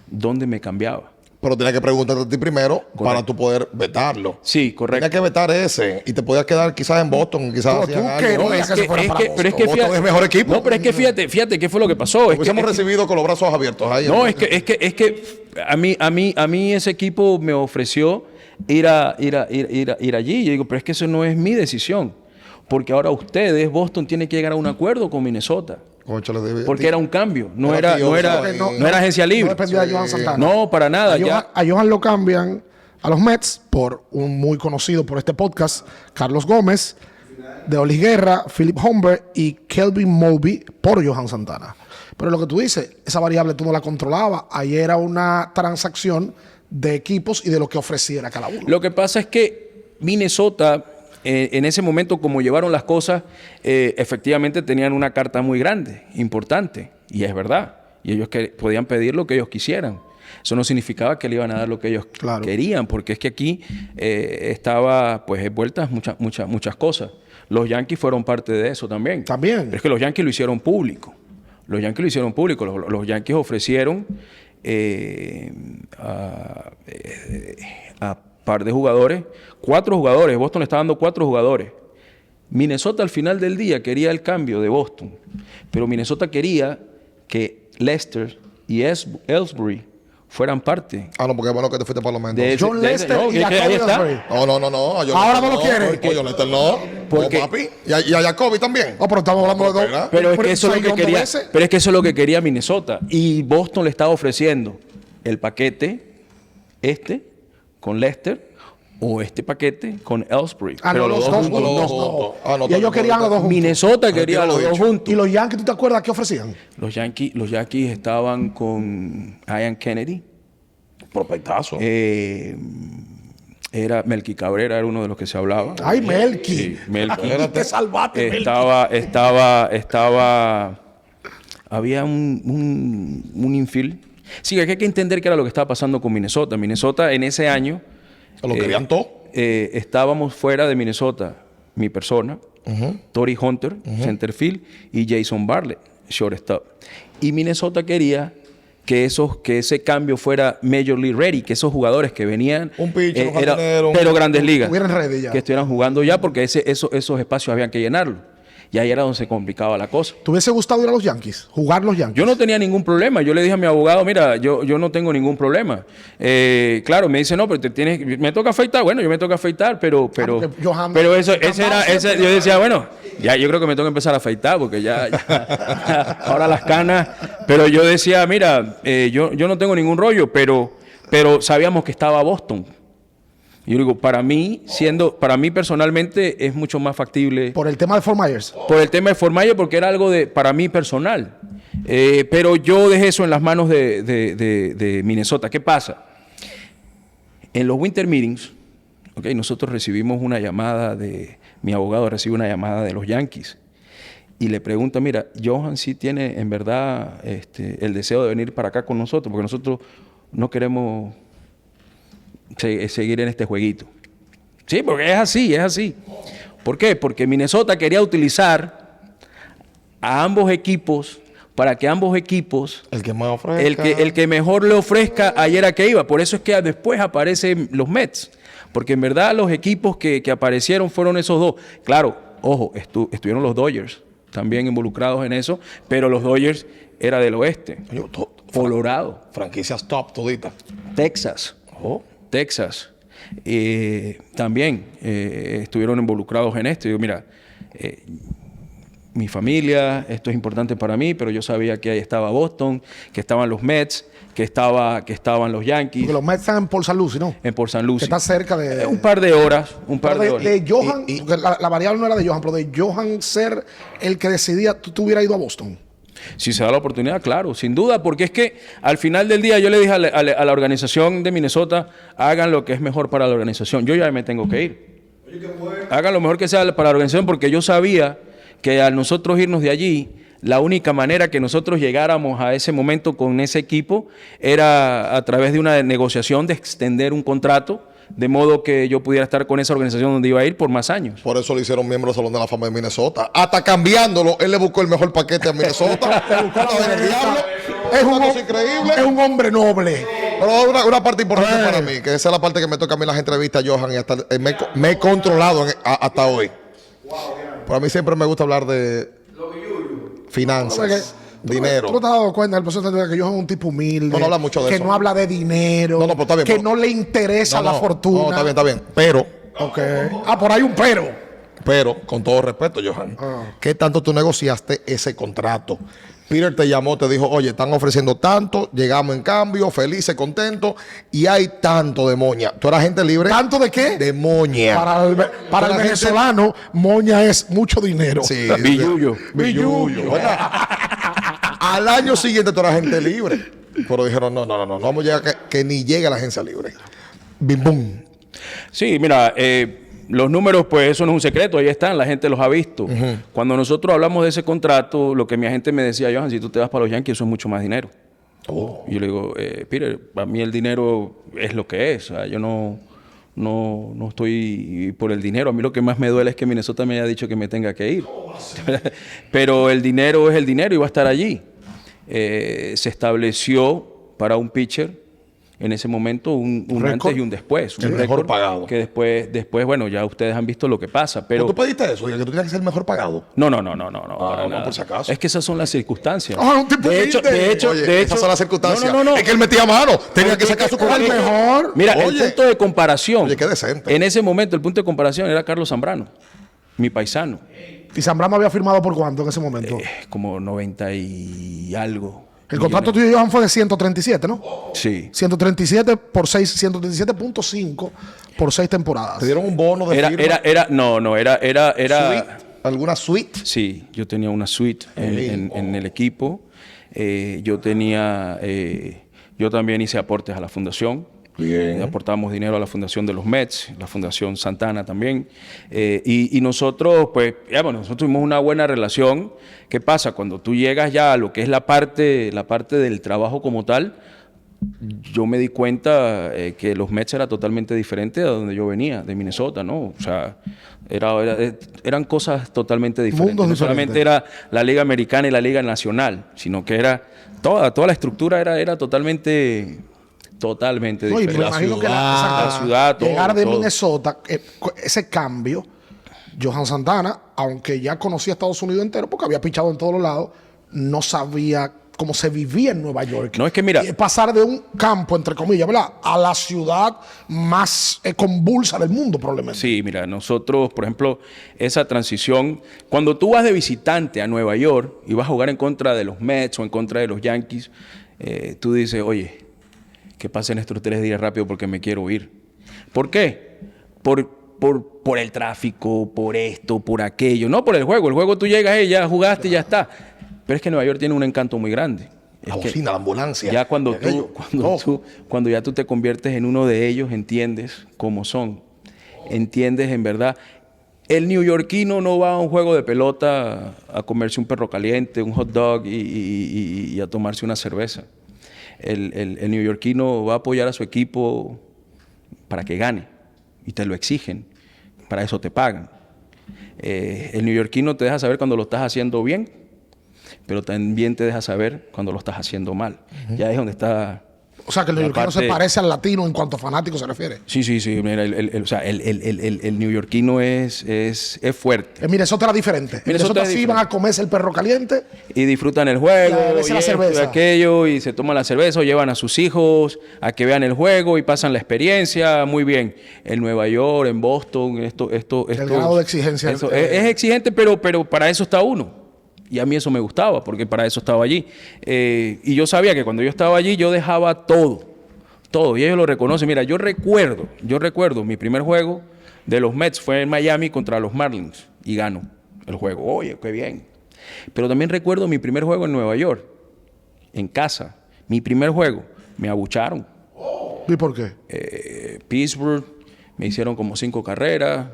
donde me cambiaba. Pero tenía que preguntarte a ti primero para tú poder vetarlo. Sí, correcto. Tenía que vetar ese y te podías quedar quizás en Boston, quizás hacían algo. No, es que se fuera para Boston. Pero es que Boston es mejor equipo. No, pero es que fíjate qué fue lo que pasó. Hubiésemos recibido con los brazos abiertos ahí. No, es que a mí ese equipo me ofreció ir allí. Y yo digo, pero es que eso no es mi decisión. Porque ahora ustedes, Boston, tiene que llegar a un acuerdo con Minnesota. Porque era un cambio, no era agencia libre. No dependía de Johan Santana. No, para nada. A Johan lo cambian a los Mets por un muy conocido por este podcast, Carlos Gómez, de Olis Guerra, Philip Humber y Kelvin Mulvey por Johan Santana. Pero lo que tú dices, esa variable tú no la controlabas. Ahí era una transacción de equipos y de lo que ofreciera cada uno. Lo que pasa es que Minnesota, en ese momento, como llevaron las cosas, efectivamente tenían una carta muy grande, importante, y es verdad. Y ellos podían pedir lo que ellos quisieran. Eso no significaba que le iban a dar lo que ellos querían, porque es que aquí estaba pues envueltas muchas cosas. Los Yankees fueron parte de eso también. Pero es que los Yankees lo hicieron público. Los Los Yankees ofrecieron a par de jugadores, 4 jugadores. Boston le estaba dando 4 jugadores. Minnesota al final del día quería el cambio de Boston, pero Minnesota quería que Lester y Ellsbury fueran parte. No, porque es bueno que te fuiste para los Mendoza. John Lester y ahí está. No. Ahora no lo quiere. John Lester no. Porque, no, papi. Y a Jacoby también. Pero estamos hablando de 2. Pero es que eso es lo que quería Minnesota. Y Boston le estaba ofreciendo el paquete con Lester o este paquete con Ellsbury. Pero los dos juntos. Y ellos querían los dos juntos. Minnesota quería los dos juntos. ¿Y los Yankees, tú te acuerdas qué ofrecían? Los Yankees estaban con Ian Kennedy. Prospectazo. Era Melky Cabrera, era uno de los que se hablaba. Ay, Melky. Sí, Melky. Te salvaste, Melky. Había un infield. Sí, hay que entender qué era lo que estaba pasando con Minnesota. Minnesota en ese año... Lo querían todo. Estábamos fuera de Minnesota, mi persona, Tory Hunter, centerfield, y Jason Bartlett, shortstop. Y Minnesota quería que ese cambio fuera Major League Ready, que esos jugadores que venían, un pitcher, pero Grandes Ligas, que estuvieran jugando ya, porque esos espacios habían que llenarlos. Y ahí era donde se complicaba la cosa. ¿Te hubiese gustado ir a los Yankees? ¿Jugar los Yankees? Yo no tenía ningún problema. Yo le dije a mi abogado, mira, yo no tengo ningún problema. Claro, me dice, no, pero me toca afeitar. Bueno, yo me toca afeitar, pero yo decía, bueno, ya yo creo que me toca empezar a afeitar, porque ya ahora las canas. Pero yo decía, mira, yo no tengo ningún rollo, pero sabíamos que estaba Boston. Y yo digo, para mí personalmente es mucho más factible. ¿Por el tema de Fort Myers? Por el tema de Fort Myers, porque era algo para mí personal. Pero yo dejé eso en las manos de Minnesota. ¿Qué pasa? En los winter meetings, nosotros recibimos una llamada mi abogado recibe una llamada de los Yankees. y le pregunta, mira, Johan sí tiene en verdad el deseo de venir para acá con nosotros, porque nosotros no queremos seguir en este jueguito. Sí, porque es así, es así. ¿Por qué? Porque Minnesota quería utilizar a ambos equipos para que ambos equipos, El que más ofrezca. el que mejor le ofrezca, ayer a que iba. Por eso es que después aparecen los Mets. Porque en verdad los equipos que aparecieron fueron esos dos. Claro, ojo, estuvieron los Dodgers también involucrados en eso, pero los Dodgers era del oeste. Colorado. Franquicias top todita. Texas. Oh. Texas. También estuvieron involucrados en esto. Digo, mira, mi familia, esto es importante para mí, pero yo sabía que ahí estaba Boston, que estaban los Mets, que estaban los Yankees. Porque los Mets están en Port St. Lucie, ¿no? En Port St. Lucie. Que está cerca de... Un par de horas. De Johan, porque la variable no era de Johan, pero de Johan ser el que decidía, tú hubieras ido a Boston. Si se da la oportunidad, claro, sin duda, porque es que al final del día yo le dije a la organización de Minnesota, hagan lo que es mejor para la organización. Yo ya me tengo que ir. Hagan lo mejor que sea para la organización, porque yo sabía que al nosotros irnos de allí, la única manera que nosotros llegáramos a ese momento con ese equipo era a través de una negociación de extender un contrato, de modo que yo pudiera estar con esa organización donde iba a ir por más años. Por eso le hicieron miembro del Salón de la Fama de Minnesota. Hasta cambiándolo, él le buscó el mejor paquete a Minnesota. El diablo. Es un hombre noble. Pero una parte importante para mí, que esa es la parte que me toca a mí las entrevistas, Johan, y hasta me he controlado hasta hoy. Para mí siempre me gusta hablar de finanzas, dinero. ¿Tú no te has dado cuenta del proceso de que Johan es un tipo humilde? No habla mucho de que eso. no habla de dinero. No, pero está bien, que pero- no le interesa la fortuna. No, está bien. Pero, Ok. Por ahí un pero. con todo respeto, Johan, ¿qué tanto tú negociaste ese contrato? Peter te llamó, te dijo, oye, están ofreciendo tanto, llegamos en cambio, felices, contentos, y hay tanto de moña. ¿Tú eras gente libre? ¿Tanto de qué? De moña. Para el Para la venezolano, moña es mucho dinero. Sí. Billullo. Billullo. ¿Verdad? Al año siguiente tú eras gente libre. Pero dijeron, no, vamos a llegar que ni llegue a la agencia libre. Bim, bum. Sí, mira, los números, pues eso no es un secreto, ahí están, la gente los ha visto. Cuando nosotros hablamos de ese contrato, lo que mi agente me decía, Johan, si tú te vas para los Yankees, eso es mucho más dinero. Y yo le digo, Peter, para mí el dinero es lo que es. O sea, yo no estoy por el dinero. A mí lo que más me duele es que Minnesota me haya dicho que me tenga que ir. Pero el dinero es el dinero y va a estar allí. Se estableció para un pitcher en ese momento un antes y un después. El mejor récord pagado. Que después, bueno, ya ustedes han visto lo que pasa. Pero ¿Tú pediste eso? Oye, que tú tenías que ser el mejor pagado. no, para no, nada. por si acaso. Es que esas son las circunstancias. Un tipo de hecho, Oye, esas son las circunstancias. No. Es que él metía mano. Tenía que sacar su el contrato. mejor. Mira, el Oye. punto de comparación. Oye, qué decente. En ese momento, el punto de comparación era Carlos Zambrano, mi paisano. ¿Y Zambrano había firmado por cuánto en ese momento? Como 90 y algo. El contrato tuyo y Johan fue de 137, ¿no? Sí. 137 por 6, 137.5 por 6 temporadas. Te dieron un bono de firma. Era. Suite, ¿alguna suite? Sí, yo tenía una suite en el equipo. Yo también hice aportes a la fundación. Bien. Aportamos dinero a la fundación de los Mets, la fundación Santana también. Y nosotros, pues, nosotros tuvimos una buena relación. ¿Qué pasa? Cuando tú llegas ya a lo que es la parte del trabajo como tal, yo me di cuenta que los Mets era totalmente diferente de donde yo venía, de Minnesota, ¿no? O sea, eran cosas totalmente diferentes. Mundos No solamente era la Liga Americana y la Liga Nacional, sino que era toda la estructura era totalmente No, y me diferente. imagino que la ciudad, todo, llegar de todo. Minnesota, ese cambio, Johan Santana, aunque ya conocía Estados Unidos entero, porque había pichado en todos los lados, no sabía cómo se vivía en Nueva York. No, es que mira, Y pasar de un campo, entre comillas, ¿verdad?, a la ciudad más convulsa del mundo, probablemente. sí, mira, nosotros, por ejemplo, esa transición, cuando tú vas de visitante a Nueva York y vas a jugar en contra de los Mets o en contra de los Yankees, tú dices, oye, que pasen estos 3 días rápido porque me quiero ir. ¿Por qué? Por el tráfico, por esto, por aquello. No por el juego. El juego tú llegas, ya jugaste y ya está. Pero es que Nueva York tiene un encanto muy grande. La bocina, la ambulancia. Ya cuando y aquello. cuando ya tú te conviertes en uno de ellos, entiendes cómo son. Entiendes en verdad. El neoyorquino no va a un juego de pelota a comerse un perro caliente, un hot dog y a tomarse una cerveza. El neoyorquino va a apoyar a su equipo para que gane y te lo exigen. Para eso te pagan. El neoyorquino te deja saber cuando lo estás haciendo bien, pero también te deja saber cuando lo estás haciendo mal. Ya es donde está... O sea, que el neoyorquino se parece al latino en cuanto a fanático se refiere. Sí. Mira, el neoyorquino es fuerte. En Minnesota era diferente. En Minnesota sí iban a comerse el perro caliente. Y disfrutan el juego, y la cerveza. Y aquello, y se toman la cerveza, o llevan a sus hijos a que vean el juego y pasan la experiencia. Muy bien. En Nueva York, en Boston, El grado de exigencia. Es exigente, pero para eso está uno. Y a mí eso me gustaba, porque para eso estaba allí. Y yo sabía que cuando yo estaba allí, yo dejaba todo. Y ellos lo reconocen. Mira, yo recuerdo mi primer juego de los Mets fue en Miami contra los Marlins. Y ganó el juego. Oye, qué bien. Pero también recuerdo mi primer juego en Nueva York, en casa. Mi primer juego, me abucharon. ¿Y por qué? Pittsburgh, me hicieron como 5 carreras.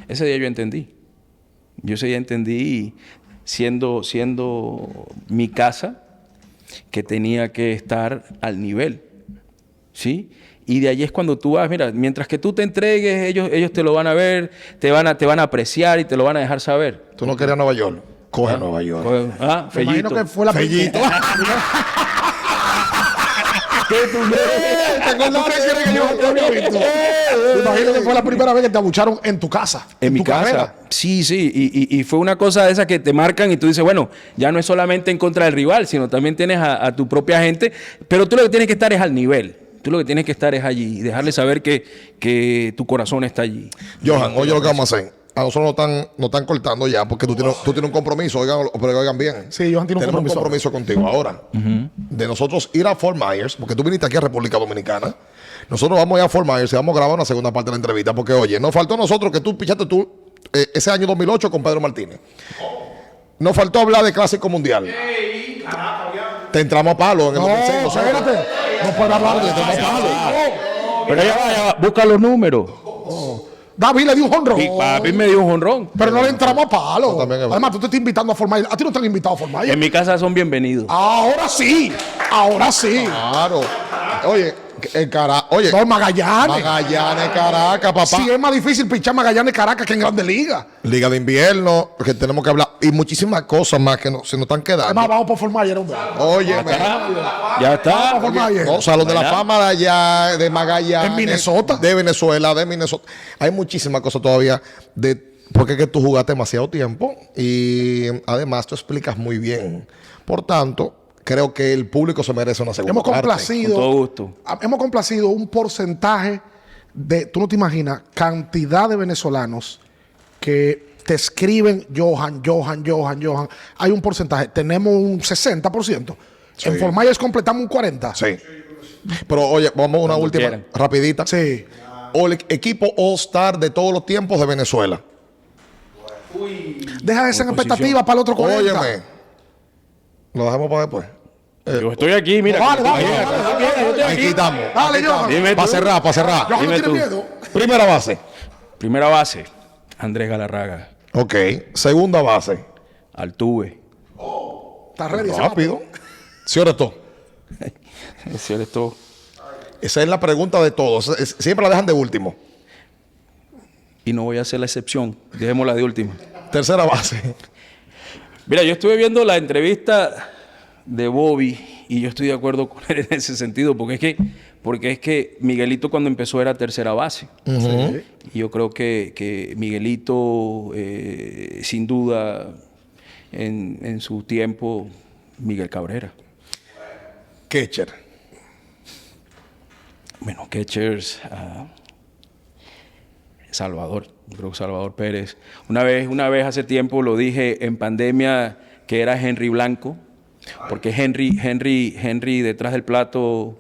Ese día yo entendí. Siendo mi casa, que tenía que estar al nivel, ¿sí? Y de allí es cuando tú vas, mira, mientras que tú te entregues, ellos te lo van a ver, te van a apreciar y te lo van a dejar saber. Tú no querías Nueva York. Coge a Nueva York. Me imagino que fue la Fellito. Me imagino que fue la primera vez que te abucharon en tu casa. En mi tu casa. carrera. Sí. Y fue una cosa de esa que te marcan y tú dices, bueno, ya no es solamente en contra del rival, sino también tienes a tu propia gente. Pero tú lo que tienes que estar es al nivel. Tú lo que tienes que estar es allí y dejarle saber que tu corazón está allí. Johan, oye lo que vamos a hacer. A nosotros nos están cortando ya porque tú tienes un compromiso, pero oigan bien. Sí, Johan tiene un Tenemos compromiso. un compromiso contigo ahora. De nosotros ir a Fort Myers, porque tú viniste aquí a República Dominicana. Nosotros vamos a ir a Fort Myers y vamos a grabar una segunda parte de la entrevista. Porque, oye, nos faltó a nosotros que tú pichaste ese año 2008 con Pedro Martínez. Nos faltó hablar de Clásico Mundial. Te entramos a palo en el 2006. No, espérate. No puedo hablar de palo. Pero ya va, busca los números. David le dio un jonrón. Y papi me dio un jonrón. Pero no le entramos a palo. también es verdad. Además, tú te estás invitando a formar. A ti no te han invitado a formar. En mi casa son bienvenidos. Ahora sí. Claro. Oye, oye. No, Magallanes. Magallanes, Caracas, papá. Sí, es más difícil pichar Magallanes Caracas que en Grandes Ligas. Liga de invierno, que tenemos que hablar. Y muchísimas cosas más que se nos están quedando. Además, vamos por formar ayer, hombre. Óyeme. Ya está. Vamos a formar ayer. No, Salón de la Fama de allá, de Magallanes. En Minnesota. De Venezuela, de Minnesota. Hay muchísimas cosas todavía porque es que tú jugaste demasiado tiempo y además tú explicas muy bien. Por tanto, creo que el público se merece una segunda Hemos parte. complacido. Con todo gusto. Hemos complacido un porcentaje de, tú no te imaginas, cantidad de venezolanos que te escriben Johan. Hay un porcentaje. Tenemos un 60%. Sí. En Fort Myers completamos un 40%. Sí. Pero oye, vamos a una Cuando última quieran. rapidita. Sí. Equipo All-Star de todos los tiempos de Venezuela. Deja esa expectativa para el otro 40%. Óyeme. Lo dejamos para después. Yo estoy aquí, mira. Dale. Yo estoy Aquí aquí. estamos. Dale, Johan. Dime Para tú. cerrar. Johan no Dime tiene tú. miedo. Primera base. Primera base, Andrés Galarraga. Ok. Segunda base. Altuve. Está ready. ese Rápido. ¿Sí o no? Ese eres tú. Esa es la pregunta de todos. Siempre la dejan de último. Y no voy a hacer la excepción. Dejémosla de última. Tercera base. Mira, yo estuve viendo la entrevista de Bobby y yo estoy de acuerdo con él en ese sentido, porque es que Miguelito cuando empezó era tercera base. Y yo creo que Miguelito, sin duda, en su tiempo, Miguel Cabrera. Catcher. Bueno, catchers, Salvador. Yo creo que Salvador Pérez. Una vez hace tiempo lo dije en pandemia que era Henry Blanco, porque Henry detrás del plato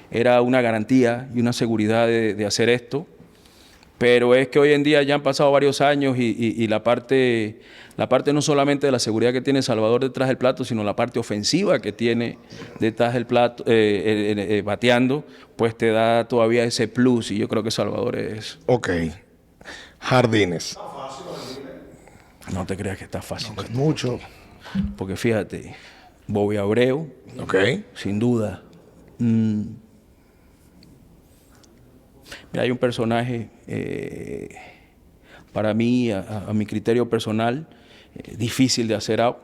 era una garantía y una seguridad de hacer esto. Pero es que hoy en día ya han pasado varios años y la parte no solamente de la seguridad que tiene Salvador detrás del plato, sino la parte ofensiva que tiene detrás del plato, bateando, pues te da todavía ese plus y yo creo que Salvador es... Ok. Jardines. No te creas que está fácil. Mucho. Porque fíjate, Bobby Abreu, Ok. sin duda. Mira, hay un personaje, para mí, a mi criterio personal, difícil de hacer out.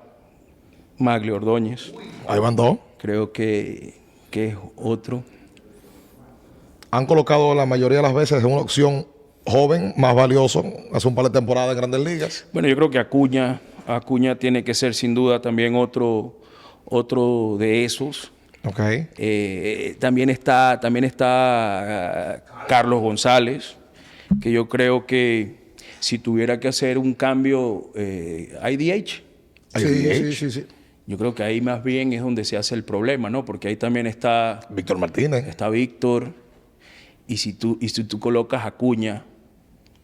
Maglio Ordóñez. Ahí van dos. Creo que es otro. Han colocado la mayoría de las veces en una opción joven, más valioso, hace un par de temporadas en Grandes Ligas. Bueno, yo creo que Acuña tiene que ser sin duda también otro de esos. Ok. También está Carlos González, que yo creo que si tuviera que hacer un cambio, hay DH. Sí. Yo creo que ahí más bien es donde se hace el problema, ¿no? Porque ahí también está Víctor Martínez. Víctor. Y si tú colocas a Acuña,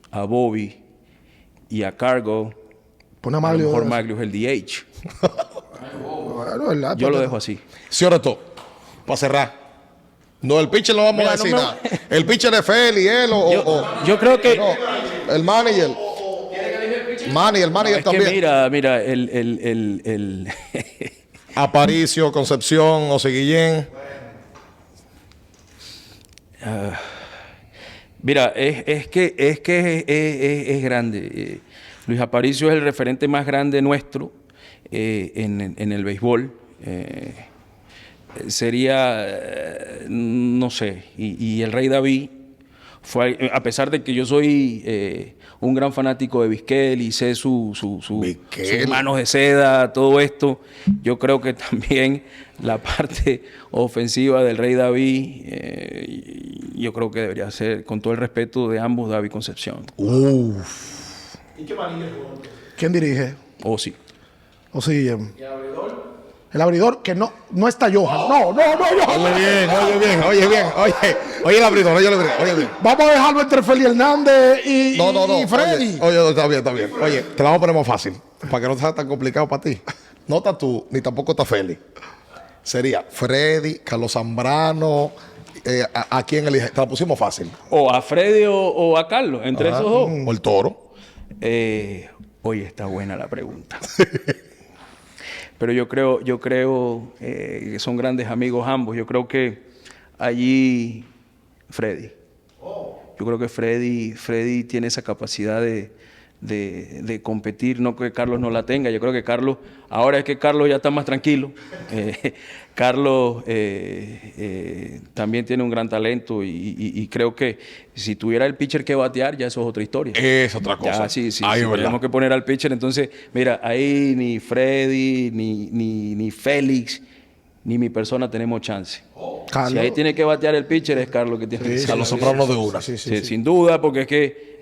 a Bobby y a Cargo, Pone a a lo Maglio. mejor Maglio es el DH. Bueno, ¿verdad? Yo lo dejo así. Sí, ahora todo. Para cerrar. No, el pitcher no vamos Mira, a decir no me- nada. El pitcher es Feli, él Yo creo que... no, el manager. El manager Es que también. mira, el Aparicio, Concepción, José Guillén. Mira, es que es grande. Luis Aparicio es el referente más grande nuestro en el béisbol. No sé, y el Rey David fue, a pesar de que yo soy un gran fanático de Vizquel y sé sus Vizquel. manos de seda, todo esto, yo creo que también la parte ofensiva del Rey David, yo creo que debería ser, con todo el respeto de ambos, David Concepción. ¿Quién dirige? O sí. O sí. El abridor, que no está Johan. No, Johan. Oye bien. Oye el abridor, oye bien. Vamos a dejarlo entre Feli Hernández y Freddy. Oye, está bien. Oye, te la vamos a poner más fácil. Para que no sea tan complicado para ti. No está tú, ni tampoco está Feli. Sería Freddy, Carlos Zambrano. ¿A quién elige? Te la pusimos fácil. O a Freddy o a Carlos, entre esos dos. O el Toro. Oye, está buena la pregunta. Pero yo creo que son grandes amigos ambos. Yo creo que allí Freddy. Yo creo que Freddy tiene esa capacidad de competir, no que Carlos no la tenga. Yo creo que Carlos, ahora es que Carlos ya está más tranquilo. Carlos también tiene un gran talento y creo que si tuviera el pitcher que batear, ya eso es otra historia. Es otra cosa. Ya, sí, Ahí es verdad. tenemos que poner al pitcher. Entonces, mira, ahí ni Freddy, ni Félix, ni mi persona tenemos chance. Carlos. Si ahí tiene que batear el pitcher, es Carlos que tiene que ser. Carlos Zambrano de una. Sí, sin duda, porque es que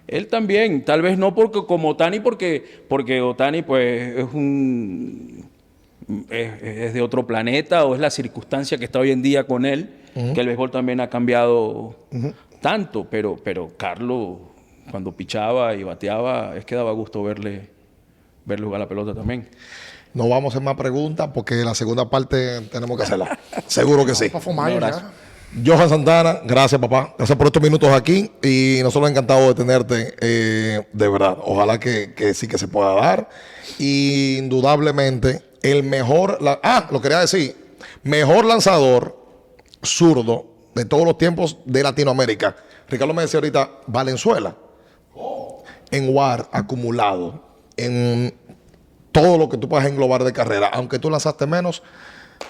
él también, tal vez no porque como Otani, porque Otani pues es de otro planeta o es la circunstancia que está hoy en día con él, que el béisbol también ha cambiado tanto, pero Carlos cuando pichaba y bateaba es que daba gusto verle jugar la pelota también. No vamos a hacer más preguntas porque la segunda parte tenemos que hacerla. Seguro que sí. Para fumar, Un abrazo. ya. Johan Santana, gracias papá. Gracias por estos minutos aquí y nosotros encantados de tenerte, de verdad. Ojalá que sí que se pueda dar. Y indudablemente el mejor, lo quería decir, mejor lanzador zurdo de todos los tiempos de Latinoamérica. Ricardo me decía ahorita, Valenzuela. En WAR acumulado, en todo lo que tú puedas englobar de carrera, aunque tú lanzaste menos,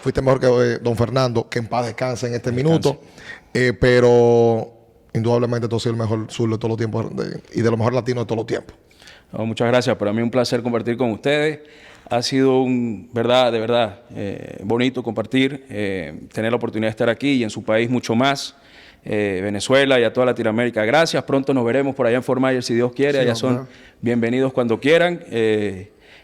fuiste mejor que don Fernando, que en paz descanse en este minuto, pero indudablemente tú has sido el mejor zurdo de todos los tiempos y de lo mejor latino de todos los tiempos. No, muchas gracias. Para mí un placer compartir con ustedes. Ha sido de verdad, bonito compartir, tener la oportunidad de estar aquí y en su país mucho más. Venezuela y a toda Latinoamérica. Gracias. Pronto nos veremos por allá en Fort Myers, si Dios quiere. Sí, allá son bienvenidos cuando quieran.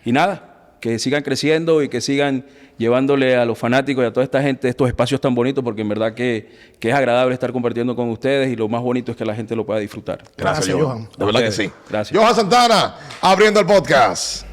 Y nada, que sigan creciendo y que sigan llevándole a los fanáticos y a toda esta gente estos espacios tan bonitos, porque en verdad que es agradable estar compartiendo con ustedes y lo más bonito es que la gente lo pueda disfrutar. Gracias, Johan. De verdad que ustedes. sí. Gracias. Johan Santana, abriendo el podcast.